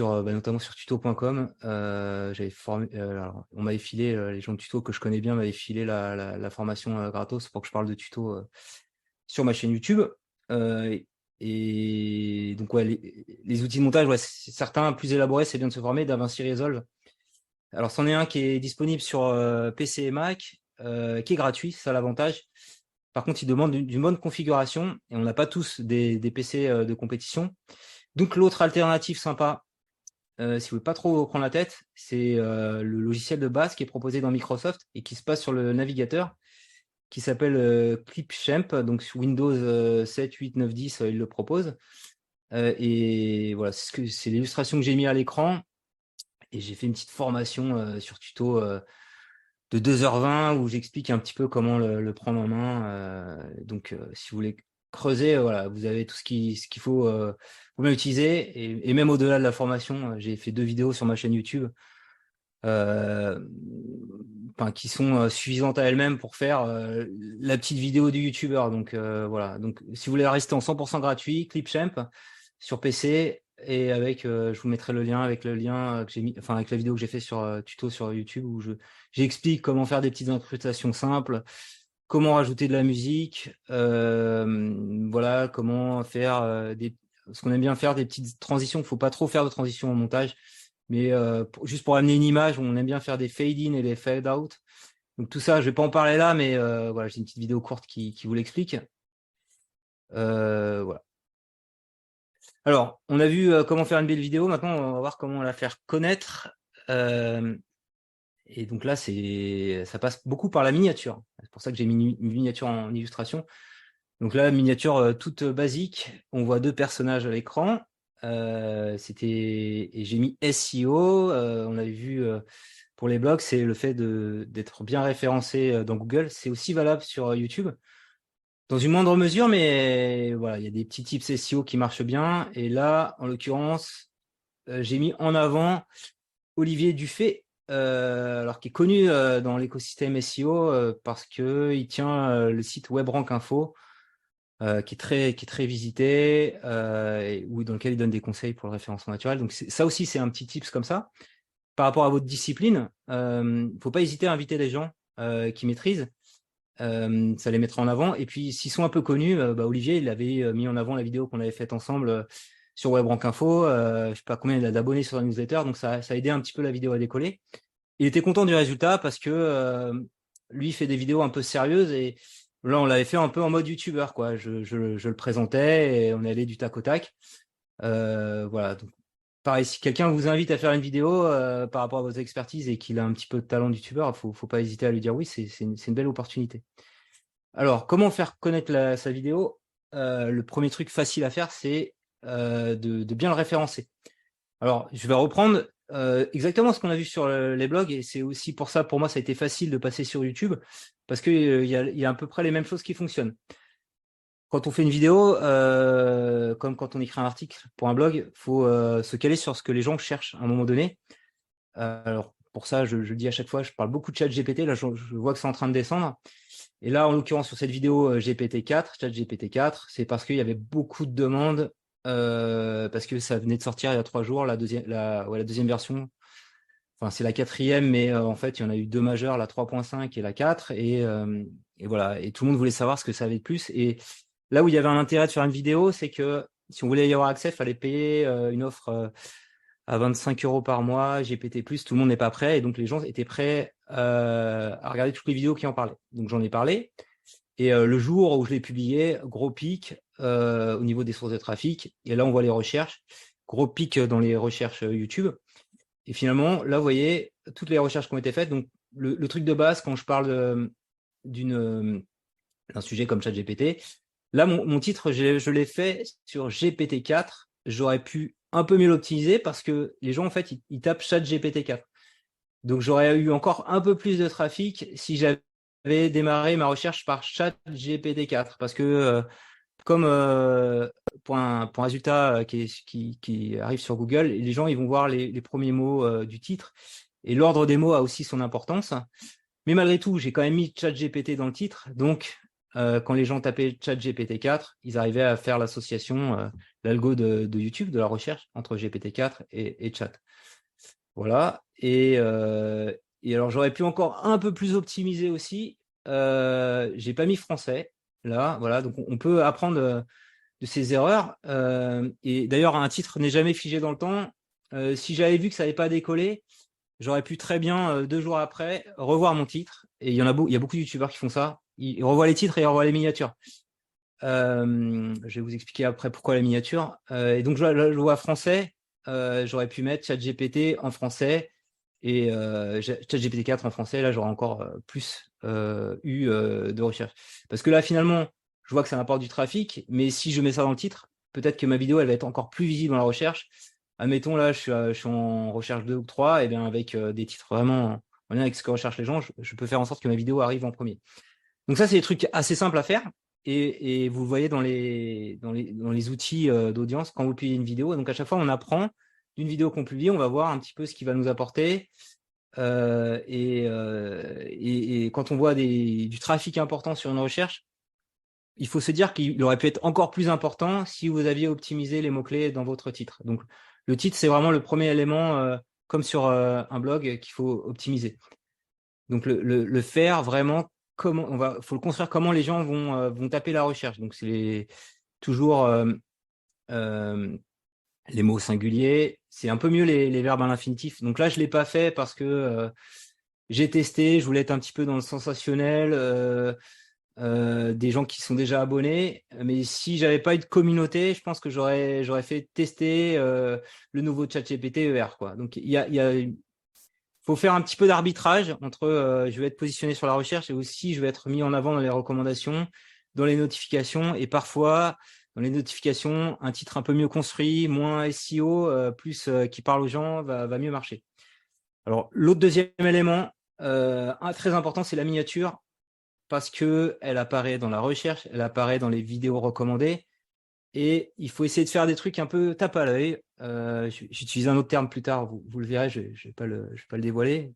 notamment sur tuto.com. J'avais formé, alors, on m'avait filé, les gens de tuto que je connais bien m'avaient filé la formation gratos pour que je parle de tuto sur ma chaîne YouTube. Et donc, ouais, les outils de montage, ouais, certains plus élaborés, c'est bien de se former. DaVinci Resolve. Alors, c'en est un qui est disponible sur PC et Mac, qui est gratuit, c'est ça l'avantage. Par contre, il demande d'une bonne configuration et on n'a pas tous des PC de compétition. Donc, l'autre alternative sympa, si vous ne voulez pas trop prendre la tête, c'est le logiciel de base qui est proposé dans Microsoft et qui se passe sur le navigateur, qui s'appelle Clipchamp. Donc sur Windows 7, 8, 9, 10, il le propose. Et voilà, c'est l'illustration que j'ai mis à l'écran. Et j'ai fait une petite formation sur tuto de 2h20 où j'explique un petit peu comment le prendre en main. Donc si vous voulez creuser, voilà, vous avez tout ce qu'il faut pour bien utiliser. Et même au-delà de la formation, j'ai fait 2 vidéos sur ma chaîne YouTube qui sont suffisantes à elles-mêmes pour faire la petite vidéo du youtubeur. Donc voilà. Donc si vous voulez rester en 100% gratuit, Clipchamp sur PC et avec, je vous mettrai le lien avec le lien que j'ai mis, enfin avec la vidéo que j'ai fait sur tuto sur YouTube où j'explique comment faire des petites incrustations simples, comment rajouter de la musique, voilà, comment faire ce qu'on aime bien faire des petites transitions. Il faut pas trop faire de transitions en montage. Mais juste pour amener une image, on aime bien faire des fade-in et des fade-out. Donc tout ça, je vais pas en parler là, mais voilà, j'ai une petite vidéo courte qui vous l'explique. Voilà. Alors, on a vu comment faire une belle vidéo. Maintenant, on va voir comment la faire connaître. Et donc là, ça passe beaucoup par la miniature. C'est pour ça que j'ai mis une miniature en illustration. Donc là, miniature toute basique. On voit 2 personnages à l'écran. Et j'ai mis SEO. On avait vu pour les blogs, c'est le fait d'être bien référencé dans Google. C'est aussi valable sur YouTube, dans une moindre mesure, mais voilà, il y a des petits tips SEO qui marchent bien. Et là, en l'occurrence, j'ai mis en avant Olivier Dufay, alors qui est connu dans l'écosystème SEO parce que il tient le site WebRank Info. qui est très visité, ou dans lequel il donne des conseils pour le référencement naturel. Donc ça aussi, c'est un petit tips comme ça. Par rapport à votre discipline, faut pas hésiter à inviter des gens qui maîtrisent. Ça les mettra en avant. Et puis, s'ils sont un peu connus, Olivier, il avait mis en avant la vidéo qu'on avait faite ensemble sur WebRank Info. Je sais pas combien il a d'abonnés sur la newsletter, donc ça a aidé un petit peu la vidéo à décoller. Il était content du résultat parce que lui, il fait des vidéos un peu sérieuses et là, on l'avait fait un peu en mode youtubeur, quoi. Je le présentais et on allait du tac au tac. Voilà. Donc, pareil, si quelqu'un vous invite à faire une vidéo par rapport à votre expertise et qu'il a un petit peu de talent de youtubeur, faut pas hésiter à lui dire oui, c'est une belle opportunité. Alors, comment faire connaître sa vidéo? Le premier truc facile à faire, c'est de bien le référencer. Alors, je vais reprendre exactement ce qu'on a vu sur les blogs, et c'est aussi pour ça, pour moi, ça a été facile de passer sur YouTube, parce que il y a à peu près les mêmes choses qui fonctionnent. Quand on fait une vidéo, comme quand on écrit un article pour un blog, faut se caler sur ce que les gens cherchent à un moment donné. Alors, pour ça, je le dis à chaque fois, je parle beaucoup de ChatGPT. Là, je vois que c'est en train de descendre. Et là, en l'occurrence, sur cette vidéo GPT-4, ChatGPT-4, c'est parce qu'il y avait beaucoup de demandes, parce que ça venait de sortir il y a 3 jours, la deuxième version. Enfin, c'est la 4e, mais en fait, il y en a eu 2 majeures, la 3.5 et la 4. Et voilà. Et tout le monde voulait savoir ce que ça avait de plus. Et là où il y avait un intérêt de faire une vidéo, c'est que si on voulait y avoir accès, il fallait payer une offre à 25 € par mois, GPT+, tout le monde n'est pas prêt. Et donc, les gens étaient prêts à regarder toutes les vidéos qui en parlaient. Donc, j'en ai parlé. Et le jour où je l'ai publié, gros pic au niveau des sources de trafic. Et là, on voit les recherches. Gros pic dans les recherches YouTube. Et finalement, là, vous voyez toutes les recherches qui ont été faites. Donc, le truc de base, quand je parle d'un sujet comme ChatGPT, là, mon titre, je l'ai fait sur GPT-4. J'aurais pu un peu mieux l'optimiser parce que les gens, en fait, ils tapent ChatGPT-4. Donc, j'aurais eu encore un peu plus de trafic si j'avais démarré ma recherche par ChatGPT-4. Parce que, comme pour un résultat qui arrive sur Google, les gens ils vont voir les premiers mots du titre. Et l'ordre des mots a aussi son importance. Mais malgré tout, j'ai quand même mis ChatGPT dans le titre. Donc, quand les gens tapaient ChatGPT-4, ils arrivaient à faire l'association, l'algo de YouTube, de la recherche, entre GPT-4 et Chat. Voilà. Et alors, j'aurais pu encore un peu plus optimiser aussi. J'ai pas mis français. Là, voilà. Donc, on peut apprendre de ses erreurs. Et d'ailleurs, un titre n'est jamais figé dans le temps. Si j'avais vu que ça n'avait pas décollé, j'aurais pu très bien, 2 jours après, revoir mon titre. Et il y a beaucoup de youtubeurs qui font ça. Ils revoient les titres et ils revoient les miniatures. Je vais vous expliquer après pourquoi la miniature. Et donc, je vois français. J'aurais pu mettre ChatGPT en français et ChatGPT-4 en français. Là, j'aurais encore plus eu de recherche. Parce que là, finalement, je vois que ça m'apporte du trafic. Mais si je mets ça dans le titre, peut-être que ma vidéo, elle va être encore plus visible dans la recherche. Admettons, là, je suis en recherche 2 ou 3, et bien avec des titres vraiment en lien avec ce que recherchent les gens, je peux faire en sorte que ma vidéo arrive en premier. Donc ça, c'est des trucs assez simples à faire. Et vous le voyez dans les outils d'audience quand vous publiez une vidéo. Donc à chaque fois, on apprend d'une vidéo qu'on publie, on va voir un petit peu ce qu'il va nous apporter. Et quand on voit du trafic important sur une recherche, il faut se dire qu'il aurait pu être encore plus important si vous aviez optimisé les mots-clés dans votre titre. Donc, le titre, c'est vraiment le premier élément, comme sur un blog, qu'il faut optimiser. Donc, le faire vraiment, faut le construire comment les gens vont taper la recherche. Donc, c'est toujours les mots singuliers. C'est un peu mieux les verbes à l'infinitif. Donc là, je ne l'ai pas fait parce que j'ai testé, je voulais être un petit peu dans le sensationnel. Des gens qui sont déjà abonnés, mais si j'avais pas eu de communauté, je pense que j'aurais fait tester le nouveau ChatGPT ER, quoi. Donc faut faire un petit peu d'arbitrage entre je vais être positionné sur la recherche et aussi je vais être mis en avant dans les recommandations, dans les notifications, et parfois dans les notifications, un titre un peu mieux construit, moins SEO, plus qui parle aux gens, va mieux marcher. Alors l'autre deuxième élément très important, c'est la miniature. Parce que elle apparaît dans la recherche, elle apparaît dans les vidéos recommandées, et il faut essayer de faire des trucs un peu tape à l'œil. J'utilise un autre terme plus tard, vous le verrez, je vais pas le dévoiler.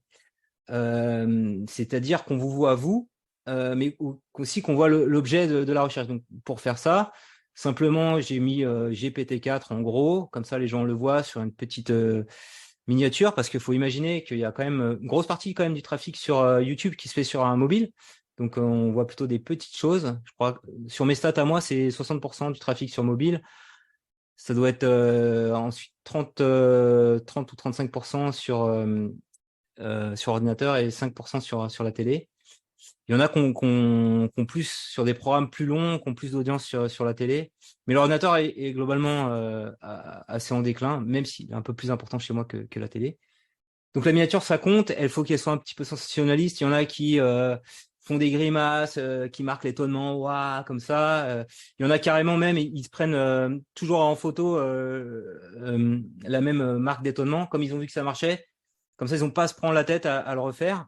C'est-à-dire qu'on vous voit vous, mais aussi qu'on voit l'objet de la recherche. Donc, pour faire ça, simplement, j'ai mis GPT-4 en gros, comme ça les gens le voient sur une petite miniature, parce qu'il faut imaginer qu'il y a quand même une grosse partie quand même du trafic sur YouTube qui se fait sur un mobile. Donc, on voit plutôt des petites choses. Je crois que sur mes stats à moi, c'est 60% du trafic sur mobile. Ça doit être ensuite 30 ou 35% sur ordinateur et 5% sur la télé. Il y en a qui ont plus sur des programmes plus longs, qui ont plus d'audience sur la télé. Mais l'ordinateur est globalement assez en déclin, même s'il est un peu plus important chez moi que la télé. Donc la miniature, ça compte. Il faut qu'elle soit un petit peu sensationnaliste. Il y en a qui font des grimaces, qui marquent l'étonnement, waouh, comme ça. Il y en a carrément même, ils se prennent toujours en photo la même marque d'étonnement, comme ils ont vu que ça marchait. Comme ça, ils n'ont pas à se prendre la tête à le refaire.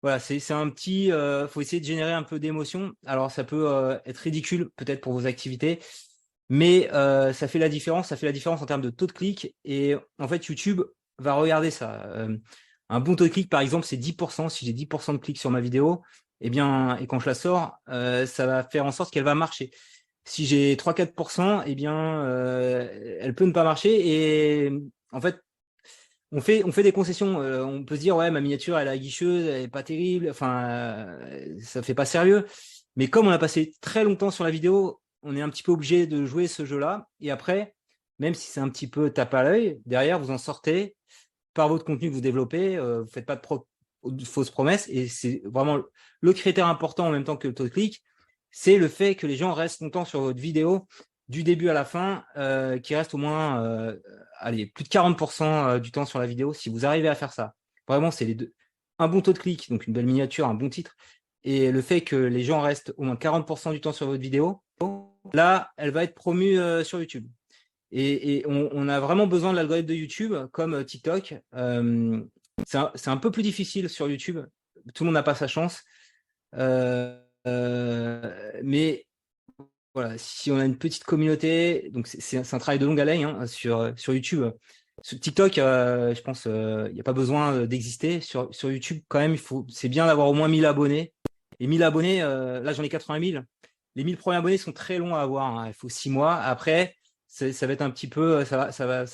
Voilà, c'est un petit. Faut essayer de générer un peu d'émotion. Alors, ça peut être ridicule peut-être pour vos activités, mais ça fait la différence. Ça fait la différence en termes de taux de clic. Et en fait, YouTube va regarder ça. Un bon taux de clic, par exemple, c'est 10%. Si j'ai 10% de clics sur ma vidéo, eh bien, et quand je la sors, ça va faire en sorte qu'elle va marcher. Si j'ai 3-4%, eh bien, elle peut ne pas marcher. Et en fait, on fait des concessions. On peut se dire, ouais, ma miniature, elle est guicheuse, elle est pas terrible. Enfin, ça fait pas sérieux. Mais comme on a passé très longtemps sur la vidéo, on est un petit peu obligé de jouer ce jeu-là. Et après, même si c'est un petit peu tape à l'œil, derrière, vous en sortez par votre contenu que vous développez. Vous faites pas de fausses promesses. Et c'est vraiment le critère important en même temps que le taux de clic. C'est le fait que les gens restent longtemps sur votre vidéo du début à la fin, qui reste au moins allez, plus de 40% du temps sur la vidéo. Si vous arrivez à faire ça, vraiment, c'est les deux. Un bon taux de clic, donc une belle miniature, un bon titre, et le fait que les gens restent au moins 40% du temps sur votre vidéo, là, elle va être promue sur YouTube. Et on a vraiment besoin de l'algorithme de YouTube, comme TikTok. C'est un peu plus difficile sur YouTube. Tout le monde n'a pas sa chance. Mais voilà, si on a une petite communauté, donc c'est un travail de longue haleine hein, sur YouTube. Sur TikTok, je pense il n'y a pas besoin d'exister. Sur YouTube, quand même, c'est bien d'avoir au moins 1000 abonnés. Et 1000 abonnés, là j'en ai 80 000. Les 1000 premiers abonnés sont très longs à avoir. Hein. Il faut 6 mois. Après, ça va être un petit peu, ça va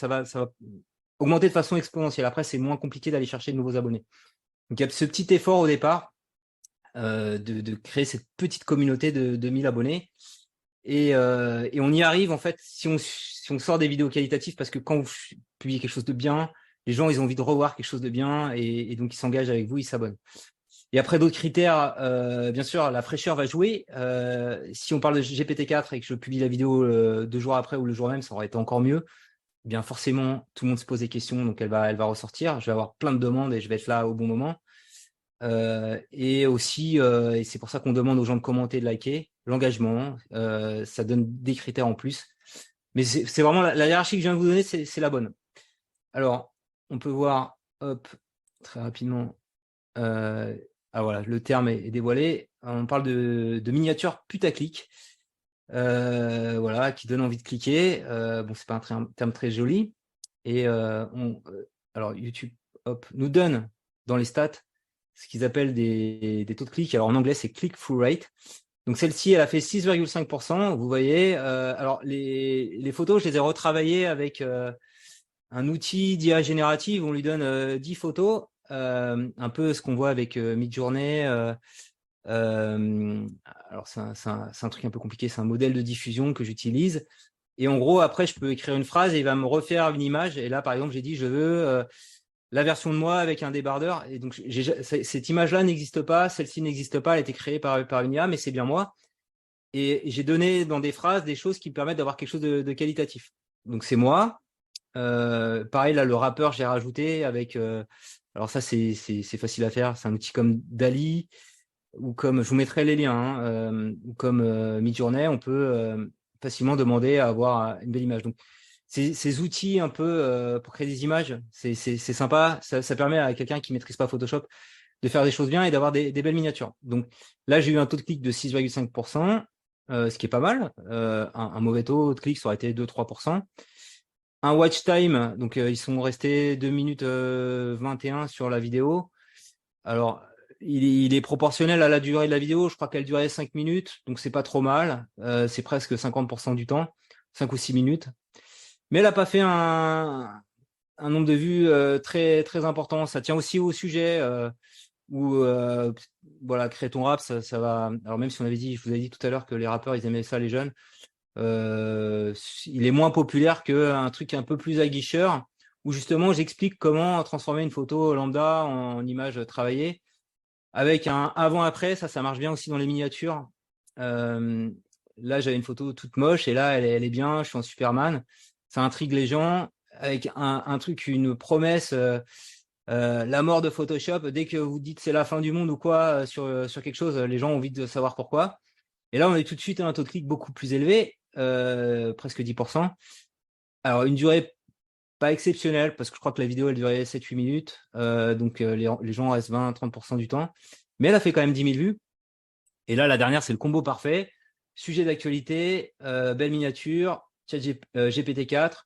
augmenter de façon exponentielle. Après, c'est moins compliqué d'aller chercher de nouveaux abonnés. Donc il y a ce petit effort au départ de créer cette petite communauté de 1000 abonnés. Et on y arrive en fait si on sort des vidéos qualitatives parce que quand vous publiez quelque chose de bien, les gens ils ont envie de revoir quelque chose de bien et donc ils s'engagent avec vous, ils s'abonnent. Et après d'autres critères, bien sûr la fraîcheur va jouer. Si on parle de GPT-4 et que je publie la vidéo 2 jours après ou le jour même, ça aurait été encore mieux. Eh bien forcément tout le monde se pose des questions donc elle va ressortir. Je vais avoir plein de demandes et je vais être là au bon moment. Et aussi, et c'est pour ça qu'on demande aux gens de commenter, de liker, l'engagement, ça donne des critères en plus. Mais c'est vraiment la hiérarchie que je viens de vous donner, c'est la bonne. Alors, on peut voir, hop, très rapidement, voilà, le terme est dévoilé. On parle de miniature putaclic, voilà, qui donne envie de cliquer. Bon, c'est pas un terme très joli. Et alors YouTube, hop, nous donne dans les stats ce qu'ils appellent des taux de clic. Alors en anglais, c'est click-through rate. Donc celle-ci, elle a fait 6,5%. Vous voyez, alors les photos, je les ai retravaillées avec un outil d'IA générative. On lui donne 10 photos, un peu ce qu'on voit avec Midjourney. Alors c'est un truc un peu compliqué, c'est un modèle de diffusion que j'utilise. Et en gros, après, je peux écrire une phrase et il va me refaire une image. Et là, par exemple, j'ai dit, je veux la version de moi avec un débardeur. Et donc, cette image-là n'existe pas, celle-ci n'existe pas, elle a été créée par une IA, mais c'est bien moi. Et j'ai donné dans des phrases des choses qui me permettent d'avoir quelque chose de qualitatif. Donc, c'est moi. Pareil, là, le rappeur, j'ai rajouté avec... alors ça, c'est facile à faire. C'est un outil comme DALL-E ou comme... Je vous mettrai les liens. Hein, ou comme Midjourney, on peut facilement demander à avoir une belle image. Donc, ces outils un peu pour créer des images, c'est sympa. Ça permet à quelqu'un qui maîtrise pas Photoshop de faire des choses bien et d'avoir des belles miniatures. Donc là, j'ai eu un taux de clic de 6,5%, ce qui est pas mal. Un mauvais taux de clic, ça aurait été 2-3%. Un watch time, donc ils sont restés 2 minutes 21 sur la vidéo. Alors, il est proportionnel à la durée de la vidéo. Je crois qu'elle durait 5 minutes, donc c'est pas trop mal. C'est presque 50% du temps, 5 ou 6 minutes. Mais elle n'a pas fait un nombre de vues très, très important. Ça tient aussi au sujet où, voilà, crée ton rap, ça va. Alors même si je vous avais dit tout à l'heure que les rappeurs, ils aimaient ça, les jeunes, il est moins populaire qu'un truc un peu plus aguicheur, où justement j'explique comment transformer une photo lambda en image travaillée avec un avant-après. Ça marche bien aussi dans les miniatures. Là, j'avais une photo toute moche et là, elle est bien. Je suis en Superman. Ça intrigue les gens avec un truc, une promesse. La mort de Photoshop. Dès que vous dites c'est la fin du monde ou quoi sur quelque chose, les gens ont envie de savoir pourquoi. Et là, on est tout de suite à un taux de clic beaucoup plus élevé, presque 10%. Alors, une durée pas exceptionnelle, parce que je crois que la vidéo, elle durait 7-8 minutes. Donc, les gens restent 20-30% du temps. Mais elle a fait quand même 10 000 vues. Et là, la dernière, c'est le combo parfait. Sujet d'actualité, belle miniature, chat GPT-4.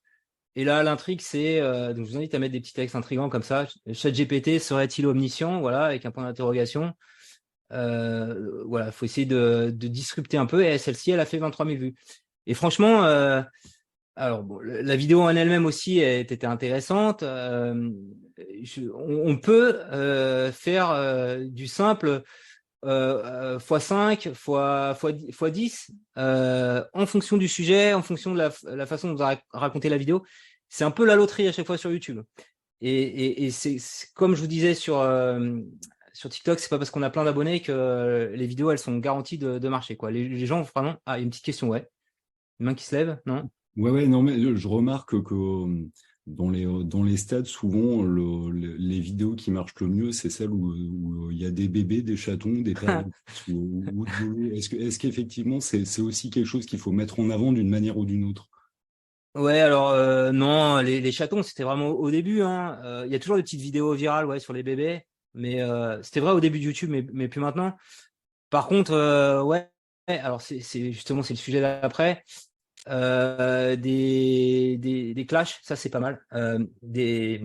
Et là, l'intrigue, c'est, donc je vous invite à mettre des petits textes intrigants comme ça. ChatGPT serait-il omniscient? Voilà, avec un point d'interrogation. Voilà, faut essayer de disrupter un peu. Et celle-ci, elle a fait 23 000 vues. Et franchement, alors bon, la vidéo en elle-même aussi était intéressante. On peut faire du simple x5, x10, en fonction du sujet, en fonction de la façon dont vous racontez la vidéo. C'est un peu la loterie à chaque fois sur YouTube. Et c'est comme je vous disais sur TikTok, c'est pas parce qu'on a plein d'abonnés que les vidéos elles sont garanties de marcher, quoi. Les gens vraiment. Ah, il y a une petite question, ouais. Une main qui se lève, non? Ouais, non, mais je remarque que dans les stades, souvent, les vidéos qui marchent le mieux, c'est celles où il y a des bébés, des chatons, des pères ou de bolo. Est-ce qu'effectivement, c'est aussi quelque chose qu'il faut mettre en avant d'une manière ou d'une autre? Ouais, alors non, les chatons, c'était vraiment au début, hein. Il y a toujours des petites vidéos virales, ouais, sur les bébés, mais c'était vrai au début de YouTube, mais plus maintenant. Par contre, ouais, alors c'est justement c'est le sujet d'après. Des clashs, ça c'est pas mal. Des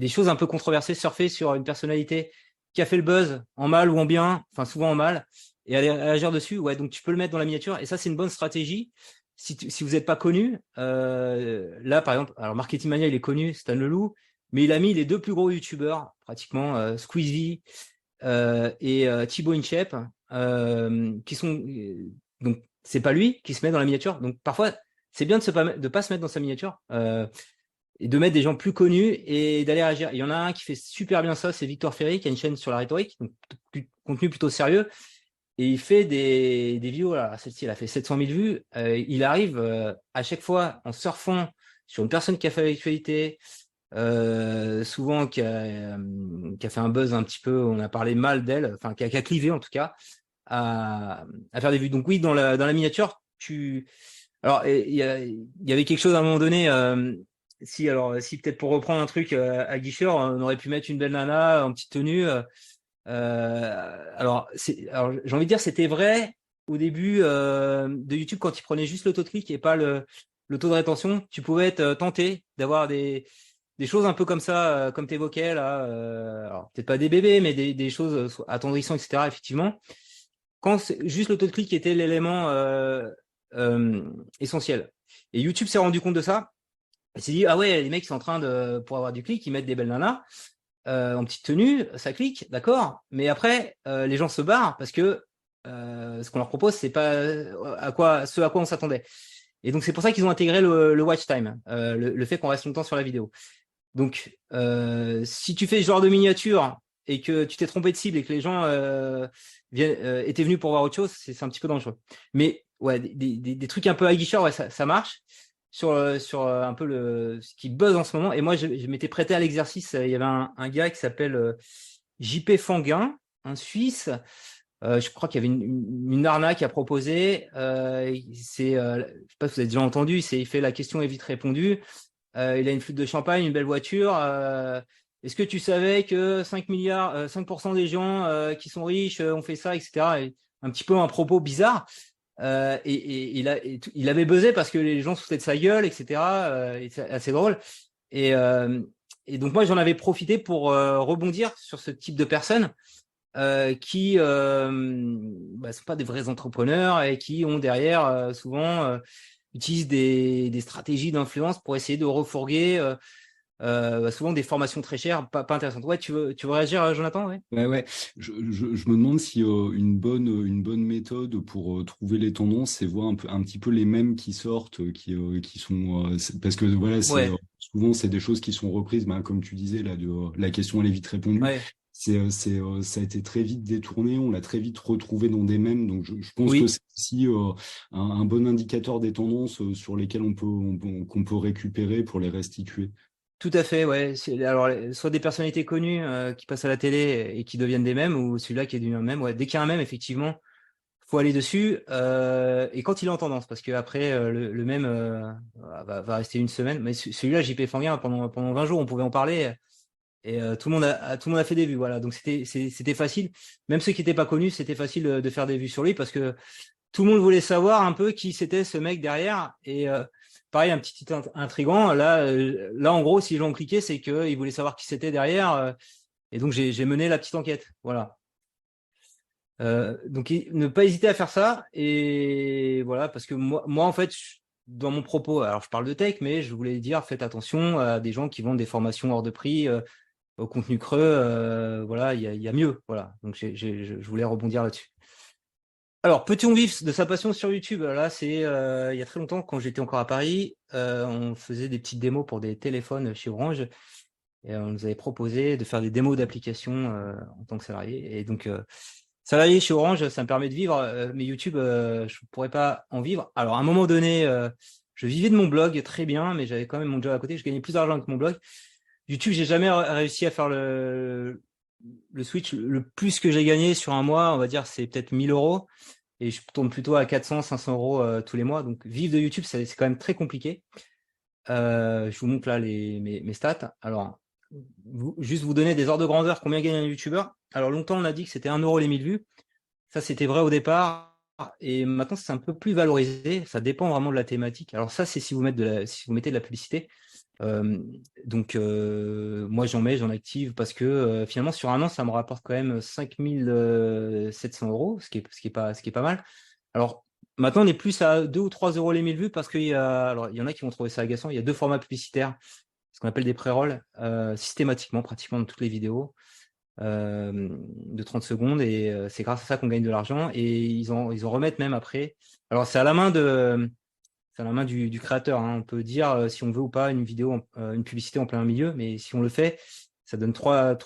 choses un peu controversées, surfer sur une personnalité qui a fait le buzz en mal ou en bien, enfin souvent en mal, et aller réagir dessus. Ouais, donc tu peux le mettre dans la miniature, et ça c'est une bonne stratégie. Si vous n'êtes pas connu, là par exemple, alors Marketing Mania il est connu, Stan Leloup, mais il a mis les deux plus gros youtubeurs pratiquement, Squeezie et Thibaut InShape, qui sont donc c'est pas lui qui se met dans la miniature. Donc parfois c'est bien de pas se mettre dans sa miniature et de mettre des gens plus connus et d'aller réagir. Il y en a un qui fait super bien ça, c'est Victor Ferry qui a une chaîne sur la rhétorique, donc contenu plutôt sérieux. Et il fait des vidéos, là, celle-ci, elle a fait 700 000 vues. Il arrive à chaque fois en surfant sur une personne qui a fait l'actualité, souvent qui a fait un buzz un petit peu, on a parlé mal d'elle, enfin qui a clivé en tout cas, à faire des vues. Donc oui, dans la miniature, alors il y avait quelque chose à un moment donné, si peut-être pour reprendre un truc à Guicheur, on aurait pu mettre une belle nana en petite tenue. Alors j'ai envie de dire c'était vrai au début de YouTube quand il prenait juste le taux de clic et pas le taux de rétention. Tu pouvais être tenté d'avoir des choses un peu comme ça, comme tu évoquais là. Alors peut-être pas des bébés, mais des choses attendrissantes, etc. Effectivement, quand juste le taux de clic était l'élément essentiel. Et YouTube s'est rendu compte de ça. Il s'est dit ah ouais, les mecs sont en train pour avoir du clic, ils mettent des belles nanas. En petite tenue, ça clique, d'accord, mais après les gens se barrent parce que ce qu'on leur propose c'est pas à quoi on s'attendait. Et donc c'est pour ça qu'ils ont intégré le watch time, le fait qu'on reste longtemps sur la vidéo. Donc si tu fais ce genre de miniature et que tu t'es trompé de cible et que les gens étaient venus pour voir autre chose, c'est un petit peu dangereux. Mais ouais, des trucs un peu aguicheurs, ouais, ça marche. Sur un peu ce qui buzz en ce moment. Et moi, je m'étais prêté à l'exercice. Il y avait un gars qui s'appelle JP Fanguin, un Suisse. Je crois qu'il y avait une arnaque à proposer. Je sais pas si vous avez déjà entendu, il fait la question est vite répondue. Il a une flûte de champagne, une belle voiture. Est-ce que tu savais que 5% des gens qui sont riches ont fait ça, etc. Et un petit peu un propos bizarre. Et il avait buzzé parce que les gens se foutaient de sa gueule, etc. Et c'est assez drôle. Et Et donc moi, j'en avais profité pour rebondir sur ce type de personnes qui sont pas des vrais entrepreneurs et qui ont derrière souvent utilisent des stratégies d'influence pour essayer de refourguer souvent des formations très chères, pas intéressantes. Ouais, tu veux réagir, Jonathan? Ouais. Ouais. Je me demande si une bonne méthode pour trouver les tendances, c'est voir un petit peu les mêmes qui sortent, qui sont parce que voilà, Ouais. souvent c'est des choses qui sont reprises, comme tu disais là, la question elle est vite répondue. Ouais. Ça a été très vite détourné, on l'a très vite retrouvé dans des mèmes, donc je pense Oui. que c'est aussi un bon indicateur des tendances sur lesquelles qu'on peut récupérer pour les restituer. Tout à fait, ouais. Alors, soit des personnalités connues qui passent à la télé et qui deviennent des mèmes, ou celui-là qui est devenu un mème. Ouais. Dès qu'il y a un mème, effectivement, faut aller dessus. Et quand il est en tendance, parce que après le mème va rester une semaine. Mais celui-là, JP Fanguin, pendant 20 jours, on pouvait en parler. Et tout le monde a fait des vues, voilà. Donc c'était facile. Même ceux qui n'étaient pas connus, c'était facile de faire des vues sur lui parce que tout le monde voulait savoir un peu qui c'était ce mec derrière. Et pareil, un petit titre intriguant. Là, en gros, si les gens ont cliqué, c'est qu'ils voulaient savoir qui c'était derrière. Et donc j'ai mené la petite enquête, voilà. Donc ne pas hésiter à faire ça. Et voilà, parce que moi en fait, dans mon propos, alors je parle de tech, mais je voulais dire faites attention à des gens qui vendent des formations hors de prix. Au contenu creux, voilà, il y a mieux, voilà. Donc je voulais rebondir là-dessus. Alors, petit on vif de sa passion sur YouTube. Là, c'est il y a très longtemps, quand j'étais encore à Paris, on faisait des petites démos pour des téléphones chez Orange, et on nous avait proposé de faire des démos d'applications en tant que salarié. Et donc, salarié chez Orange, ça me permet de vivre, mais YouTube, je pourrais pas en vivre. Alors, à un moment donné, je vivais de mon blog très bien, mais j'avais quand même mon job à côté. Je gagnais plus d'argent que mon blog. YouTube, j'ai jamais réussi à faire le switch. Le plus que j'ai gagné sur un mois, on va dire, c'est peut-être 1 000 euros. Et je tourne plutôt à 400, 500 euros tous les mois. Donc, vivre de YouTube, c'est quand même très compliqué. Je vous montre là mes stats. Alors, juste vous donner des ordres de grandeur, combien gagne un YouTuber. Alors, longtemps, on a dit que c'était 1 euro les 1000 vues. Ça, c'était vrai au départ. Et maintenant, c'est un peu plus valorisé. Ça dépend vraiment de la thématique. Alors ça, c'est si vous mettez de la publicité. Donc moi j'en active parce que finalement sur un an ça me rapporte quand même 5 700 euros, ce qui est pas mal. Alors maintenant on est plus à 2 ou 3 euros les 1000 vues parce qu'il y en a qui vont trouver ça agaçant. Il y a 2 formats publicitaires, ce qu'on appelle des pré-rolls, systématiquement, pratiquement dans toutes les vidéos de 30 secondes, et c'est grâce à ça qu'on gagne de l'argent, et ils en remettent même après. Alors c'est à la main du créateur, hein. On peut dire si on veut ou pas une vidéo, une publicité en plein milieu, mais si on le fait, ça donne trois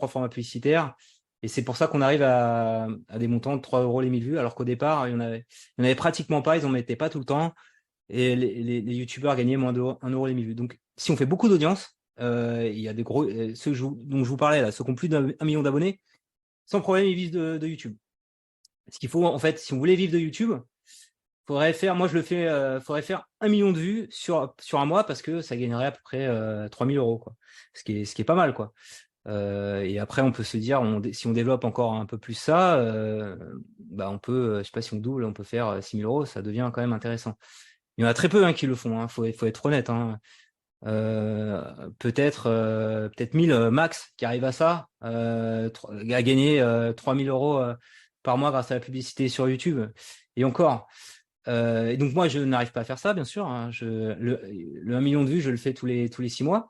formats publicitaires. Et c'est pour ça qu'on arrive à des montants de 3 euros les 1000 vues, alors qu'au départ, il y en avait pratiquement pas, ils en mettaient pas tout le temps. Et les youtubeurs gagnaient moins de 1 euro les 1000 vues. Donc, si on fait beaucoup d'audience, il y a des gros, ceux dont je vous parlais là, ceux qui ont plus d'1 million d'abonnés, sans problème, ils vivent de YouTube. Ce qu'il faut, en fait, si on voulait vivre de YouTube, faudrait faire 1 million de vues sur un mois, parce que ça gagnerait à peu près 3 000 euros, quoi. Ce qui est pas mal, quoi. Et après, on peut se dire, si on développe encore un peu plus ça, on peut, je sais pas, si on double, on peut faire 6 000 euros, ça devient quand même intéressant. Il y en a très peu qui le font, hein, faut être honnête, hein. Peut-être 1000 max qui arrivent à ça, à gagner 3 000 euros par mois grâce à la publicité sur YouTube. Et encore. Et donc moi, je n'arrive pas à faire ça, bien sûr, hein. Le 1 million de vues, je le fais tous les 6 mois.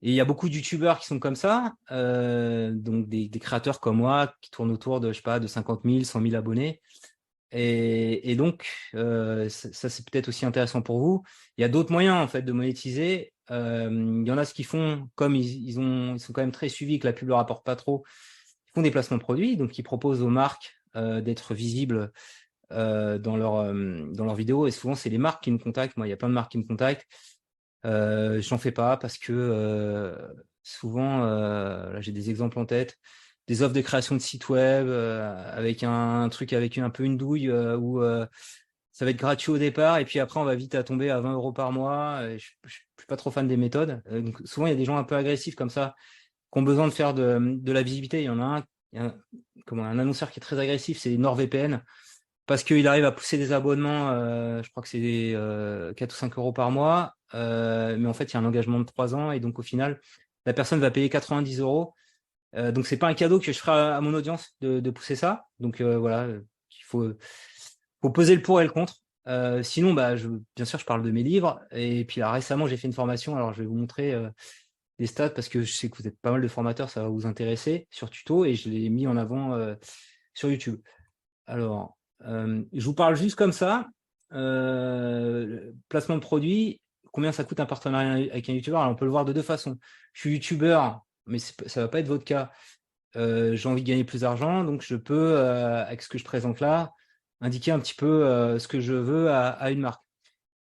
Et il y a beaucoup de youtubeurs qui sont comme ça, donc des créateurs comme moi qui tournent autour de, je sais pas, de 50 000, 100 000 abonnés. Et donc, ça c'est peut-être aussi intéressant pour vous. Il y a d'autres moyens en fait de monétiser. Il y en a ce qui font, comme ils sont quand même très suivis, que la pub leur rapporte pas trop. Ils font des placements produits, donc ils proposent aux marques d'être visibles dans leurs vidéos. Et souvent, c'est les marques qui me contactent. Moi, il y a plein de marques qui me contactent. J'en fais pas parce que souvent, là, j'ai des exemples en tête, des offres de création de sites web avec un truc avec un peu une douille où ça va être gratuit au départ, et puis après on va vite à tomber à 20 euros par mois. Je suis pas trop fan des méthodes. Donc souvent il y a des gens un peu agressifs comme ça qui ont besoin de faire de la visibilité. Il y en a un annonceur qui est très agressif, c'est NordVPN, parce qu'il arrive à pousser des abonnements, je crois que c'est 4 ou 5 euros par mois, mais en fait il y a un engagement de 3 ans, et donc au final la personne va payer 90 €. Donc, c'est pas un cadeau que je ferai à mon audience de pousser ça. Donc, voilà, il faut peser le pour et le contre. Sinon, bien sûr, je parle de mes livres. Et puis là, récemment, j'ai fait une formation. Alors, je vais vous montrer des stats parce que je sais que vous êtes pas mal de formateurs, ça va vous intéresser sur Tuto et je l'ai mis en avant sur YouTube. Alors, je vous parle juste comme ça. Placement de produit, combien ça coûte un partenariat avec un YouTuber? Alors, on peut le voir de deux façons. Je suis YouTuber, mais ça va pas être votre cas. J'ai envie de gagner plus d'argent, donc je peux, avec ce que je présente là, indiquer un petit peu ce que je veux à une marque.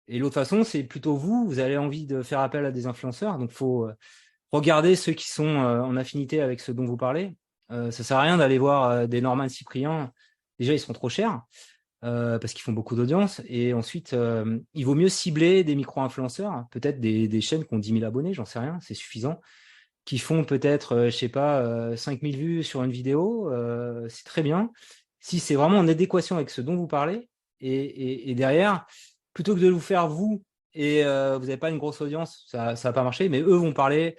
Et l'autre façon, c'est plutôt vous avez envie de faire appel à des influenceurs, donc il faut regarder ceux qui sont en affinité avec ce dont vous parlez. Ça sert à rien d'aller voir des Norman Cyprien. Déjà, ils sont trop chers parce qu'ils font beaucoup d'audience. Et ensuite, il vaut mieux cibler des micro-influenceurs, peut-être des chaînes qui ont 10 000 abonnés, j'en sais rien, c'est suffisant, qui font peut-être, je sais pas, 5 000 vues sur une vidéo. C'est très bien. Si c'est vraiment en adéquation avec ce dont vous parlez, et derrière, plutôt que de vous faire vous, et vous n'avez pas une grosse audience, ça va pas marcher, mais eux vont parler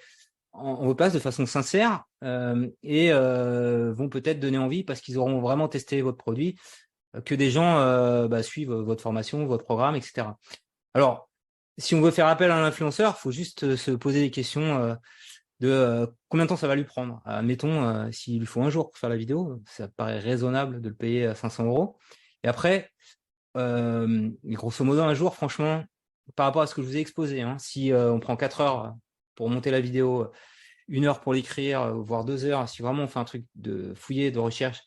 en votre place de façon sincère et vont peut-être donner envie parce qu'ils auront vraiment testé votre produit, que des gens suivent votre formation, votre programme, etc. Alors, si on veut faire appel à un influenceur, il faut juste se poser des questions de combien de temps ça va lui prendre. Admettons, s'il lui faut un jour pour faire la vidéo, ça paraît raisonnable de le payer à 500 €. Et après, grosso modo, un jour, franchement, par rapport à ce que je vous ai exposé, si on prend 4 heures pour monter la vidéo, 1 heure pour l'écrire, voire 2 heures, si vraiment on fait un truc de fouillé, de recherche,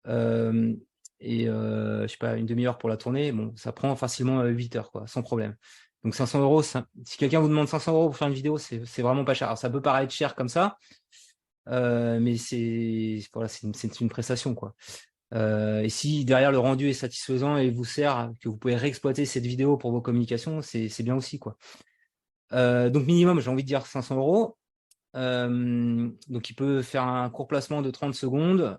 je sais pas, une demi-heure pour la tourner, bon, ça prend facilement 8 heures, quoi, sans problème. Donc 500 €, si quelqu'un vous demande 500 € pour faire une vidéo, c'est vraiment pas cher. Alors ça peut paraître cher comme ça, mais c'est une prestation, quoi. Et si derrière le rendu est satisfaisant et vous sert, que vous pouvez réexploiter cette vidéo pour vos communications, c'est bien aussi, quoi. Donc minimum, j'ai envie de dire 500 €. Donc il peut faire un court placement de 30 secondes.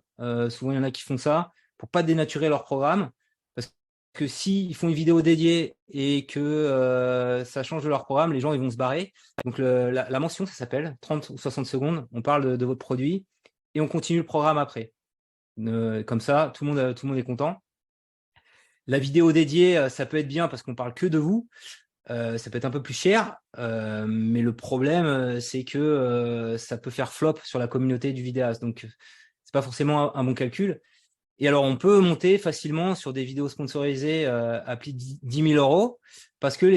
Souvent il y en a qui font ça pour pas dénaturer leur programme, parce que s'ils font une vidéo dédiée et que ça change de leur programme, les gens ils vont se barrer. Donc la mention, ça s'appelle 30 ou 60 secondes. On parle de votre produit et on continue le programme après. Comme ça, tout le monde est content. La vidéo dédiée, ça peut être bien parce qu'on parle que de vous. Ça peut être un peu plus cher, mais le problème, c'est que ça peut faire flop sur la communauté du vidéaste. Donc, c'est pas forcément un bon calcul. Et alors, on peut monter facilement sur des vidéos sponsorisées à plus de 10 000 € parce que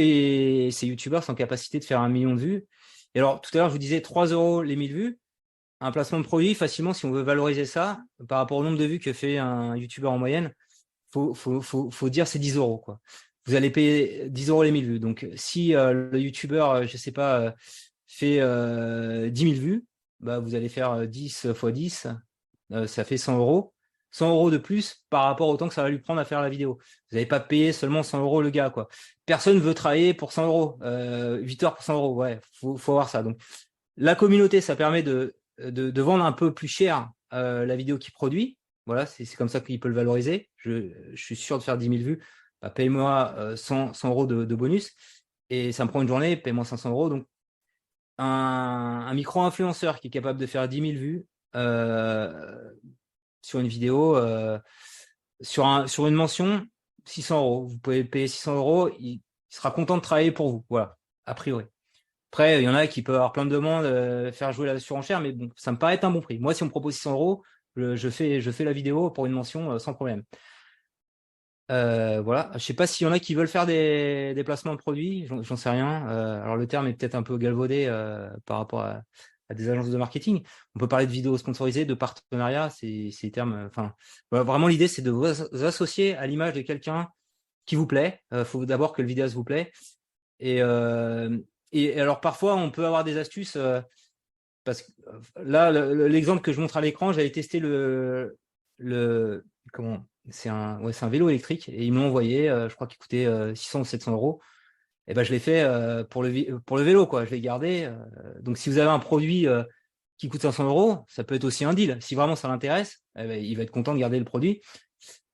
ces youtubeurs sont en capacité de faire 1 million de vues. Et alors, tout à l'heure, je vous disais 3 € les 1000 vues. Un placement de produit, facilement, si on veut valoriser ça, par rapport au nombre de vues que fait un youtubeur en moyenne, faut dire c'est 10 €, quoi. Vous allez payer 10 € les 1000 vues. Donc, si le youtubeur, je sais pas, fait 10 000 vues, vous allez faire 10 fois 10, ça fait 100 €. 100 € de plus par rapport au temps que ça va lui prendre à faire la vidéo. Vous n'allez pas payer seulement 100 € le gars, quoi. Personne veut travailler pour 100 €. 8 heures pour 100 €, ouais, faut avoir ça. Donc, la communauté, ça permet de vendre un peu plus cher la vidéo qu'il produit. Voilà, c'est comme ça qu'il peut le valoriser. Je suis sûr de faire 10 000 vues. Paye-moi 100 € de bonus. Et ça me prend une journée, paye-moi 500 €. Donc, un micro-influenceur qui est capable de faire 10 000 vues sur une vidéo, sur une mention, 600 €. Vous pouvez payer 600 €, il sera content de travailler pour vous. Voilà, a priori. Après, il y en a qui peuvent avoir plein de demandes, faire jouer la surenchère, mais bon, ça me paraît être un bon prix. Moi, si on me propose 600 €, je fais la vidéo pour une mention sans problème. Voilà. Je sais pas s'il y en a qui veulent faire des placements de produits, j'en sais rien. Alors le terme est peut-être un peu galvaudé par rapport à des agences de marketing. On peut parler de vidéos sponsorisées, de partenariats, c'est des termes. Enfin, voilà, vraiment l'idée c'est de vous associer à l'image de quelqu'un qui vous plaît. Faut d'abord que le vidéaste vous plaît. Et alors parfois on peut avoir des astuces parce que là l'exemple que je montre à l'écran, j'avais testé c'est un vélo électrique et ils m'ont envoyé, je crois qu'il coûtait 600 ou 700 €. Et je l'ai fait pour le vélo, quoi. Je l'ai gardé. Donc si vous avez un produit qui coûte 500 €, ça peut être aussi un deal. Si vraiment ça l'intéresse, il va être content de garder le produit.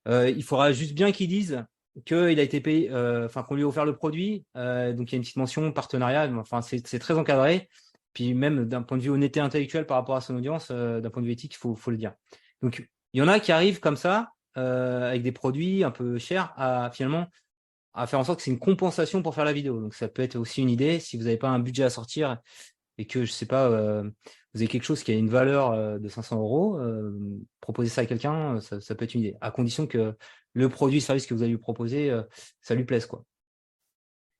Il faudra juste bien qu'ils disent qu'il a été payé, qu'on lui a offert le produit. Donc il y a une petite mention partenariat. Enfin c'est très encadré. Puis même d'un point de vue honnêteté intellectuelle par rapport à son audience, d'un point de vue éthique, faut le dire. Donc, il y en a qui arrivent comme ça, avec des produits un peu chers, à finalement à faire en sorte que c'est une compensation pour faire la vidéo. Donc, ça peut être aussi une idée. Si vous n'avez pas un budget à sortir et que, je sais pas, vous avez quelque chose qui a une valeur de 500 euros, proposer ça à quelqu'un, ça peut être une idée. À condition que le produit, service que vous allez lui proposer, ça lui plaise, quoi.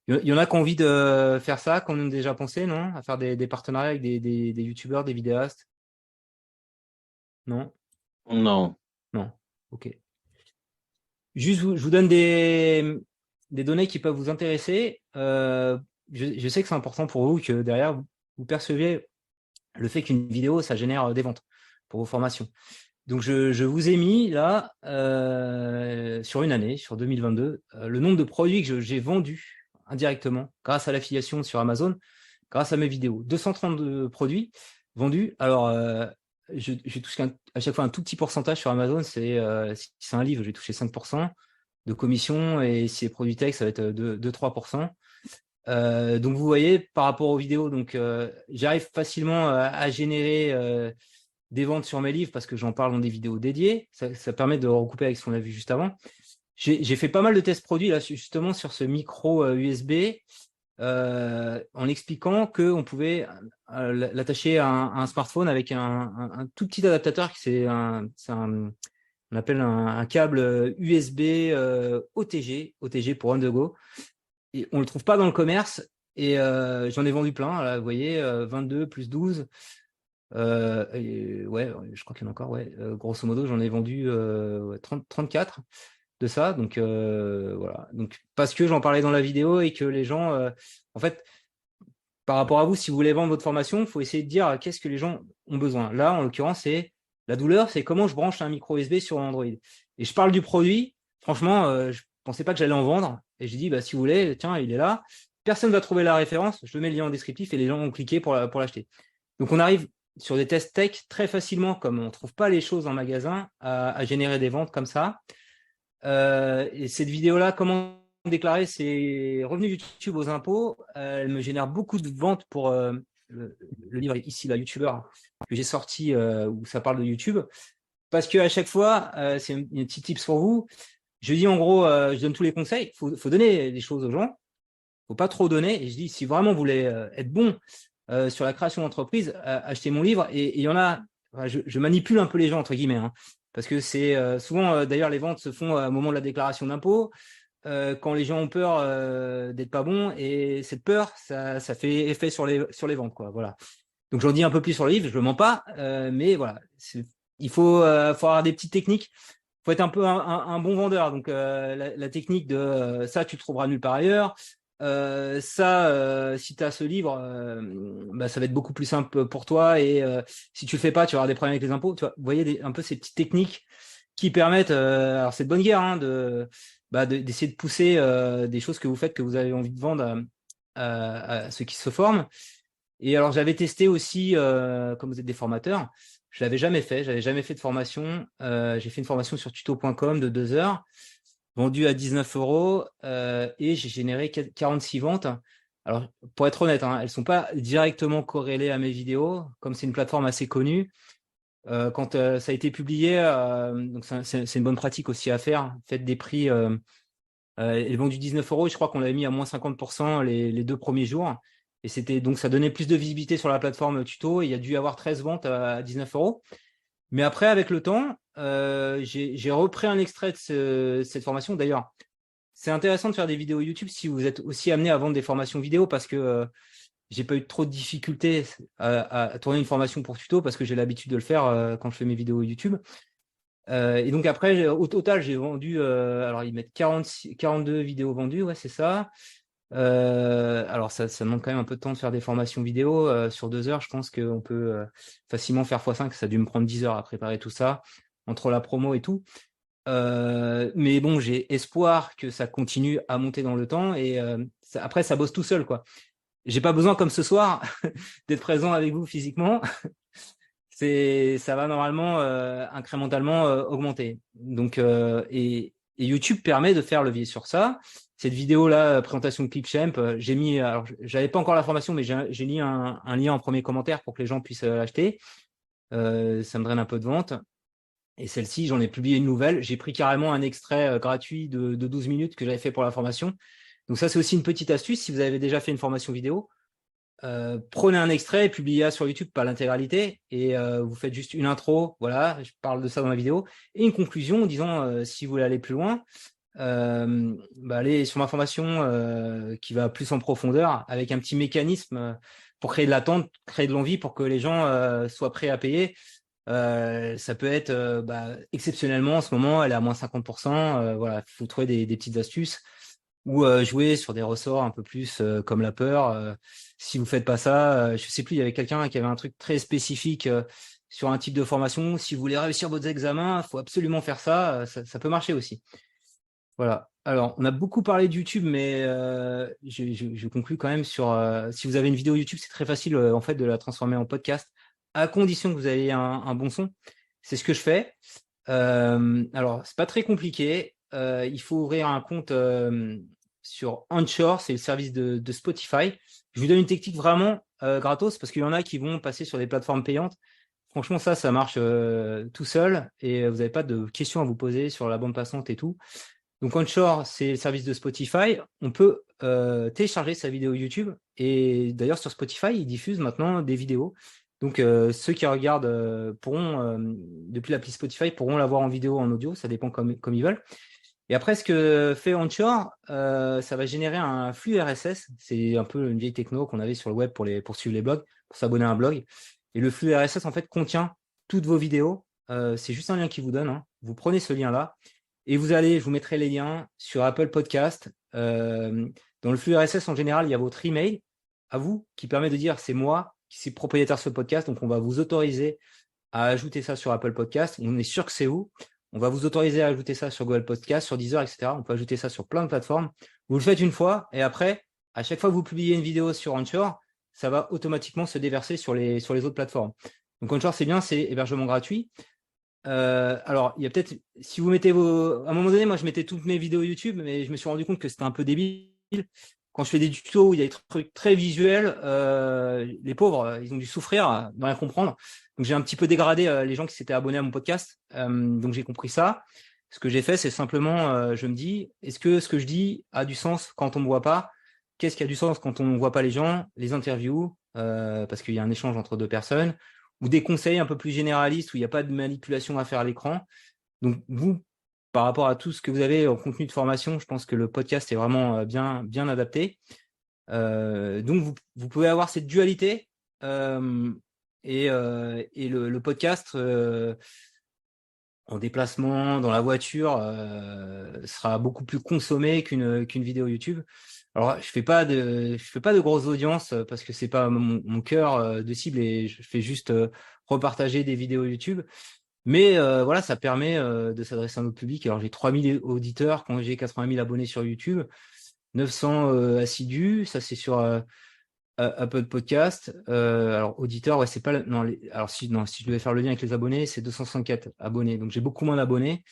Il y en a qui ont envie de faire ça, qu'on a déjà pensé, non? À faire des partenariats avec des youtubeurs, des vidéastes? Non? Non. Non. Ok. Juste, je vous donne des données qui peuvent vous intéresser. Je sais que c'est important pour vous que derrière, vous perceviez le fait qu'une vidéo, ça génère des ventes pour vos formations. Donc, je vous ai mis là, sur une année, sur 2022, le nombre de produits que j'ai vendus indirectement grâce à l'affiliation sur Amazon, grâce à mes vidéos. 232 produits vendus. Alors, je touche à chaque fois un tout petit pourcentage sur Amazon. Si c'est un livre, j'ai touché 5% de commission, et si c'est produit tech, ça va être 2-3%. Donc vous voyez, par rapport aux vidéos, donc j'arrive facilement à générer des ventes sur mes livres parce que j'en parle dans des vidéos dédiées. Ça permet de recouper avec ce qu'on a vu juste avant. J'ai fait pas mal de tests produits là, justement sur ce micro USB, en expliquant qu'on pouvait l'attacher à un smartphone avec un tout petit adaptateur qui on appelle un câble USB OTG pour on the go. Et on le trouve pas dans le commerce, et j'en ai vendu plein. Là, vous voyez, 22 plus 12. Ouais, je crois qu'il y en a encore. Ouais, grosso modo, j'en ai vendu 34 de ça. Donc voilà. Donc parce que j'en parlais dans la vidéo et que les gens, en fait, par rapport à vous, si vous voulez vendre votre formation, il faut essayer de dire qu'est-ce que les gens ont besoin. Là, en l'occurrence, c'est la douleur, c'est comment je branche un micro USB sur Android. Et je parle du produit. Franchement, je pensais pas que j'allais en vendre. Et j'ai dit, bah, si vous voulez, tiens, il est là. Personne va trouver la référence. Je mets le lien en descriptif et les gens vont cliquer pour l'acheter. Donc, on arrive sur des tests tech très facilement, comme on ne trouve pas les choses en magasin, à générer des ventes comme ça. Et cette vidéo-là, comment déclarer ses revenus YouTube aux impôts, elle me génère beaucoup de ventes pour le livre ici, la YouTuber, que j'ai sorti, où ça parle de YouTube. Parce que à chaque fois, c'est une petite tips pour vous. Je dis en gros, je donne tous les conseils. Faut donner des choses aux gens. Faut pas trop donner. Et je dis, si vraiment vous voulez être bon sur la création d'entreprise, achetez mon livre. Et il y en a, je manipule un peu les gens, entre guillemets, hein, parce que c'est souvent, d'ailleurs, les ventes se font au moment de la déclaration d'impôt, quand les gens ont peur d'être pas bons. Et cette peur, ça fait effet sur les ventes, quoi. Voilà. Donc, j'en dis un peu plus sur le livre. Je ne mens pas, mais voilà. Il faut avoir des petites techniques. Il faut être un peu un bon vendeur. Donc, la technique de ça, tu le trouveras nulle part ailleurs. Si tu as ce livre, bah, ça va être beaucoup plus simple pour toi. Et si tu le fais pas, tu vas avoir des problèmes avec les impôts. Tu vois, vous voyez un peu ces petites techniques qui permettent, alors c'est de bonne guerre, hein, d'essayer de pousser des choses que vous faites, que vous avez envie de vendre à ceux qui se forment. Et alors, j'avais testé aussi, comme vous êtes des formateurs, je l'avais jamais fait. J'avais jamais fait de formation. J'ai fait une formation sur tuto.com de 2 heures, vendue à 19 euros, et j'ai généré 46 ventes. Alors, pour être honnête, hein, elles sont pas directement corrélées à mes vidéos, comme c'est une plateforme assez connue. Quand ça a été publié, donc c'est une bonne pratique aussi à faire. Faites des prix. Elle est vendue 19 euros, et je crois qu'on l'avait mis à moins 50% les 2 premiers jours. Et donc ça donnait plus de visibilité sur la plateforme tuto. Et il y a dû y avoir 13 ventes à 19 euros. Mais après, avec le temps, j'ai repris un extrait de cette formation. D'ailleurs, c'est intéressant de faire des vidéos YouTube si vous êtes aussi amené à vendre des formations vidéo, parce que j'ai pas eu trop de difficultés à tourner une formation pour tuto, parce que j'ai l'habitude de le faire quand je fais mes vidéos YouTube. Et donc après, au total, j'ai vendu, alors ils mettent 42 vidéos vendues, ouais, c'est ça. Alors ça demande quand même un peu de temps de faire des formations vidéo. Sur 2 heures, je pense qu'on peut facilement faire x5. Ça a dû me prendre 10 heures à préparer tout ça, entre la promo et tout. Mais bon, j'ai espoir que ça continue à monter dans le temps, et après, ça bosse tout seul, quoi. J'ai pas besoin, comme ce soir, d'être présent avec vous physiquement. Ça va normalement incrémentalement augmenter. Donc, et Et YouTube permet de faire levier sur ça. Cette vidéo-là, présentation de Clipchamp, j'ai mis, alors j'avais pas encore la formation, mais j'ai mis un lien en premier commentaire pour que les gens puissent l'acheter. Ça me draine un peu de vente. Et celle-ci, j'en ai publié une nouvelle. J'ai pris carrément un extrait gratuit de 12 minutes que j'avais fait pour la formation. Donc ça, c'est aussi une petite astuce. Si vous avez déjà fait une formation vidéo, prenez un extrait et publiez-le sur YouTube, pas l'intégralité, et vous faites juste une intro, voilà, je parle de ça dans la vidéo, et une conclusion en disant si vous voulez aller plus loin, allez sur ma formation qui va plus en profondeur avec un petit mécanisme pour créer de l'attente, créer de l'envie pour que les gens soient prêts à payer. Ça peut être exceptionnellement en ce moment, elle est à moins 50%, voilà, il faut trouver des petites astuces ou jouer sur des ressorts un peu plus comme la peur. Si vous faites pas ça, je sais plus, il y avait quelqu'un qui avait un truc très spécifique sur un type de formation. Si vous voulez réussir votre examen, il faut absolument faire ça. Ça peut marcher aussi. Voilà. Alors, on a beaucoup parlé de YouTube, mais je conclue quand même sur si vous avez une vidéo YouTube, c'est très facile en fait de la transformer en podcast, à condition que vous ayez un bon son. C'est ce que je fais. Alors, c'est pas très compliqué. Il faut ouvrir un compte sur Anchor, c'est le service de Spotify. Je vous donne une technique vraiment gratos parce qu'il y en a qui vont passer sur des plateformes payantes. Franchement, ça marche tout seul et vous n'avez pas de questions à vous poser sur la bande passante et tout. Donc Anchor, c'est le service de Spotify. On peut télécharger sa vidéo YouTube et d'ailleurs sur Spotify, ils diffusent maintenant des vidéos. Donc ceux qui regardent pourront, depuis l'appli Spotify, pourront la voir en vidéo, en audio, ça dépend comme ils veulent. Et après, ce que fait Anchor, ça va générer un flux RSS. C'est un peu une vieille techno qu'on avait sur le web pour suivre les blogs, pour s'abonner à un blog. Et le flux RSS, en fait, contient toutes vos vidéos. C'est juste un lien qui vous donne. Hein. Vous prenez ce lien-là et je vous mettrai les liens sur Apple Podcast. Dans le flux RSS, en général, il y a votre email à vous qui permet de dire c'est moi qui suis propriétaire de ce podcast. Donc, on va vous autoriser à ajouter ça sur Apple Podcast. On est sûr que c'est vous. On va vous autoriser à ajouter ça sur Google Podcast, sur Deezer, etc. On peut ajouter ça sur plein de plateformes. Vous le faites une fois et après, à chaque fois que vous publiez une vidéo sur Anchor, ça va automatiquement se déverser sur les autres plateformes. Donc Anchor, c'est bien, c'est hébergement gratuit. Alors, il y a peut-être, si vous mettez à un moment donné, moi je mettais toutes mes vidéos YouTube, mais je me suis rendu compte que c'était un peu débile. Quand je fais des tutos où il y a des trucs très visuels, les pauvres, ils ont dû souffrir, de rien comprendre. Donc j'ai un petit peu dégradé les gens qui s'étaient abonnés à mon podcast. Donc j'ai compris ça. Ce que j'ai fait, c'est simplement, je me dis, est-ce que ce que je dis a du sens quand on me voit pas? Qu'est-ce qui a du sens quand on ne voit pas les gens? Les interviews, parce qu'il y a un échange entre deux personnes, ou des conseils un peu plus généralistes où il n'y a pas de manipulation à faire à l'écran. Donc vous, par rapport à tout ce que vous avez en contenu de formation, je pense que le podcast est vraiment bien adapté. Donc vous pouvez avoir cette dualité et le podcast en déplacement, dans la voiture, sera beaucoup plus consommé qu'une vidéo YouTube. Alors je fais pas de grosses audiences parce que c'est pas mon cœur de cible et je fais juste repartager des vidéos YouTube. Mais voilà, ça permet de s'adresser à notre public. Alors j'ai 3000 auditeurs quand j'ai 80 000 abonnés sur YouTube, 900 assidus, ça c'est sur Apple Podcast. Alors auditeurs, ouais, c'est pas non. Alors si je devais faire le lien avec les abonnés, c'est 264 abonnés. Donc j'ai beaucoup moins d'abonnés.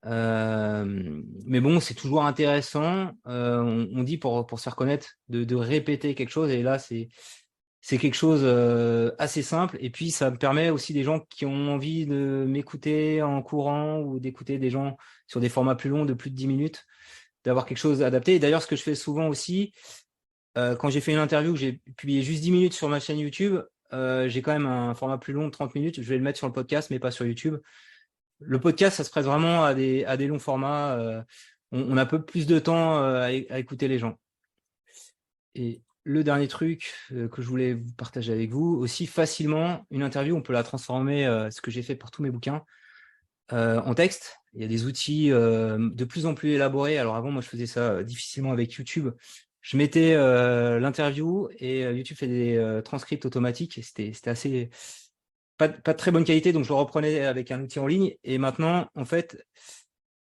Mais bon, c'est toujours intéressant. On dit pour se faire connaître de répéter quelque chose. Et là, c'est quelque chose assez simple. Et puis ça me permet aussi des gens qui ont envie de m'écouter en courant ou d'écouter des gens sur des formats plus longs de plus de 10 minutes, d'avoir quelque chose adapté. Et d'ailleurs, ce que je fais souvent aussi, quand j'ai fait une interview, j'ai publié juste 10 minutes sur ma chaîne YouTube. J'ai quand même un format plus long de 30 minutes. Je vais le mettre sur le podcast, mais pas sur YouTube. Le podcast, ça se prête vraiment à des longs formats. On a peu plus de temps à écouter les gens. Et le dernier truc que je voulais vous partager avec vous, aussi facilement, une interview, on peut la transformer, ce que j'ai fait pour tous mes bouquins, en texte. Il y a des outils de plus en plus élaborés. Alors avant, moi, je faisais ça difficilement avec YouTube. Je mettais l'interview et YouTube fait des transcripts automatiques. C'était assez pas de très bonne qualité, donc je le reprenais avec un outil en ligne. Et maintenant, en fait,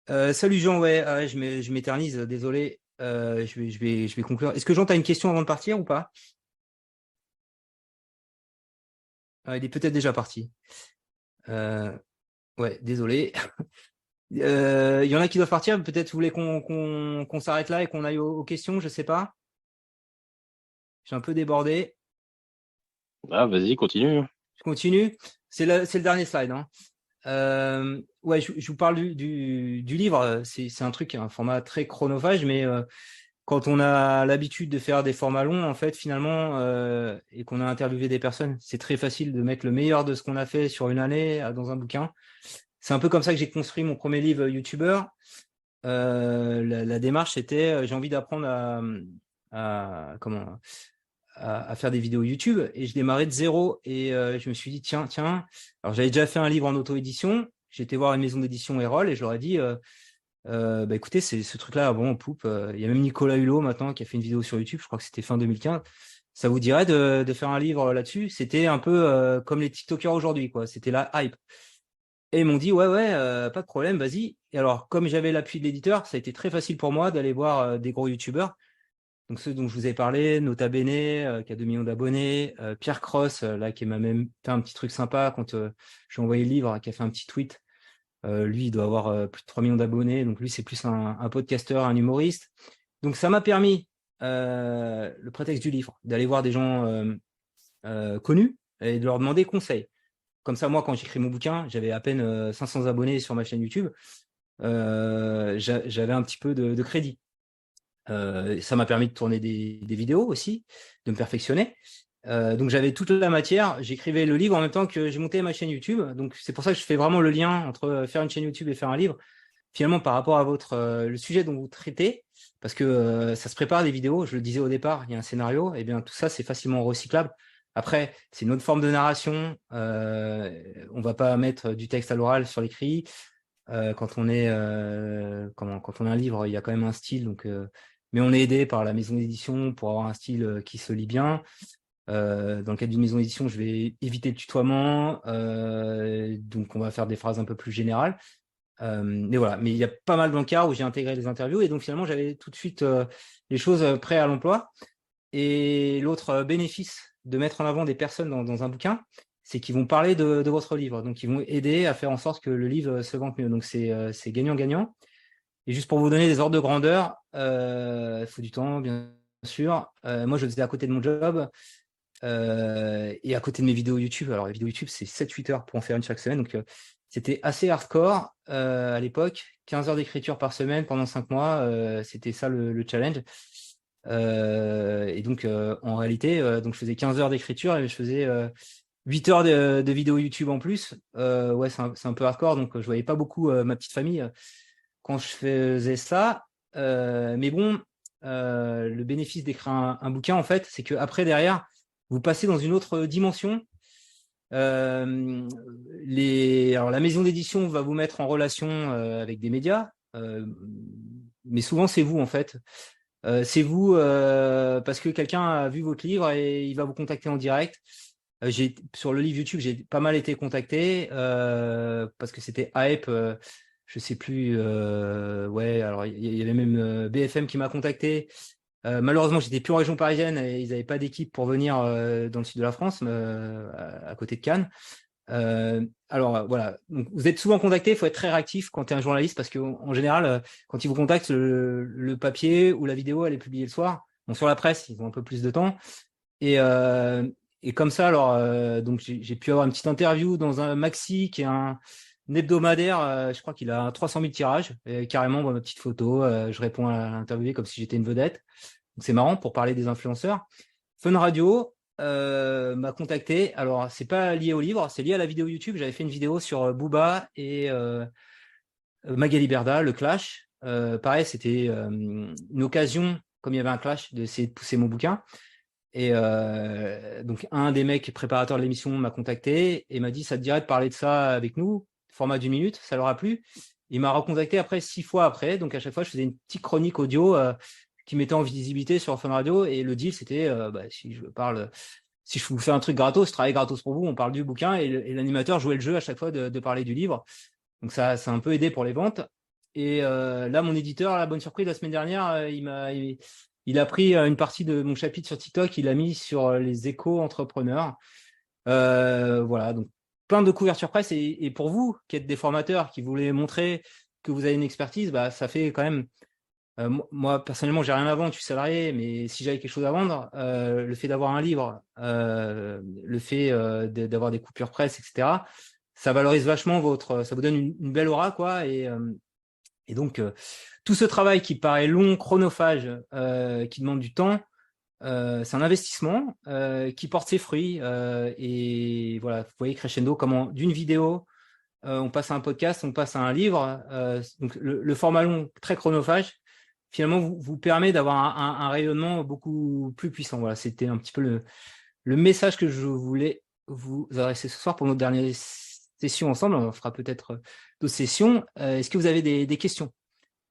salut Jean, ouais, je m'éternise, désolé. Je vais conclure. Est-ce que Jean, tu as une question avant de partir ou pas? Il est peut-être déjà parti. Ouais, désolé. Il y en a qui doivent partir. Peut-être vous voulez qu'on s'arrête là et qu'on aille aux questions, je sais pas. Je suis un peu débordé. Ah, vas-y, continue. Je continue. C'est le dernier slide. Hein. Ouais, je vous parle du livre. C'est un truc, un format très chronophage, mais quand on a l'habitude de faire des formats longs, en fait, finalement, et qu'on a interviewé des personnes, c'est très facile de mettre le meilleur de ce qu'on a fait sur une année dans un bouquin. C'est un peu comme ça que j'ai construit mon premier livre YouTuber. La démarche, c'était j'ai envie d'apprendre à faire des vidéos YouTube, et je démarrais de zéro, et je me suis dit tiens, alors j'avais déjà fait un livre en auto-édition, j'étais voir une maison d'édition Erol et je leur ai dit bah écoutez, c'est ce truc-là, bon, poupe, il y a même Nicolas Hulot maintenant qui a fait une vidéo sur YouTube, je crois que c'était fin 2015. Ça vous dirait de faire un livre là-dessus? C'était un peu comme les TikTokers aujourd'hui, quoi. C'était la hype. Et ils m'ont dit ouais, pas de problème, vas-y. Et alors, comme j'avais l'appui de l'éditeur, ça a été très facile pour moi d'aller voir des gros youtubeurs. Donc ceux dont je vous ai parlé, Nota Bene, qui a 2 millions d'abonnés, Pierre Cross, là, qui m'a même fait un petit truc sympa quand j'ai envoyé le livre, qui a fait un petit tweet. Lui, il doit avoir plus de 3 millions d'abonnés. Donc lui, c'est plus un podcasteur, un humoriste. Donc ça m'a permis, le prétexte du livre, d'aller voir des gens connus et de leur demander conseil. Comme ça, moi, quand j'écris mon bouquin, j'avais à peine 500 abonnés sur ma chaîne YouTube. J'avais un petit peu de crédit. Ça m'a permis de tourner des vidéos aussi, de me perfectionner. Donc j'avais toute la matière, j'écrivais le livre en même temps que j'ai monté ma chaîne YouTube. Donc c'est pour ça que je fais vraiment le lien entre faire une chaîne YouTube et faire un livre. Finalement, par rapport à le sujet dont vous traitez, parce que ça se prépare des vidéos, je le disais au départ, il y a un scénario, et bien tout ça c'est facilement recyclable. Après, c'est une autre forme de narration. On va pas mettre du texte à l'oral sur l'écrit. Quand on est quand on a un livre, il y a quand même un style, donc mais on est aidé par la maison d'édition pour avoir un style qui se lit bien. Dans le cadre d'une maison d'édition, je vais éviter le tutoiement, donc on va faire des phrases un peu plus générales. Mais voilà, mais il y a pas mal d'encarts où j'ai intégré les interviews, et donc finalement j'avais tout de suite les choses prêtes à l'emploi. Et l'autre bénéfice de mettre en avant des personnes dans un bouquin, c'est qu'ils vont parler de votre livre, donc ils vont aider à faire en sorte que le livre se vende mieux. Donc c'est gagnant-gagnant. Et juste pour vous donner des ordres de grandeur, il faut du temps, bien sûr. Moi, je le faisais à côté de mon job et à côté de mes vidéos YouTube. Alors, les vidéos YouTube, c'est 7-8 heures pour en faire une chaque semaine. Donc, c'était assez hardcore à l'époque. 15 heures d'écriture par semaine pendant 5 mois. C'était ça le challenge. Et donc, en réalité, donc je faisais 15 heures d'écriture et je faisais 8 heures de vidéos YouTube en plus. Ouais, c'est un peu hardcore. Donc, je voyais pas beaucoup ma petite famille quand je faisais ça. Mais bon, le bénéfice d'écrire un bouquin, en fait, c'est qu'après, derrière, vous passez dans une autre dimension. Alors, la maison d'édition va vous mettre en relation avec des médias, mais souvent, c'est vous, en fait. C'est vous parce que quelqu'un a vu votre livre et il va vous contacter en direct. Sur le livre YouTube, j'ai pas mal été contacté parce que c'était hype. Je sais plus. Ouais, alors il y avait même BFM qui m'a contacté. Malheureusement, j'étais plus en région parisienne et ils n'avaient pas d'équipe pour venir dans le sud de la France, à côté de Cannes. Alors voilà, donc, vous êtes souvent contacté, il faut être très réactif quand tu es un journaliste parce qu'en général, quand ils vous contactent, le papier ou la vidéo, elle est publiée le soir. Bon, sur la presse, ils ont un peu plus de temps. Et comme ça, alors, donc j'ai pu avoir une petite interview dans un maxi qui est un hebdomadaire. Je crois qu'il a 300 000 tirages. Et carrément, ma petite photo, je réponds à l'interviewé comme si j'étais une vedette. Donc c'est marrant pour parler des influenceurs. Fun Radio m'a contacté. Alors, c'est pas lié au livre, c'est lié à la vidéo YouTube. J'avais fait une vidéo sur Booba et Magali Berda, le clash. Pareil, c'était une occasion, comme il y avait un clash, d'essayer de pousser mon bouquin. Et donc, un des mecs préparateurs de l'émission m'a contacté et m'a dit, ça te dirait de parler de ça avec nous, format d'1 minute, ça leur a plu. Il m'a recontacté après 6 fois après. Donc, à chaque fois, je faisais une petite chronique audio qui mettait en visibilité sur Fun Radio. Et le deal, c'était, si je vous fais un truc gratos, je travaille gratos pour vous, on parle du bouquin et l'animateur jouait le jeu à chaque fois de parler du livre. Donc, ça a un peu aidé pour les ventes. Et là, mon éditeur, la bonne surprise, la semaine dernière, il a pris une partie de mon chapitre sur TikTok, il l'a mis sur les éco-entrepreneurs. Voilà, donc plein de couvertures presse. Et pour vous, qui êtes des formateurs, qui voulez montrer que vous avez une expertise, bah, ça fait quand même. Moi, personnellement, j'ai rien à vendre, je suis salarié, mais si j'avais quelque chose à vendre, le fait d'avoir un livre, le fait d'avoir des coupures presse, etc., ça valorise vachement ça vous donne une belle aura, quoi. Et donc, tout ce travail qui paraît long, chronophage, qui demande du temps, c'est un investissement qui porte ses fruits. Et voilà, vous voyez crescendo comment d'une vidéo, on passe à un podcast, on passe à un livre. Donc le format long, très chronophage, finalement, vous permet d'avoir un rayonnement beaucoup plus puissant. Voilà, c'était un petit peu le message que je voulais vous adresser ce soir pour notre dernière session ensemble. On fera peut-être d'autres sessions. Est-ce que vous avez des questions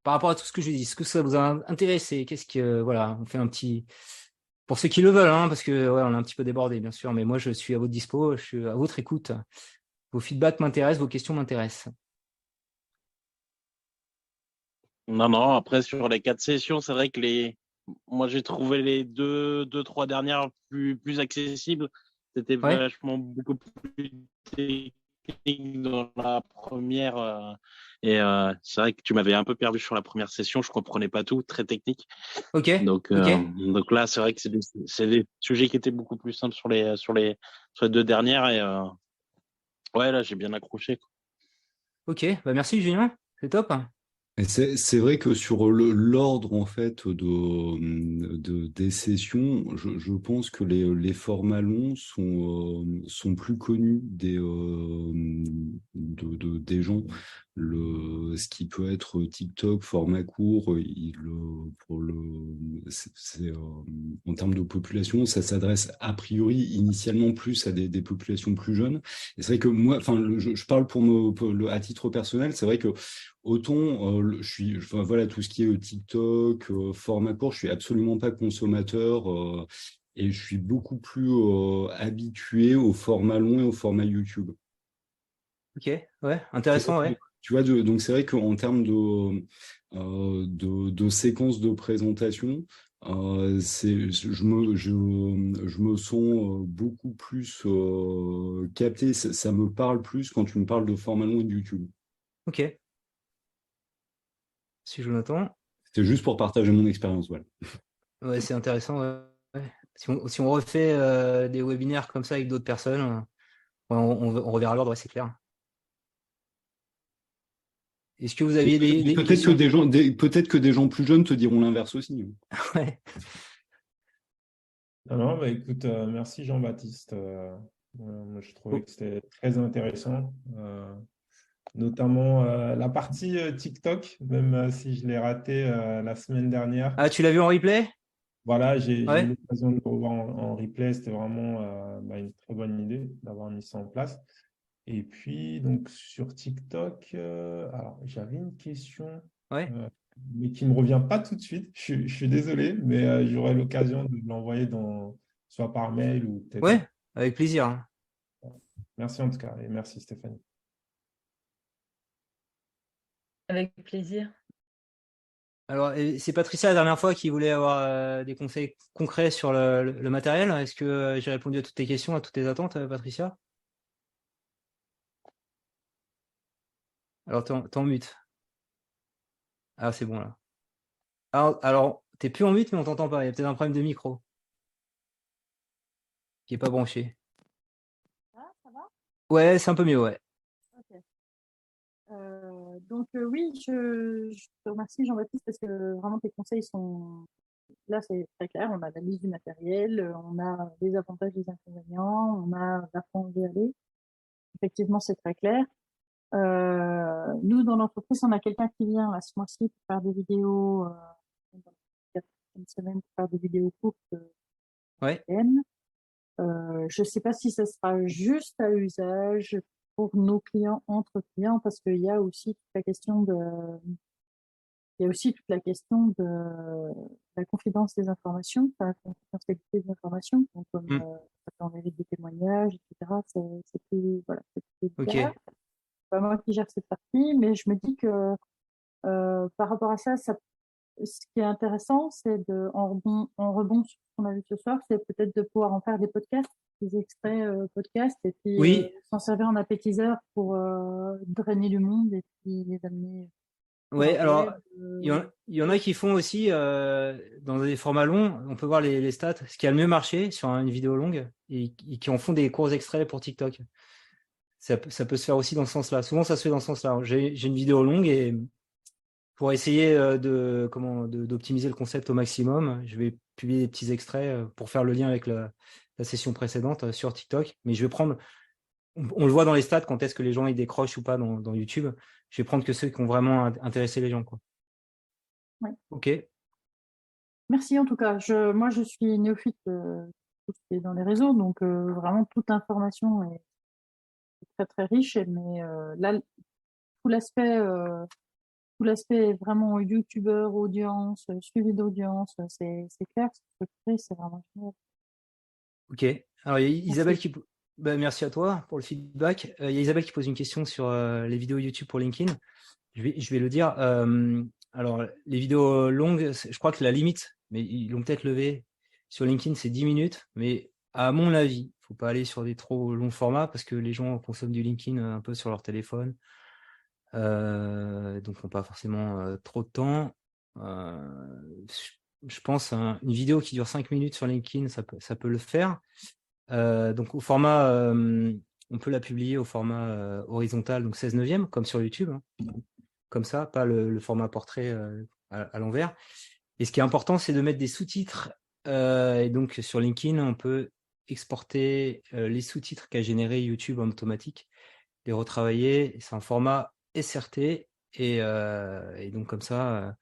par rapport à tout ce que je dis? Est-ce que ça vous a intéressé? Voilà, on fait un petit... Pour ceux qui le veulent, hein, parce que ouais, on est un petit peu débordé, bien sûr, mais moi, je suis à votre dispo, je suis à votre écoute. Vos feedbacks m'intéressent, vos questions m'intéressent. Non, après, sur les 4 sessions, c'est vrai que moi, j'ai trouvé les trois dernières plus accessibles. C'était Ouais. vachement beaucoup plus technique dans la première. Et c'est vrai que tu m'avais un peu perdu sur la première session. Je comprenais pas tout, très technique. Ok. Donc là, c'est vrai que c'est des sujets qui étaient beaucoup plus simples sur les 2 dernières. Et ouais, là, j'ai bien accroché, quoi. Ok. Bah, merci, Julien. C'est top. Et c'est vrai que sur l'ordre en fait des sessions, je pense que les formats longs sont plus connus des gens. Ce qui peut être TikTok, format court, en termes de population, ça s'adresse a priori initialement plus à des populations plus jeunes. Et c'est vrai que moi, enfin, je parle à titre personnel, c'est vrai que autant voilà, tout ce qui est TikTok, format court, je suis absolument pas consommateur et je suis beaucoup plus habitué au format long et au format YouTube. Ok. Ouais. Intéressant, ouais. Tu vois, donc c'est vrai qu'en termes de séquence de présentation, je me sens beaucoup plus capté. Ça me parle plus quand tu me parles de format long et de YouTube. Ok. Si Jonathan. C'était juste pour partager mon expérience, voilà. Ouais, c'est intéressant. Ouais. Si on refait des webinaires comme ça avec d'autres personnes, on reverra l'ordre, ouais, c'est clair. Est-ce que vous aviez des Peut-être questions? peut-être que des gens plus jeunes te diront l'inverse aussi. Ouais. Non, bah, écoute, merci Jean-Baptiste. Moi, je trouvais que c'était très intéressant, notamment la partie TikTok, même si je l'ai raté la semaine dernière. Ah, tu l'as vu en replay? Voilà, j'ai eu Ouais. l'occasion de le revoir en replay. C'était vraiment une très bonne idée d'avoir mis ça en place. Et puis, donc, sur TikTok, alors, j'avais une question, Ouais. mais qui ne me revient pas tout de suite. Je suis désolé, mais j'aurai l'occasion de l'envoyer soit par mail ou peut-être. Ouais, avec plaisir. Merci en tout cas, et merci Stéphanie. Avec plaisir. Alors, c'est Patricia la dernière fois qui voulait avoir des conseils concrets sur le matériel. Est-ce que j'ai répondu à toutes tes questions, à toutes tes attentes, Patricia? Alors, t'es en mute. Ah, c'est bon là. Alors t'es plus en mute, mais on t'entend pas. Il y a peut-être un problème de micro qui est pas branché. Ah, ça va? Ouais, c'est un peu mieux, ouais. Ok. Donc oui, je te remercie Jean-Baptiste parce que vraiment tes conseils sont là, c'est très clair. On a la liste du matériel, on a les avantages, les inconvénients, on a la France d'y aller. Effectivement, c'est très clair. Nous, dans l'entreprise, on a quelqu'un qui vient là, ce mois-ci pour faire des vidéos, dans les 4 semaines pour faire des vidéos courtes. Ouais. Je ne sais pas si ça sera juste à usage pour nos clients, entre clients, parce qu'il y a aussi toute la question de la confidence des informations, la confidentialité des informations, donc comme ça peut enlever des témoignages, etc. C'est plus, voilà, c'est plus délicat. Ok. C'est pas moi qui gère cette partie, mais je me dis que par rapport à ça, ce qui est intéressant, c'est en rebond sur ce qu'on a vu ce soir, c'est peut-être de pouvoir en faire des podcasts, des extraits podcasts, et puis Oui. s'en servir en appétiseur pour drainer du monde et puis les amener Oui, un alors, web, il y en a qui font aussi dans des formats longs, on peut voir les stats, ce qui a le mieux marché sur une vidéo longue et qui en font des courts extraits pour TikTok. Ça peut se faire aussi dans ce sens-là. Souvent, ça se fait dans ce sens-là. J'ai une vidéo longue et pour essayer d'optimiser le concept au maximum, je vais publier des petits extraits pour faire le lien avec la session précédente sur TikTok. Mais je vais prendre, on le voit dans les stats, quand est-ce que les gens ils décrochent ou pas dans YouTube. Je vais prendre que ceux qui ont vraiment intéressé les gens, quoi. Ouais. Ok. Merci en tout cas. Moi, je suis néophyte tout ce qui est dans les réseaux, donc vraiment toute information est très très riche. Mais là, tout l'aspect vraiment youtubeur, audience, suivi d'audience, c'est clair, c'est structuré, c'est vraiment génial. Ok. Alors, il y a Isabelle qui... merci à toi pour le feedback. Il y a Isabelle qui pose une question sur les vidéos YouTube pour LinkedIn. Je vais le dire. Alors, les vidéos longues, je crois que la limite, mais ils l'ont peut-être levé sur LinkedIn, c'est 10 minutes. Mais à mon avis, il ne faut pas aller sur des trop longs formats parce que les gens consomment du LinkedIn un peu sur leur téléphone. Donc, n'ont pas forcément trop de temps. Je pense une vidéo qui dure 5 minutes sur LinkedIn, ça peut le faire. Donc, au format, on peut la publier au format horizontal, donc 16/9, comme sur YouTube. Hein. Comme ça, pas le format portrait à l'envers. Et ce qui est important, c'est de mettre des sous-titres. Et donc, sur LinkedIn, on peut exporter les sous-titres qu'a généré YouTube en automatique, les retravailler. C'est un format SRT. Et donc, comme ça,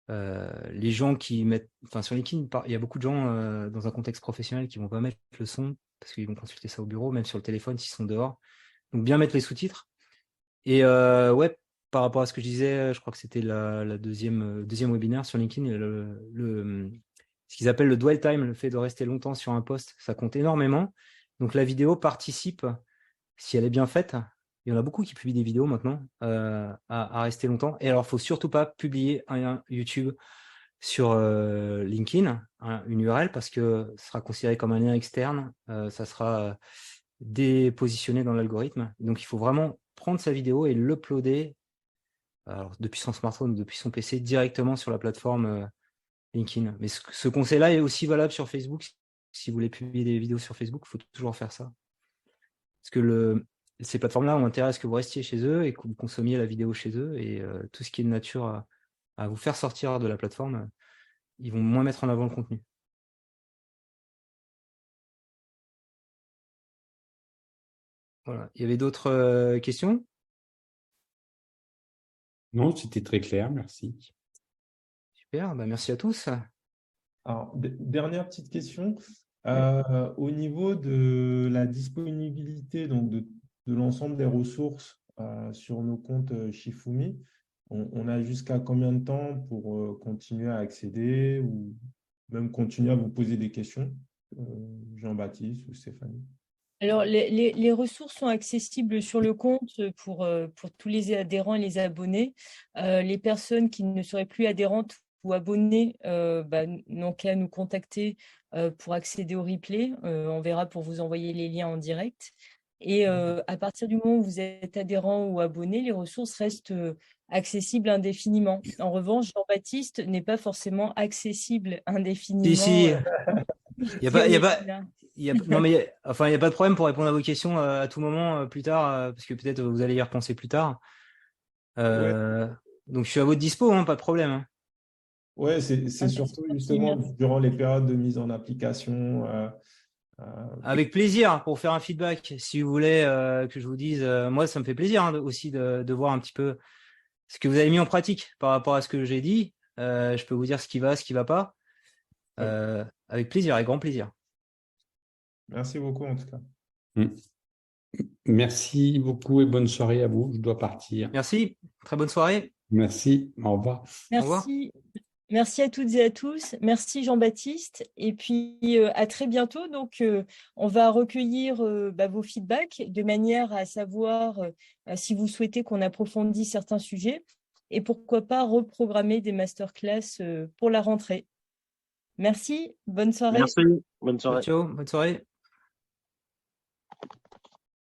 les gens qui mettent... Enfin, sur LinkedIn, il y a beaucoup de gens dans un contexte professionnel qui vont pas mettre le son parce qu'ils vont consulter ça au bureau, même sur le téléphone s'ils sont dehors. Donc, bien mettre les sous-titres. Et ouais, par rapport à ce que je disais, je crois que c'était la deuxième webinaire sur LinkedIn, ce qu'ils appellent le dwell time, le fait de rester longtemps sur un post, ça compte énormément. Donc la vidéo participe, si elle est bien faite, il y en a beaucoup qui publient des vidéos maintenant, à rester longtemps. Et alors, il ne faut surtout pas publier un YouTube sur LinkedIn, une URL, parce que ce sera considéré comme un lien externe, ça sera dépositionné dans l'algorithme. Donc, il faut vraiment prendre sa vidéo et l'uploader depuis son smartphone ou depuis son PC directement sur la plateforme LinkedIn. Mais ce conseil-là est aussi valable sur Facebook. Si vous voulez publier des vidéos sur Facebook, il faut toujours faire ça. Parce que ces plateformes-là ont intérêt à ce que vous restiez chez eux et que vous consommiez la vidéo chez eux. Et tout ce qui est de nature à vous faire sortir de la plateforme, ils vont moins mettre en avant le contenu. Voilà. Il y avait d'autres questions? Non, c'était très clair, merci. Super, merci à tous. Alors, dernière petite question. Au niveau de la disponibilité donc de l'ensemble des ressources sur nos comptes Shifumi, on a jusqu'à combien de temps pour continuer à accéder ou même continuer à vous poser des questions, Jean-Baptiste ou Stéphanie? Alors, les ressources sont accessibles sur le compte pour tous les adhérents et les abonnés. Les personnes qui ne seraient plus adhérentes ou abonnées n'ont qu'à nous contacter pour accéder au replay. On verra pour vous envoyer les liens en direct. Et à partir du moment où vous êtes adhérent ou abonné, les ressources restent accessibles indéfiniment. En revanche, Jean-Baptiste n'est pas forcément accessible indéfiniment. Si. Il n'y a pas de problème pour répondre à vos questions à tout moment plus tard, parce que peut-être vous allez y repenser plus tard. Donc je suis à votre dispo, pas de problème. Hein. Ouais, c'est surtout justement durant les périodes de mise en application. Avec plaisir pour faire un feedback. Si vous voulez que je vous dise, moi ça me fait plaisir aussi de voir un petit peu ce que vous avez mis en pratique par rapport à ce que j'ai dit. Je peux vous dire ce qui va pas. Avec plaisir, avec grand plaisir. Merci beaucoup en tout cas. Merci beaucoup et bonne soirée à vous. Je dois partir. Merci, très bonne soirée. Merci, au revoir. Merci. Au revoir. Merci à toutes et à tous. Merci Jean-Baptiste. Et puis à très bientôt. Donc, on va recueillir vos feedbacks de manière à savoir si vous souhaitez qu'on approfondisse certains sujets et pourquoi pas reprogrammer des masterclass pour la rentrée. Merci. Bonne soirée. Merci. Bonne soirée. Ciao, bonne soirée.